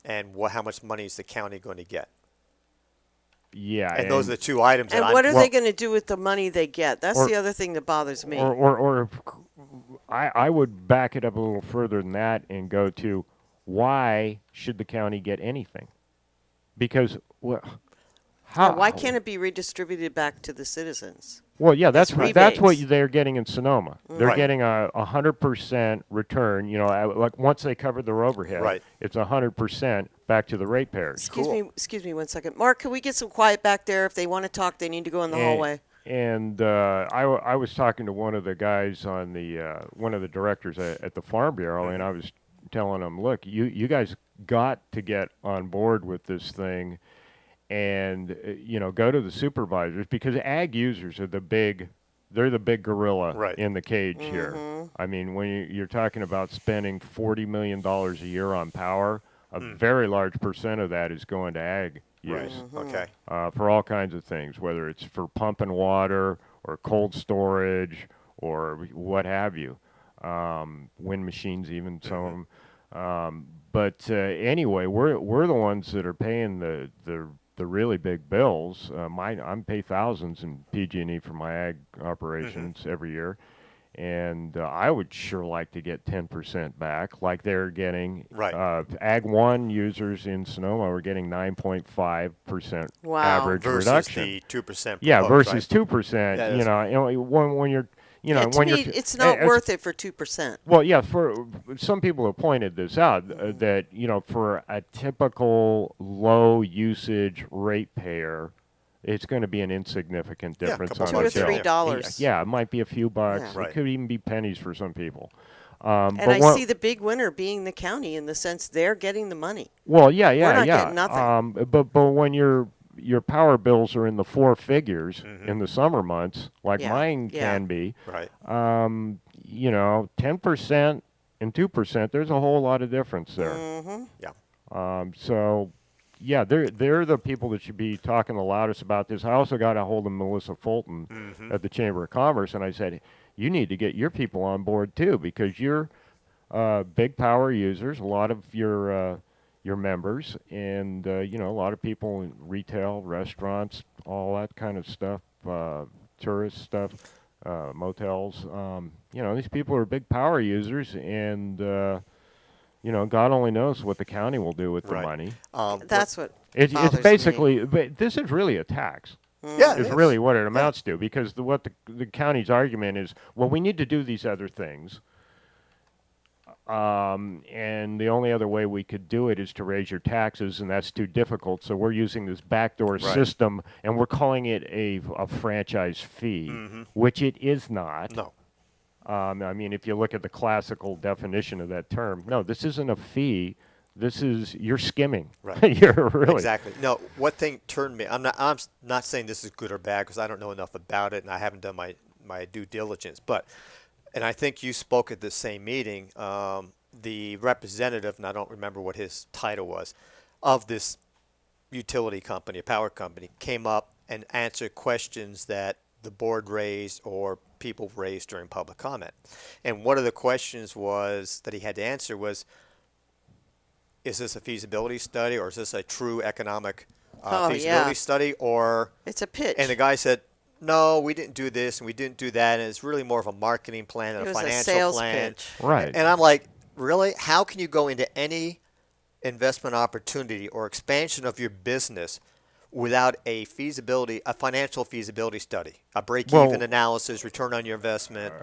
and how much money is the county going to get. Yeah. And those are the two items And that what I'm, are they going to do with the money they get? That's the other thing that bothers me. Or I would back it up a little further than that and go to why should the county get anything? Because Why can't it be redistributed back to the citizens? Well, yeah, that's It's right. That's what rebates. they're getting in Sonoma. They're Right. getting a 100% return. Like once they cover their overhead, Right. it's 100% back to the ratepayers. Excuse me 1 second. Mark, can we get some quiet back there? If they want to talk, they need to go in the hallway. And I was talking to one of the guys on one of the directors at the Farm Bureau, and I was telling him, look, you guys got to get on board with this thing, and go to the supervisors, because ag users are they're the big gorilla Right. in the cage here. I mean, when you're talking about spending $40 million a year on power, a very large percent of that is going to ag use. okay. For all kinds of things, whether it's for pumping water or cold storage or what have you, wind machines, even some of them. But anyway, we're the ones that are paying the really big bills. I'm pay thousands in PG&E for my ag operations every year. And I would sure like to get 10% back, like they're getting. Right. Ag 1 users in Sonoma are getting 9.5% Wow. average Versus reduction. the 2%. Yeah, proposed, versus right? 2%. Yeah, When you're, To when me, you're, it's not as- worth it for 2%. Well, yeah, for some people have pointed this out that for a typical low usage ratepayer, it's going to be an insignificant Yeah, difference couple on $2 or a bill. $3. Yeah, it might be a few bucks. Yeah. It Right. could even be pennies for some people. And but I what- see the big winner being the county in the sense they're getting the money. Well, yeah. not getting nothing. But when your power bills are in the four figures in the summer months, like Yeah, mine yeah. can be, Right. 10% and 2%, there's a whole lot of difference there. Yeah. So, yeah, they're the people that should be talking the loudest about this. I also got a hold of Melissa Fulton at the Chamber of Commerce, and I said, you need to get your people on board too, because you're big power users, a lot of your members, and a lot of people in retail, restaurants, all that kind of stuff, tourist stuff, motels. These people are big power users, and God only knows what the county will do with the Right. money. That's what It's bothers basically, but this is really a tax. Yeah, it Is is. really what it amounts to, because what the county's argument is, well, we need to do these other things, and the only other way we could do it is to raise your taxes, and that's too difficult. So we're using this backdoor Right. system, and we're calling it a franchise fee, which it is not. No. I mean, if you look at the classical definition of that term, no, this isn't a fee. This is, you're skimming. Right. You're really. Exactly. No, what thing turned me, I'm not saying this is good or bad, because I don't know enough about it and I haven't done my due diligence, and I think you spoke at the same meeting, the representative, and I don't remember what his title was, of this utility company, a power company, came up and answered questions that the board raised or people raised during public comment. And one of the questions was that he had to answer was, is this a feasibility study, or is this a true economic feasibility yeah. study? Or, It's a pitch. and the guy said, no, we didn't do this and we didn't do that, and it's really more of a marketing plan and it a was a financial sales plan. pitch. Right. And I'm like, really? How can you go into any investment opportunity or expansion of your business without a financial feasibility study, a break-even Well- analysis, return on your investment?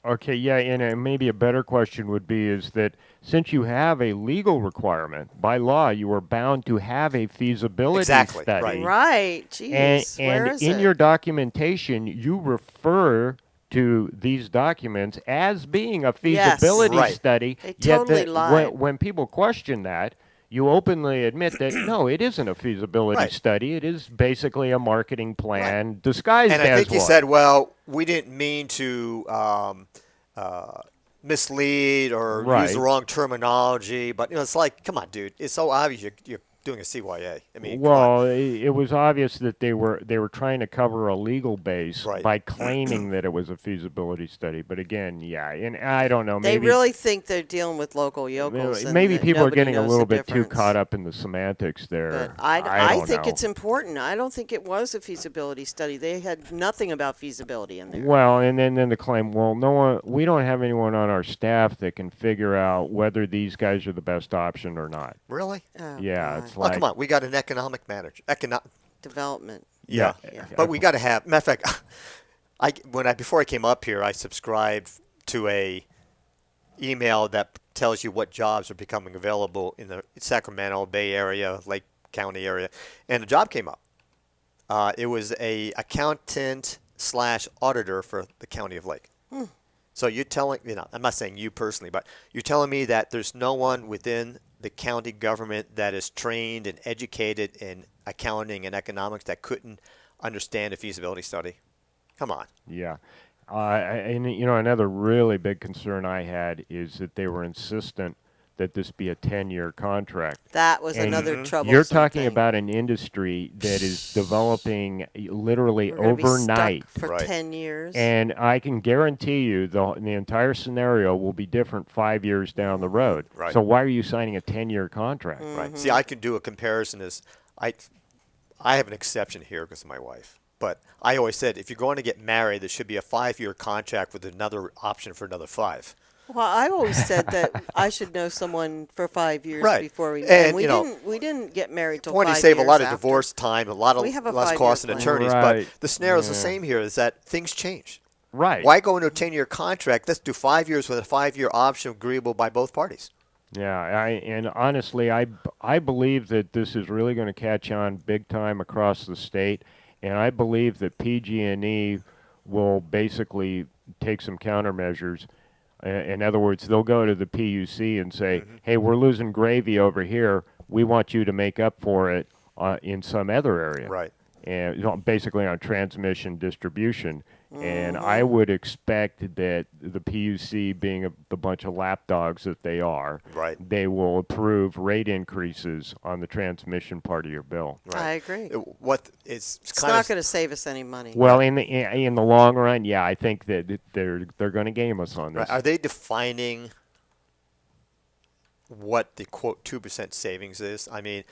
Okay, yeah, and maybe a better question would be is that since you have a legal requirement, by law, you are bound to have a feasibility Exactly, study. right. Right. Jeez. Where And is in it? your documentation, you refer to these documents as being a Yes. feasibility Right. study. They yet totally lied. when people question that, you openly admit that, no, it isn't a feasibility Right. study. It is basically a marketing plan disguised And as I think he one. said, well, we didn't mean to mislead or use Right. the wrong terminology. But it's like, come on, dude. It's so obvious you're doing a CYA. I mean, come on. Well, it was obvious that they were trying to cover a legal base Right. by claiming that it was a feasibility study. But again, yeah, and I don't know. They Maybe really think they're dealing with local yokels. And maybe that people are nobody getting a knows little the bit too difference. caught up in the semantics there. But I don't think know. it's important. I don't think it was a feasibility study. They had nothing about feasibility in there. Well, and then the claim, well, we don't have anyone on our staff that can figure out whether these guys are the best option or not. Really? Oh, Yeah, God. it's Well, like, come on. We got an economic manager. Development. Yeah. Yeah. But we got to have. Matter of fact, before I came up here, I subscribed to a email that tells you what jobs are becoming available in the Sacramento Bay Area, Lake County area, and a job came up. It was a accountant / auditor for the county of Lake. So you're telling, I'm not saying you personally, but you're telling me that there's no one within the county government that is trained and educated in accounting and economics that couldn't understand a feasibility study? Come on. yeah. And another really big concern I had is that they were insistent that this be a 10-year contract. That was And another troublesome You're talking thing. about an industry that is developing literally We're gonna be overnight. stuck for Right. 10 years. And I can guarantee you the entire scenario will be different 5 years down the road. Right. So why are you signing a 10-year contract? Right. See, I can do a comparison. I have an exception here because of my wife. But I always said if you're going to get married, there should be a 5-year contract with another option for another 5. Well, I always said that I should know someone for 5 years Right. before we And, we you know, didn't we didn't get married till One, you 5 save a years lot of after. divorce time, a lot of We have a less 5-year costs in plan. attorneys. Right. But the scenario is the Yeah. same here: is that things change. Right. Why go into a 10-year contract? Let's do 5 years with a 5-year option agreeable by both parties. Yeah, and honestly, I believe that this is really going to catch on big time across the state, and I believe that PG&E will basically take some countermeasures. In other words, they'll go to the PUC and say, "Hey, we're losing gravy over here. We want you to make up for it in some other area." Right. And basically on transmission distribution. And I would expect that the PUC, being the bunch of lapdogs that they are, Right. they will approve rate increases on the transmission part of your bill. Right. I agree. It's It's kind not of going to save us any money. Well, in the long run, yeah, I think that they're going to game us on this. right. Are they defining what the quote 2% savings is? I mean,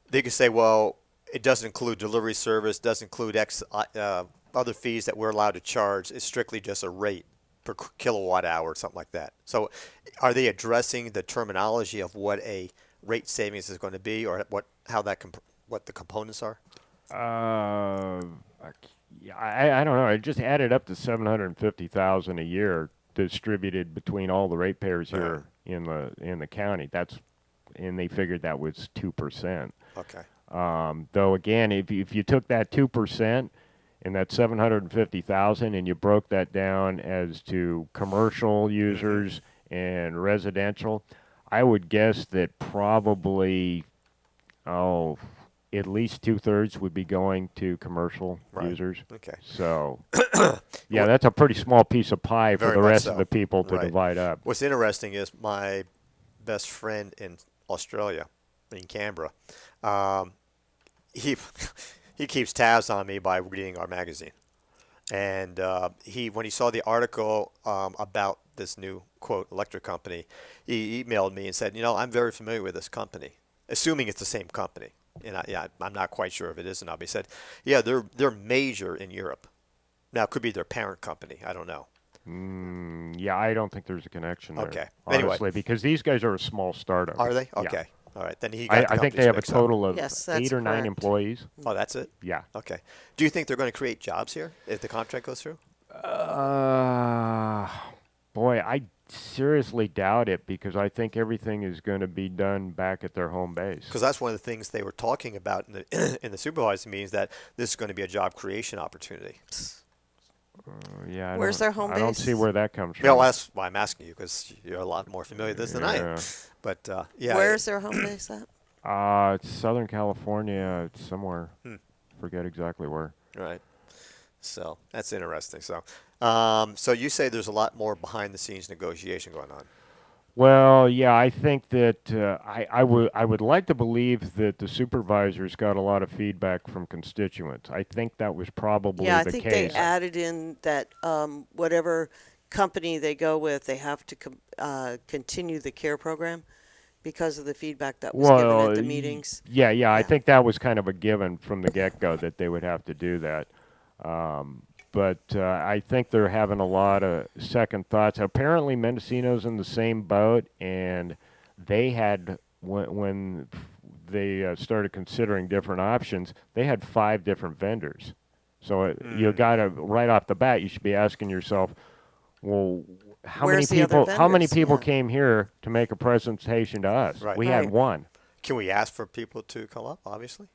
they could say, well, it doesn't include delivery service, doesn't include other fees that we're allowed to charge. It's strictly just a rate per kilowatt hour or something like that. So are they addressing the terminology of what a rate savings is going to be, or what the components are? I don't know. It just added up to $750,000 a year distributed between all the ratepayers here in the county. And they figured that was 2%. Okay. Though again, if you took that 2% and that 750,000 and you broke that down as to commercial users and residential, I would guess that probably at least 2/3 would be going to commercial Right. users. Okay. So yeah, that's a pretty small piece of pie for Very the much rest so. of the people to Right. divide up. What's interesting is my best friend in Australia, in Canberra, he he keeps tabs on me by reading our magazine, and when he saw the article about this new quote electric company, he emailed me and said, I'm very familiar with this company, assuming it's the same company, and I'm not quite sure if it is or not. But he said, yeah, they're major in Europe. Now it could be their parent company. I don't know. Yeah, I don't think there's a connection there. Okay. Honestly, Anyway. because these guys are a small startup. Are they? Yeah. Okay. All right. Then he got the I think they companies have a mixed up. total of Yes, that's 8 or 9 correct. employees. Oh, that's it? Yeah. Okay. Do you think they're going to create jobs here if the contract goes through? Boy, I seriously doubt it because I think everything is going to be done back at their home base. Because that's one of the things they were talking about in the in the supervisor meetings, that this is going to be a job creation opportunity. Yeah. Where's their home I don't base? see where that comes from. Yeah, well, that's why I'm asking you, because you're a lot more familiar with this than I am. Yeah. But yeah, Where's their home base at? It's Southern California. It's somewhere. Forget exactly where. right? So that's interesting. So, so you say there's a lot more behind the scenes negotiation going on. Well, yeah, I think that I would like to believe that the supervisors got a lot of feedback from constituents. I think that was probably Yeah, I the think case. they added in that whatever company they go with, they have to continue the care program because of the feedback that was given at the meetings. Yeah, I Yeah. think that was kind of a given from the get-go that they would have to do that. But I think they're having a lot of second thoughts. Apparently, Mendocino's in the same boat, and they had when they started considering different options, they had 5 different vendors. So you got to right off the bat, you should be asking yourself, well, how Where's the many other people? How many vendors? people Yeah. came here to make a presentation to us? Right. We had Right. one. Can we ask for people to come up? Obviously.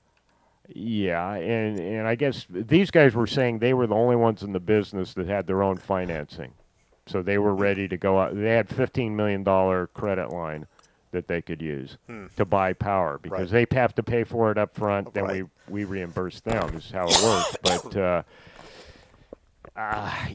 Yeah, and I guess these guys were saying they were the only ones in the business that had their own financing. So they were ready to go out. They had $15 million credit line that they could use to buy power because they have to pay for it up front. Then Right. we reimburse them is how it works. But,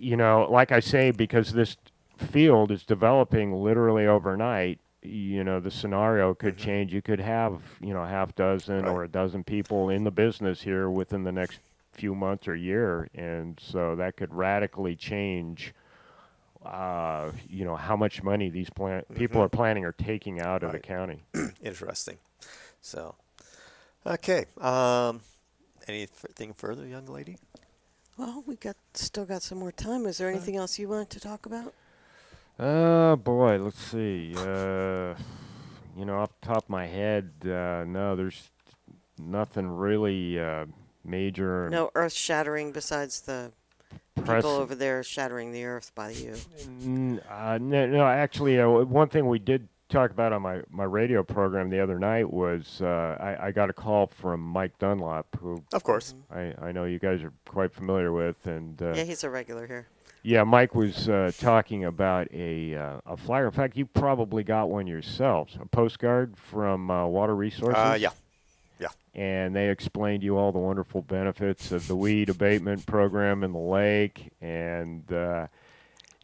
you know, like I say, because this field is developing literally overnight, you know, the scenario could change. You could have, you know, half dozen or a dozen people in the business here within the next few months or year. And so that could radically change, you know, how much money these people are planning or taking out of the county. Interesting. So, okay. Anything further, young lady? Well, we still got some more time. Is there anything else you wanted to talk about? Boy, let's see. You know, off the top of my head, no, there's nothing really major. No earth shattering besides the Press- people over there shattering the earth by you. No, actually, one thing we did talk about on my radio program the other night was I got a call from Mike Dunlop, who Of course. I know you guys are quite familiar with, and Yeah, he's a regular here. yeah, Mike was talking about a flyer. In fact, you probably got one yourselves, a postcard from Water Resources. Yeah. And they explained to you all the wonderful benefits of the weed abatement program in the lake. And,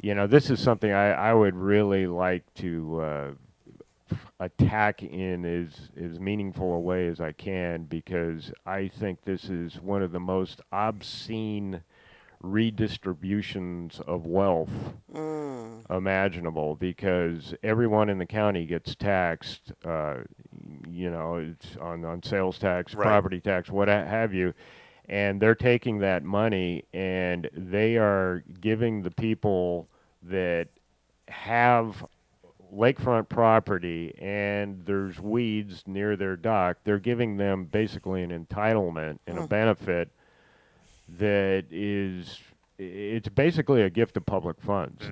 you know, this is something I would really like to attack in as meaningful a way as I can, because I think this is one of the most obscene redistributions of wealth imaginable, because everyone in the county gets taxed, you know, it's on sales tax, Right. property tax, what have you, and they're taking that money and they are giving the people that have lakefront property and there's weeds near their dock, they're giving them basically an entitlement and a benefit that is, it's basically a gift of public funds.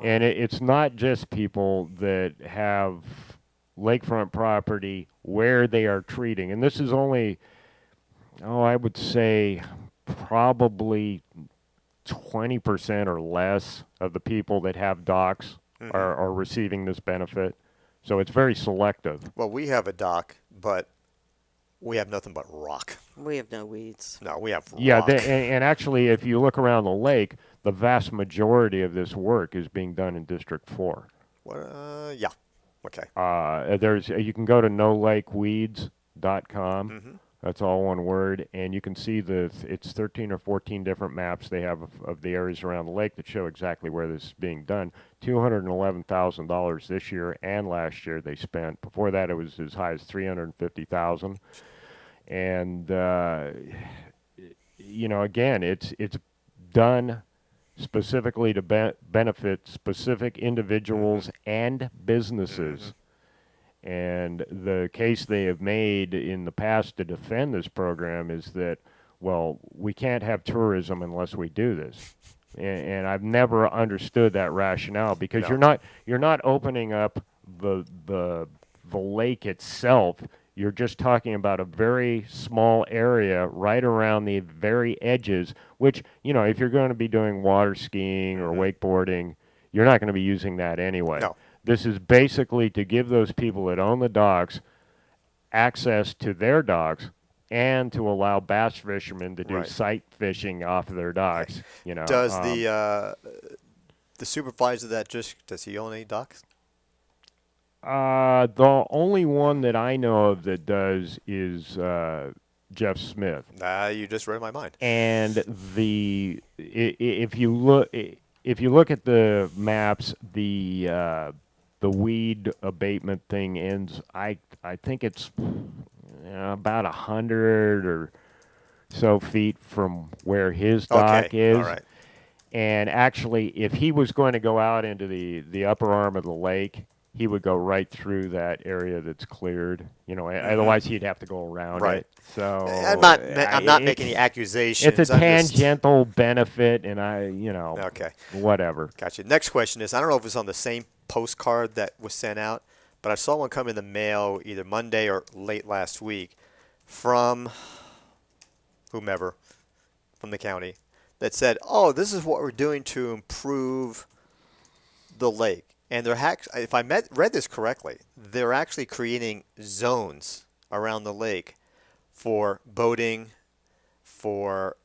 And it's not just people that have lakefront property where they are treating, and this is only, I would say probably 20% or less of the people that have docks are receiving this benefit. So it's very selective. Well, we have a dock, but we have nothing but rock. We have no weeds. No, we have Yeah, rock. and actually, if you look around the lake, the vast majority of this work is being done in District 4. What, yeah. Okay. There's you can go to noLakeweeds.com. That's all one word, and you can see it's 13 or 14 different maps they have of the areas around the lake that show exactly where this is being done. $211,000 this year and last year they spent. Before that, it was as high as $350,000. And you know, again, it's done specifically to benefit specific individuals and businesses. And the case they have made in the past to defend this program is that, well, we can't have tourism unless we do this. And I've never understood that rationale, because No. you're not opening up the lake itself. You're just talking about a very small area right around the very edges, which, you know, if you're going to be doing water skiing or wakeboarding, you're not going to be using that anyway. No. This is basically to give those people that own the docks access to their docks and to allow bass fishermen to do Right. sight fishing off of their docks. Does the supervisor of that does he own any docks? The only one that I know of that does is Jeff Smith. You just read my mind. And if you look at the maps, the weed abatement thing ends. I think it's about 100 or so feet from where his dock Okay, is. all right. And actually, if he was going to go out into the upper arm of the lake, he would go right through that area that's cleared. Otherwise he'd have to go around Right. it. So I'm not making any accusations. It's a I'm just- tangential benefit, and Okay. whatever. Gotcha. Next question is, I don't know if it's on the same postcard that was sent out, but I saw one come in the mail either Monday or late last week from whomever from the county that said, "Oh, this is what we're doing to improve the lake." And if I read this correctly, they're actually creating zones around the lake for boating, for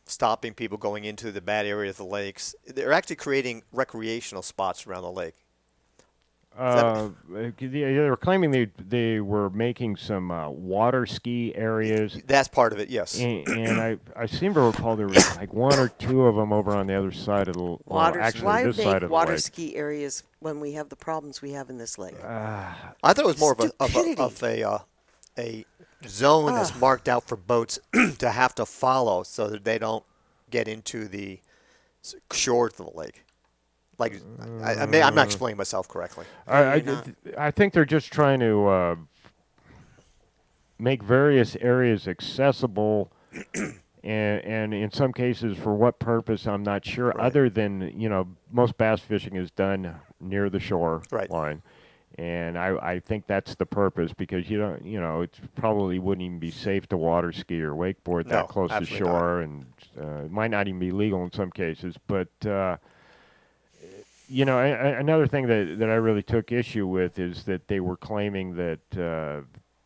stopping people going into the bad area of the lakes. They're actually creating recreational spots around the lake. They were claiming they were making some water ski areas. That's part of it, yes. And I seem to recall there was like one or two of them over on the other side of the Why this side make of water the lake. ski areas when we have the problems we have in this lake? I thought it was more of a zone that's marked out for boats to have to follow so that they don't get into the shores of the lake. Like, I'm not explaining myself correctly. I think they're just trying to make various areas accessible, and in some cases, for what purpose, I'm not sure. Right. Other than most bass fishing is done near the shore Right. line, and I think that's the purpose, because it probably wouldn't even be safe to water ski or wakeboard No, that close to absolutely shore, and it might not even be legal in some cases, but. Another thing that I really took issue with is that they were claiming that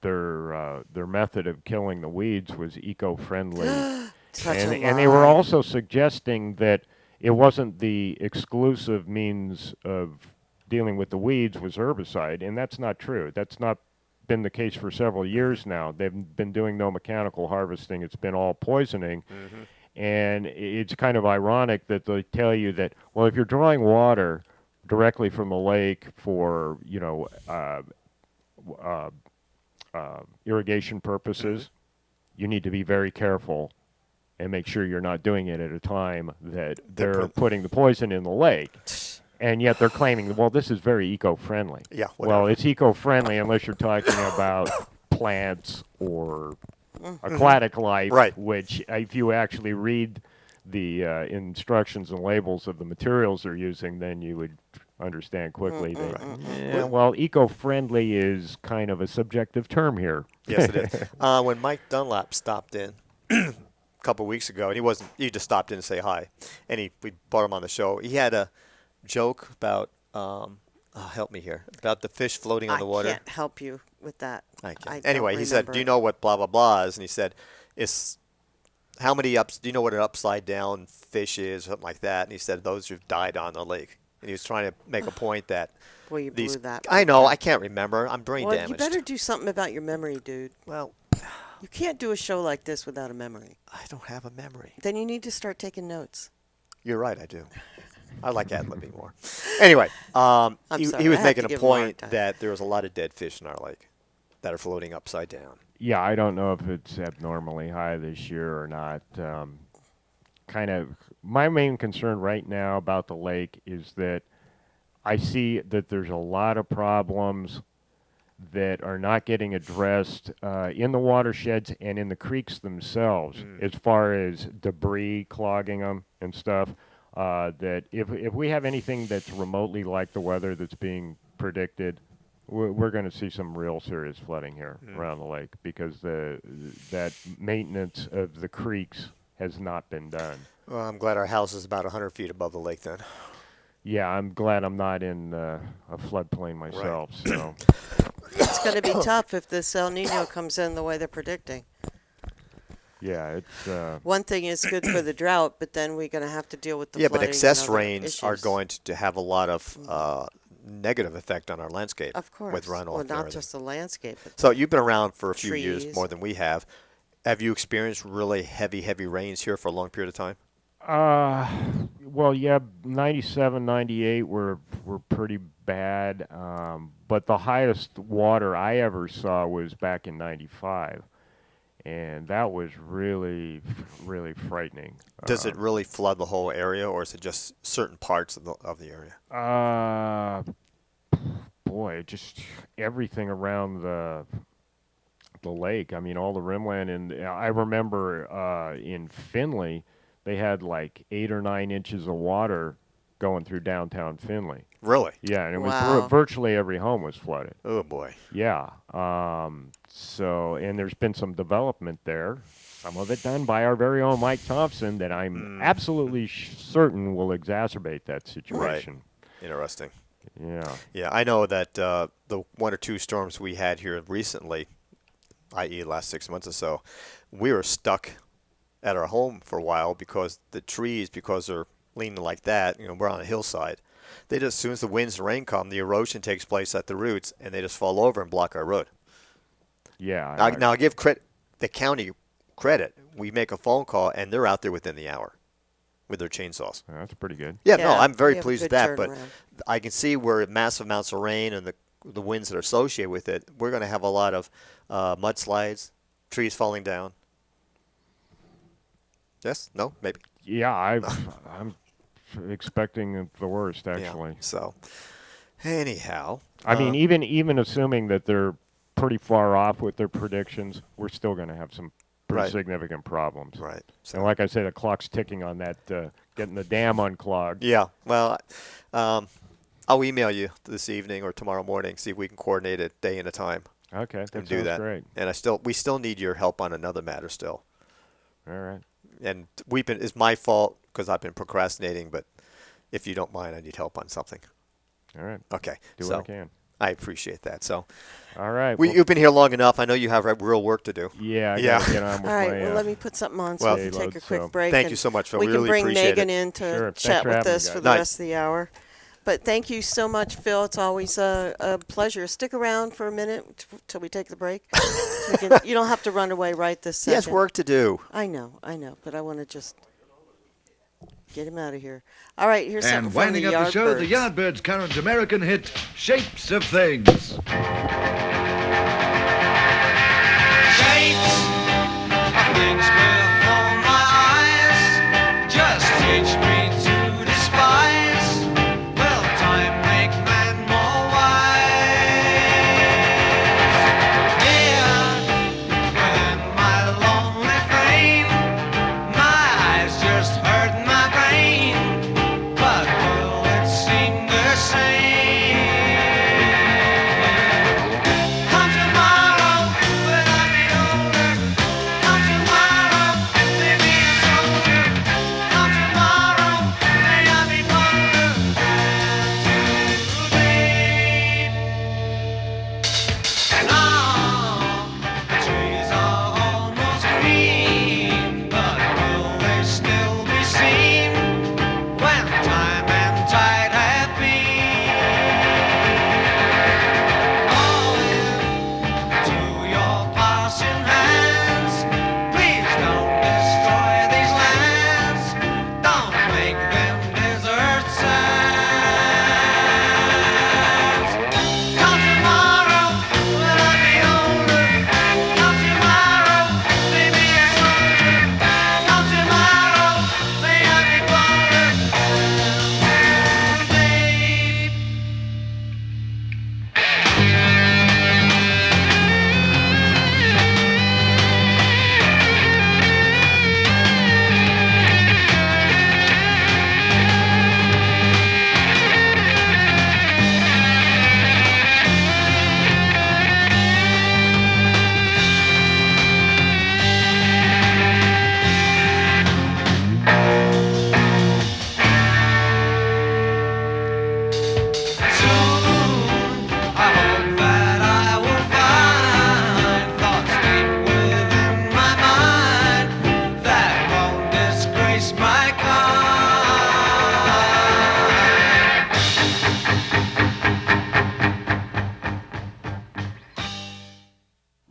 their method of killing the weeds was eco-friendly, and they were also suggesting that it wasn't the exclusive means of dealing with the weeds was herbicide, and that's not true. That's not been the case for several years now. They've been doing no mechanical harvesting. It's been all poisoning. Mm-hmm. And it's kind of ironic that they tell you that, well, if you're drawing water directly from the lake for, irrigation purposes, you need to be very careful and make sure you're not doing it at a time that they're putting the poison in the lake. And yet they're claiming, well, this is very eco-friendly. Yeah, Well, whatever. it's eco-friendly unless you're talking about plants or aquatic life, Right. which if you actually read the instructions and labels of the materials they're using, then you would understand quickly that, well, eco-friendly is kind of a subjective term here. Yes, it is. When Mike Dunlap stopped in a couple weeks ago, and he just stopped in to say hi, and we brought him on the show. He had a joke about, help me here, about the fish floating on the water. I can't help you with that. I can't. don't Anyway, he said, remember "Do you it. know what blah blah blah is?" And he said, "It's how many ups? Do you know what an upside down fish is, something like that?" And he said, "Those who've died on the lake." And he was trying to make a point that Boy, you these. blew that. I know, I can't remember. I'm brain Well, damaged. you better do something about your memory, dude. Well, You can't do a show like this without a memory. I don't have a memory. Then you need to start taking notes. You're right, I do. I like ad-libbing more. Anyway, he sorry, was I have making to a give him a hard point time. that there was a lot of dead fish in our lake that are floating upside down. Yeah, I don't know if it's abnormally high this year or not. My main concern right now about the lake is that I see that there's a lot of problems that are not getting addressed in the watersheds and in the creeks themselves, as far as debris clogging them and stuff. That if we have anything that's remotely like the weather that's being predicted, we're going to see some real serious flooding here around the lake, because that maintenance of the creeks has not been done. Well, I'm glad our house is about 100 feet above the lake then. Yeah, I'm glad I'm not in a floodplain myself. So, It's going to be tough if this El Nino comes in the way they're predicting. Yeah, it's One thing is good for the drought, but then we're going to have to deal with the Yeah, but flooding and excess other rains are issues. going to have a lot of negative effect on our landscape. Of course. With runoff well, and not everything. just the landscape. But So you've been around for a few years trees. more than we have. Have you experienced really heavy rains here for a long period of time? well, yeah, 97, 98 were pretty bad. But the highest water I ever saw was back in 95. And that was really frightening. Does it really flood the whole area, or is it just certain parts of the area? Boy, just everything around the lake. I mean, all the rimland, and I remember in Findlay, they had like 8 or 9 inches of water going through downtown Findlay. Really? Yeah, and it was Wow. virtually every home was flooded. Oh boy. Yeah. So, and there's been some development there. Some of it done by our very own Mike Thompson that I'm absolutely certain will exacerbate that situation. Interesting. Yeah. Yeah, I know that the 1 or 2 storms we had here recently, i.e. the last 6 months or so, we were stuck at our home for a while because the trees, because they're leaning like that, we're on a hillside. They just, as soon as the winds and rain come, the erosion takes place at the roots, and they just fall over and block our road. Yeah. Now I give the county credit. We make a phone call, and they're out there within the hour with their chainsaws. That's pretty good. Yeah, no, Yeah, I'm very we have a pleased with good that. But turnaround. I can see where massive amounts of rain and the winds that are associated with it, we're going to have a lot of mudslides, trees falling down. Yes? No? Maybe? Yeah, I'm expecting the worst, actually. Yeah. So, anyhow. I mean, even assuming that they're pretty far off with their predictions, we're still going to have some pretty Right. significant problems. Right. And like I said, the clock's ticking on that, getting the dam unclogged. Yeah. Well, I'll email you this evening or tomorrow morning, see if we can coordinate a day and a time. Okay, that and sounds do that. great. And we still need your help on another matter still. All right. And it's my fault because I've been procrastinating, but if you don't mind, I need help on something. All right. Okay. Do so what I can. I appreciate that. So, All right. you've been here long enough. I know you have real work to do. Yeah, I Yeah. gotta get on with All right, my, well, let me put something on so well, we can take a payload, quick so- break. Thank and you so much, Phil. We We can really bring appreciate Megan it. in to Sure, thanks chat for with having me, us for guys. the Night. rest of the hour. But thank you so much, Phil. It's always a pleasure. Stick around for a minute till we take the break. You don't have to run away right this He second. has work to do. I know, but I want to just get him out of here. All right, here's something And from winding the up the show, the Yardbirds. Yardbirds' current American hit, Shapes of Things. Shapes of things before my eyes just teach me to despise. Will time make man more wise? Here, within my lonely frame, my eyes just hurt my brain. But will it seem the same?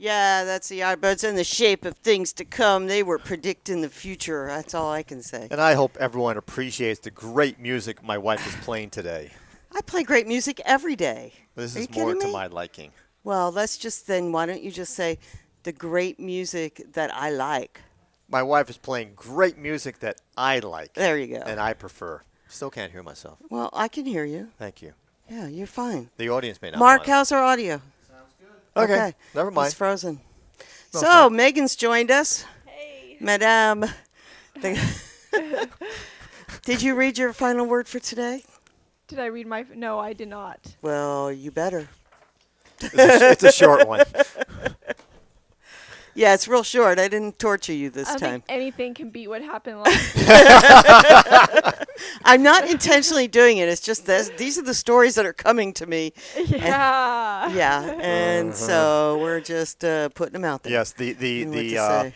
Yeah, that's the Yardbirds in the shape of things to come. They were predicting the future. That's all I can say. And I hope everyone appreciates the great music my wife is playing today. I play great music every day. This Are is you more kidding to me? my liking. Well, let's just then, why don't you just say the great music that I like? My wife is playing great music that I like. There you go. And I prefer. Still can't hear myself. Well, I can hear you. Thank you. Yeah, you're fine. The audience may not. Mark, want it. how's our audio? Okay. Never mind. It's frozen. No, So, sorry. Megan's joined us. Hey. Madame. Did you read your final word for today? Did I read my? No, I did not. Well, you better. It's a short one. Yeah, it's real short. I didn't torture you this I don't time. think anything can beat what happened last. I'm not intentionally doing it. It's just this. These are the stories that are coming to me. Yeah. Yeah, and so we're just putting them out there. Yes, I don't know what to say. The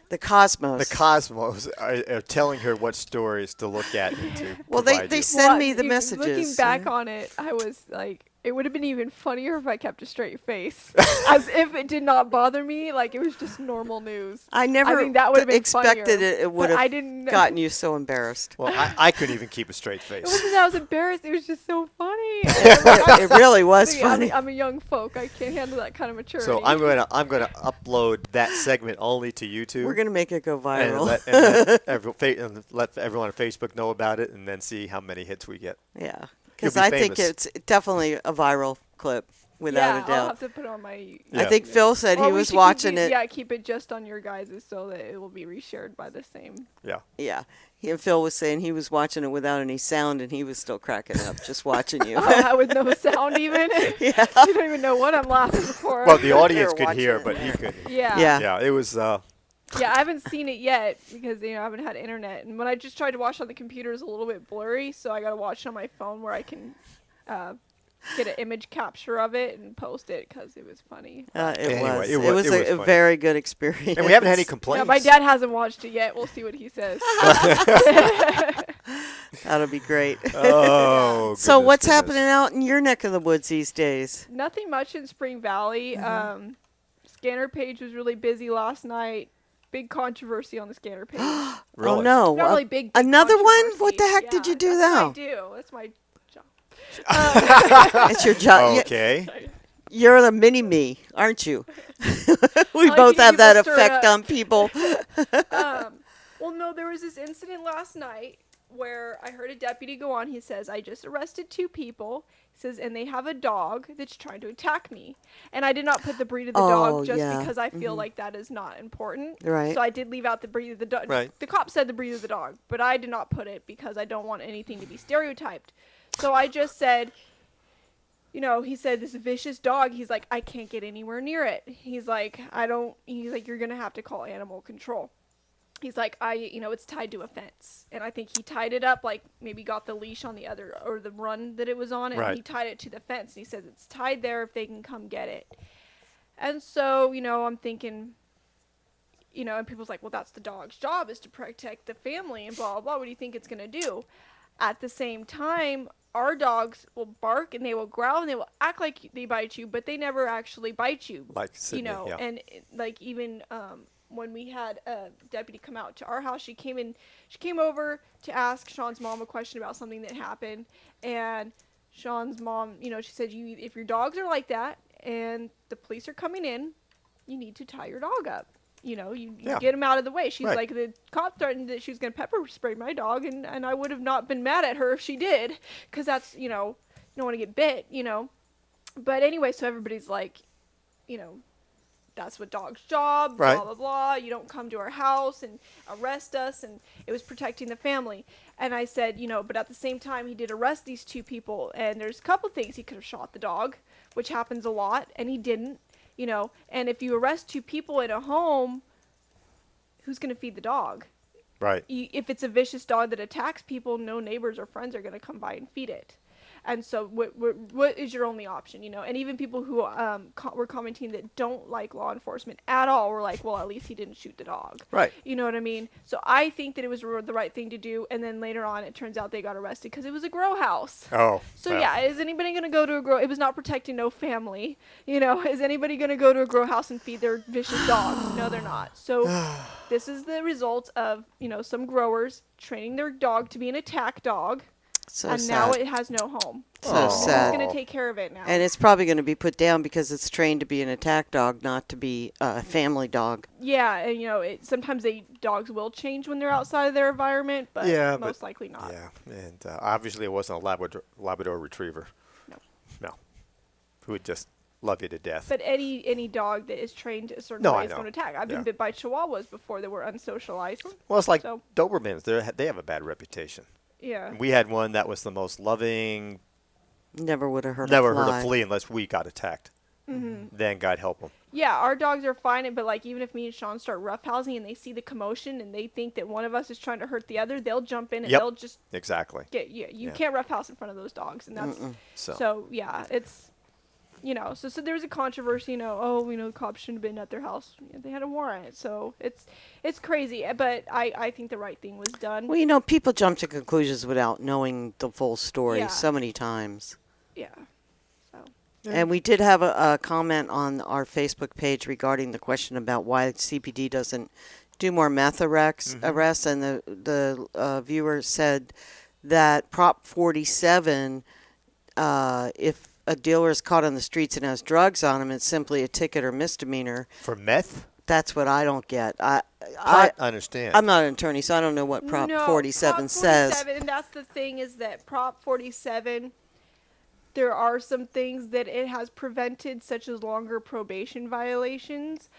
the cosmos. Cosmos are telling her what stories to look at and to Well, provide they you. send me the Looking messages. back on it, I was like, it would have been even funnier if I kept a straight face, as if it did not bother me. Like it was just normal news. I never think that would have been expected funnier, it would but I have didn't know. gotten you so embarrassed. Well, I couldn't even keep a straight It face. wasn't that I was embarrassed. It was just so funny. It really was See, funny. I'm a young folk. I can't handle that kind of maturity. So I'm gonna upload that segment only to YouTube. We're gonna make it go and viral. and let everyone on Facebook know about it, and then see how many hits we get. Yeah, You'll because be I think famous. it's definitely a viral clip, without yeah, a I'll doubt. have to put it on my. I Yeah. think Phil said Or he we was should keep watching it. Yeah, keep it just on your guys's so that it will be reshared by the same. Yeah. Yeah, Phil was saying he was watching it without any sound, and he was still cracking up just watching you. With no sound even. Yeah. You don't even know what I'm laughing for. Well, the audience They're could hear, watching but he couldn't. yeah. Yeah. Yeah, it was. Yeah, I haven't seen it yet because I haven't had internet, and when I just tried to watch on the computer, it's a little bit blurry, so I got to watch it on my phone where I can get an image capture of it and post it because it was funny. It it was was a funny. very good experience. And we haven't had any Yeah, complaints. my dad hasn't watched it yet. We'll see what he says. That'll be great. Oh. So goodness, what's goodness. happening out in your neck of the woods these days? Nothing much in Spring Valley. Scanner page was really busy last night. Big controversy on the scanner page. Oh Really? no! Not really big. Another one? controversy. What the heck did Yeah, you do that's now? what I do. That's my job. It's your job. Okay. You're the mini me, aren't you? We like both to have keep that us stirred effect up. on people. Well, no, there was this incident last night where I heard a deputy go on. He says, I just arrested 2 people. He says, and they have a dog that's trying to attack me. And I did not put the breed of the Oh, dog just yeah. because I feel like that is not important. Right. So I did leave out the breed of the dog. Right. The cop said the breed of the dog, but I did not put it because I don't want anything to be stereotyped. So I just said, he said, this vicious dog, he's like, I can't get anywhere near it. He's like, you're going to have to call animal control. He's like, it's tied to a fence. And I think he tied it up, like maybe got the leash on the other, or the run that it was on, and Right. he tied it to the fence. And he says, it's tied there if they can come get it. And so, I'm thinking, and people's like, well, that's the dog's job, is to protect the family and blah, blah, blah. What do you think it's going to do? At the same time, our dogs will bark and they will growl and they will act like they bite you, but they never actually bite you. Like Sydney, yeah. And like even when we had a deputy come out to our house, she came over to ask Sean's mom a question about something that happened, and Sean's mom, she said, if your dogs are like that and the police are coming in, you need to tie your dog up. You Yeah. get him out of the way. She's Right. like, the cop threatened that she was going to pepper spray my dog, and I would have not been mad at her if she did, because that's, you don't want to get bit, But anyway, so everybody's like, that's what dog's job, Right. blah, blah, blah. You don't come to our house and arrest us, and it was protecting the family. And I said, but at the same time, he did arrest these 2 people, and there's a couple things. He could have shot the dog, which happens a lot, and he didn't. And if you arrest 2 people in a home, who's going to feed the dog? Right. If it's a vicious dog that attacks people, no neighbors or friends are going to come by and feed it. And so what is your only option, you know? And even people who were commenting that don't like law enforcement at all were like, well, at least he didn't shoot the dog. Right. You know what I mean? So I think that it was the right thing to do. And then later on, it turns out they got arrested because it was a grow house. Oh. So well. yeah, is anybody going to go to a grow? It was not protecting no family. You know, is anybody going to go to a grow house and feed their vicious dogs? No, they're not. So this is the result of, you know, some growers training their dog to be an attack dog. So And sad. now it has no home. So Who's sad. going to take care of it now? And it's probably going to be put down because it's trained to be an attack dog, not to be a family dog. Yeah, and you know, sometimes dogs will change when they're outside of their environment, but Yeah, most likely not. Yeah, and obviously it wasn't a Labrador Retriever. No. No. Who would just love you to death. But any dog that is trained a certain No, way I is know. going to attack. I've been Yeah. bit by Chihuahuas before that were unsocialized. Well, it's like So- Dobermans. They have a bad reputation. Yeah. We had one that was the most loving, Never would have hurt never a fly. hurt a flea unless we got attacked. Mm-hmm. Then God help them. Yeah, our dogs are fine, but like even if me and Sean start roughhousing and they see the commotion and they think that one of us is trying to hurt the other, they'll jump in and Yep. they'll just Exactly. get you. You Yeah. can't roughhouse in front of those dogs, and that's So. yeah, it's you know, so there was a controversy, you know, oh, you know, the cops shouldn't have been at their house. Yeah, they had a warrant, so it's crazy, but I think the right thing was done. Well, you know, people jump to conclusions without knowing the full story Yeah. so many times. Yeah. So And we did have a comment on our Facebook page regarding the question about why CPD doesn't do more meth arrests, and the viewer said that Prop 47, if a dealer is caught on the streets and has drugs on him, it's simply a ticket or misdemeanor. For meth? That's what I don't get. I understand. I'm not an attorney, so I don't know what Prop 47 Prop says. 47, and that's the thing is that Prop 47, there are some things that it has prevented, such as longer probation violations.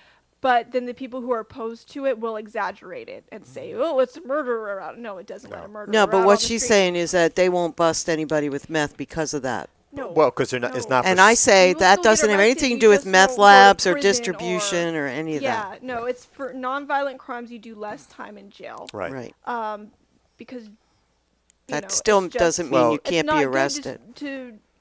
But then the people who are opposed to it will exaggerate it and say, "Oh, it's a murderer out." No, it doesn't let a murderer. No, out but on what the she's street. saying is that they won't bust anybody with meth because of that. No. Well, because they're not. It's No. not. And for I s- say You will that still get doesn't have arrested, anything to you do with just meth won't go to labs or prison distribution or any of Yeah, that. no, it's for nonviolent crimes. You do less time in jail. Right. Right. Because you That know, still it's just- doesn't mean Well, you it's can't not be good arrested.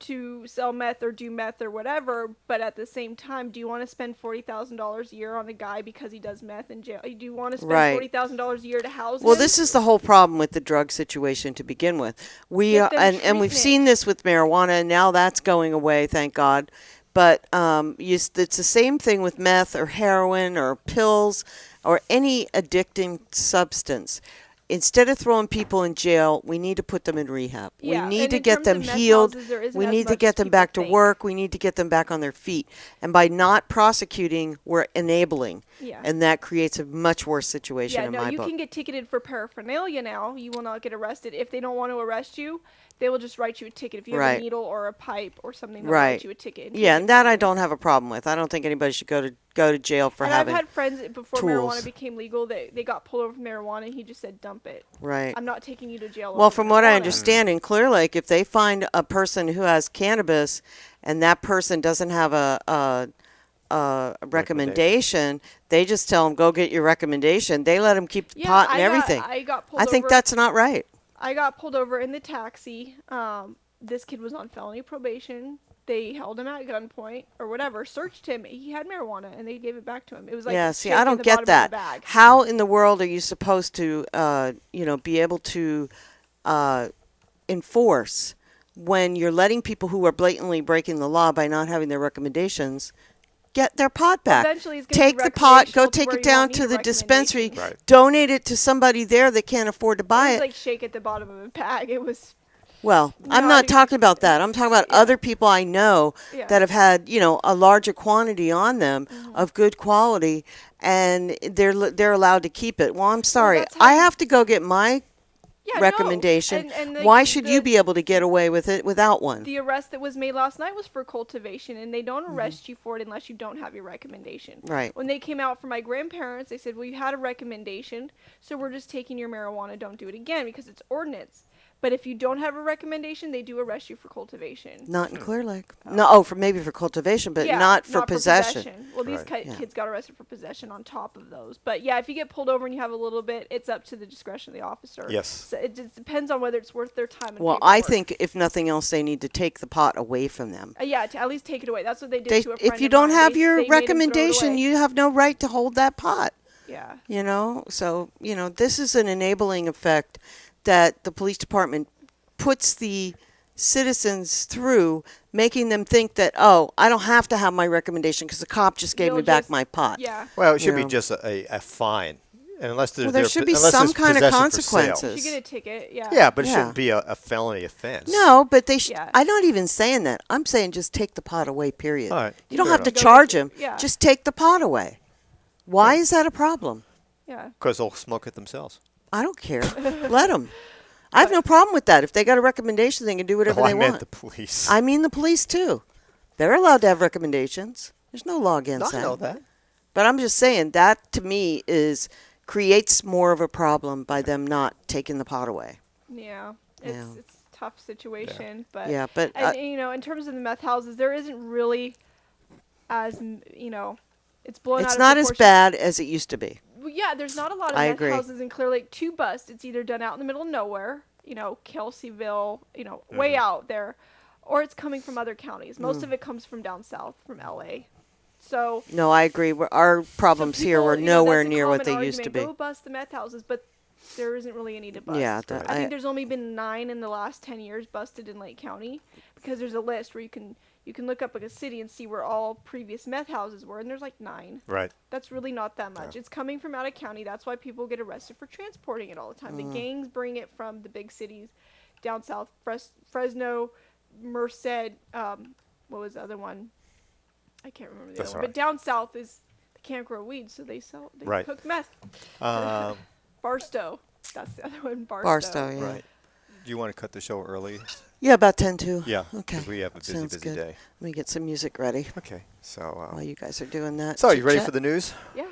to sell meth or do meth or whatever, but at the same time, do you want to spend $40,000 a year on a guy because he does meth in jail? Do you want to spend Right. $40,000 a year to house Well, him? this is the whole problem with the drug situation to begin with. We Get them and we've treatment. seen this with marijuana, and now that's going away, thank God. But it's the same thing with meth or heroin or pills or any addicting substance. Instead of throwing people in jail, we need to put them in rehab. Yeah, we need and to in get terms them of meth healed. houses, there isn't We as need to much get as them people back to think. work. We need to get them back on their feet. And by not prosecuting, we're enabling. Yeah. And that creates a much worse situation Yeah, in no, my you book. can get ticketed for paraphernalia now. You will not get arrested. If they don't want to arrest you, they will just write you a ticket. If you have Right. a needle or a pipe or something, they'll Right. write you a ticket. Yeah, take and it that from I you. don't have a problem with. I don't think anybody should go to jail for And having I've had friends that before tools. marijuana became legal that they got pulled over for marijuana and he just said dump it. right. I'm not taking you to jail. Well, over from what I marijuana. understand in Clear Lake, if they find a person who has cannabis and that person doesn't have a recommendation, they just tell them go get your recommendation. They let them keep the Yeah, pot and I everything. I got pulled I think over. that's not right. I got pulled over in the taxi. This kid was on felony probation. They held him at gunpoint or whatever, searched him. He had marijuana, and they gave it back to him. It was like Yeah, see, shake I at don't the get bottom of that. the bag. How in the world are you supposed to, be able to enforce when you're letting people who are blatantly breaking the law by not having their recommendations get their pot back? Eventually it's gonna be Take the pot, go recreational to take where it you won't down need to a the dispensary, recommendation. Right. donate it to somebody there that can't afford to buy It was it. like shake at the bottom of a bag. It was Well, I'm No, I not think- talking about that. I'm talking about other people I know Yeah. that have had, a larger quantity on them of good quality, and they're allowed to keep it. Well, I'm sorry. that's how I you- have to go get my yeah, no. recommendation. And Why should you be able to get away with it without one? The arrest that was made last night was for cultivation, and they Mm-hmm. don't arrest you for it unless you don't have your recommendation. Right. When they came out for my grandparents, they said, well, you had a recommendation, so we're just taking your marijuana, don't do it again, because it's ordinance. But if you don't have a recommendation, they do arrest you for cultivation. Not in Clear Lake. No, maybe for cultivation, but Yeah, not for possession. Well, these kids got arrested for possession on top of those. But yeah, if you get pulled over and you have a little bit, it's up to the discretion of the officer. Yes. So it just depends on whether it's worth their time. And Well, I paperwork. think if nothing else, they need to take the pot away from them. Yeah, to at least take it away. That's what they did to a friend If you of don't mine. have They your made him throw it recommendation, away. you have no right to hold that pot. Yeah. You know, so this is an enabling effect that the police department puts the citizens through, making them think that, oh, I don't have to have my recommendation because the cop just gave They'll me back just- my pot. Yeah. Well, it should You be know. just a fine, and unless there's Well, there should be unless some there's kind of possession for sale. consequences. You get a ticket. Yeah. Yeah, but it Yeah. shouldn't be a felony offense. No, but they should. Yeah. I'm not even saying that. I'm saying just take the pot away, period. All right, You don't fair have to enough. charge him. Yeah. Just take the pot away. Why is that a problem? Yeah. Because they'll smoke it themselves. I don't care. Let them. I have no problem with that. If they got a recommendation, they can do whatever Oh, they I want. meant the police. I mean the police too. They're allowed to have recommendations. There's no law No, against I know that. But I'm just saying that to me creates more of a problem by them not taking the pot away. Yeah. Yeah. It's a tough situation, but Yeah, but, and, in terms of the meth houses, there isn't really it's blown out It's of not as proportion. bad as it used to be. Well, yeah, there's not a lot of I meth agree. houses in Clear Lake to bust. It's either done out in the middle of nowhere, Kelseyville, way Mm-hmm. out there, or it's coming from other counties. Mm. Most of it comes from down south, from LA. So No, I agree. Our problems so here people, were that's nowhere a near what common they used to be. argument, Go bust the meth houses, but there isn't really any to bust. Yeah, I think there's only been 9 in the last 10 years busted in Lake County, because there's a list where you can look up like a city and see where all previous meth houses were, and there's like 9. Right. That's really not that much. It's coming from out of county. That's why people get arrested for transporting it all the time. Mm. The gangs bring it from the big cities down south, Fresno, Merced. What was the other one? I can't remember the That's other all one. right. But down south they can't grow weed, so they Right. cook meth. Um, Barstow. That's the other one. Barstow, yeah. Right. Do you want to cut the show early? Yeah, about 10 to. Yeah. Okay. 'cause we have a busy, Sounds busy good. day. Let me get some music ready Okay. So. while you guys are doing that. So, you ready chit-chat. for the news? Yeah.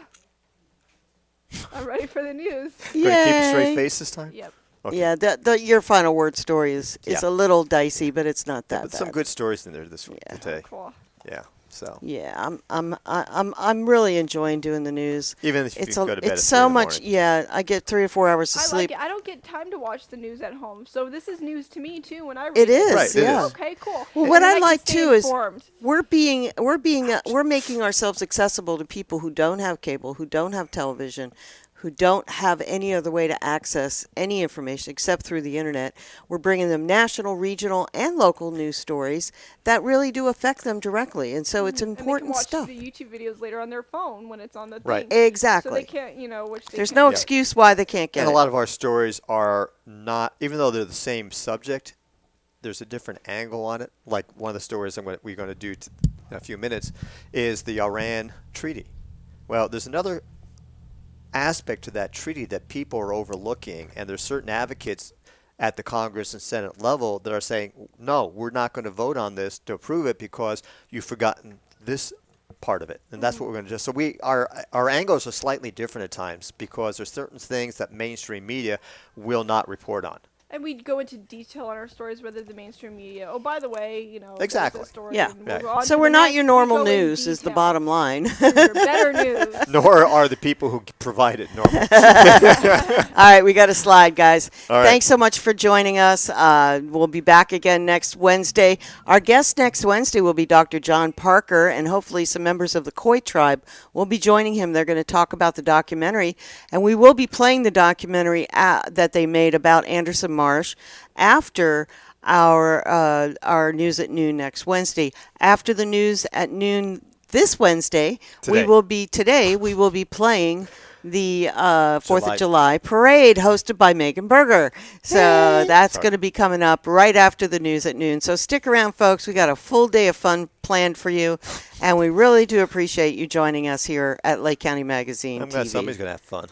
I'm ready for the news. Going to keep a straight Yay. face this time? Yep. Okay. Yeah, your final word story is Yeah. a little dicey, but it's not that But bad. some good stories in there this Yeah. today. Cool. Yeah. So. Yeah, I'm really enjoying doing the news. Even if you It's go to bed at it's 3 so in the much. morning. Yeah, I get 3 or 4 hours of I sleep. like it. I don't get time to watch the news at home, so this is news to me too. When I read It is, Right, it yeah. is. Okay, cool. Well, what And I can like stay too is informed. we're making ourselves accessible to people who don't have cable, who don't have television, who don't have any other way to access any information except through the internet. We're bringing them national, regional, and local news stories that really do affect them directly, and so it's And they important can watch stuff. the YouTube videos later on their phone when it's on the Right. thing. Exactly. So they can't, which they There's can't no do. excuse why they can't get And it. a lot of our stories are not, even though they're the same subject, there's a different angle on it. Like one of the stories we're going to do in a few minutes is the Iran treaty. Well, there's another aspect to that treaty that people are overlooking, and there's certain advocates at the Congress and Senate level that are saying, no, we're not going to vote on this to approve it because you've forgotten this part of it, and that's what we're going to do. So our angles are slightly different at times because there's certain things that mainstream media will not report on. And we go into detail on our stories rather than the mainstream media. Oh, by the way, there's Exactly. this story, Yeah. and we'll Right. go on So to we're the not next. your We normal go in news is the detail. bottom line. Your better news. Nor are the people who provide it normal. All right, we got to slide, guys. All right. Thanks so much for joining us. We'll be back again next Wednesday. Our guest next Wednesday will be Dr. John Parker, and hopefully some members of the Khoi tribe will be joining him. They're going to talk about the documentary, and we will be playing the documentary that they made about Anderson Marsh after our news at noon next Wednesday. After the news at noon this Wednesday, we will be playing the 4th of July parade hosted by Megan Berger. So that's going to be coming up right after the news at noon. So stick around, folks. We got a full day of fun planned for you, and we really do appreciate you joining us here at Lake County Magazine I'm glad TV. somebody's going to have fun.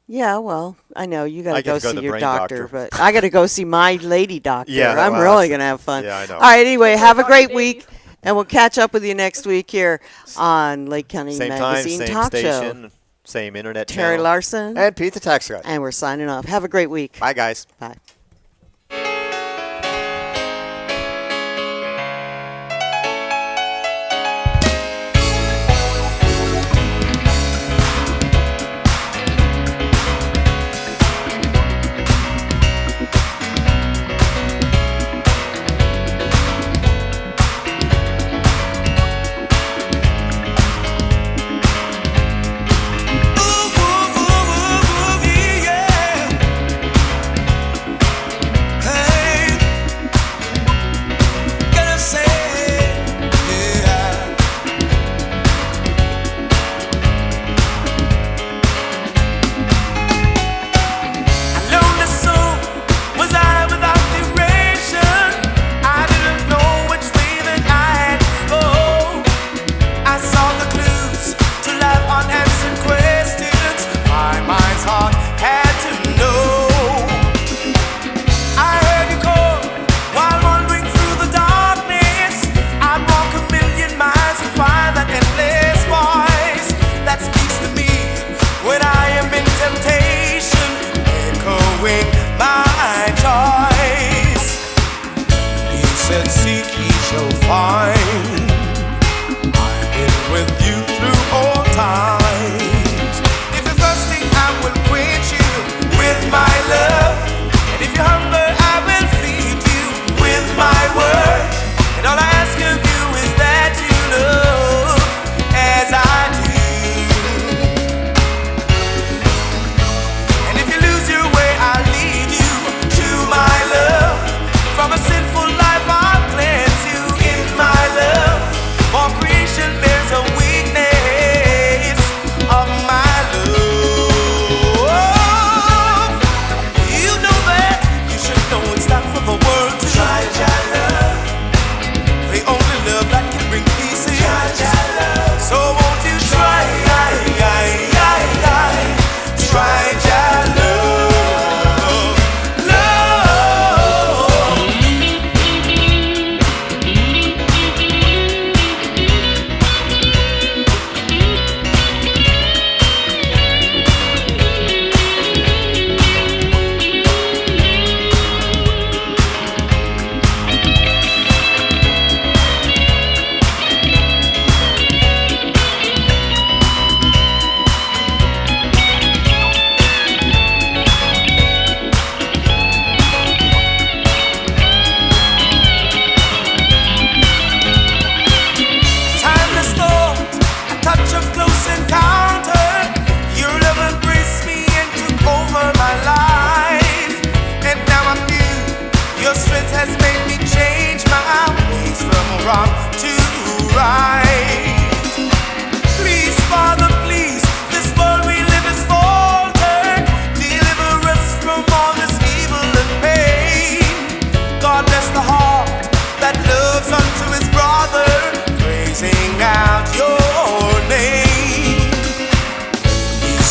Yeah, well, I know you got I to get go to go to see the your brain doctor, doctor. but I got to go see my lady doctor. Yeah, I'm well, really that's- going to have fun. yeah, I know. All right, anyway, have a Dr. great Davey. week, and we'll catch up with you next week here on Lake County Same time, Magazine same Talk station, Show. same internet Terry channel. Larson, And Pete the Tax Guy. and we're signing off. Have a great week. Bye, guys. Bye.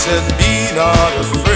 said, be not afraid.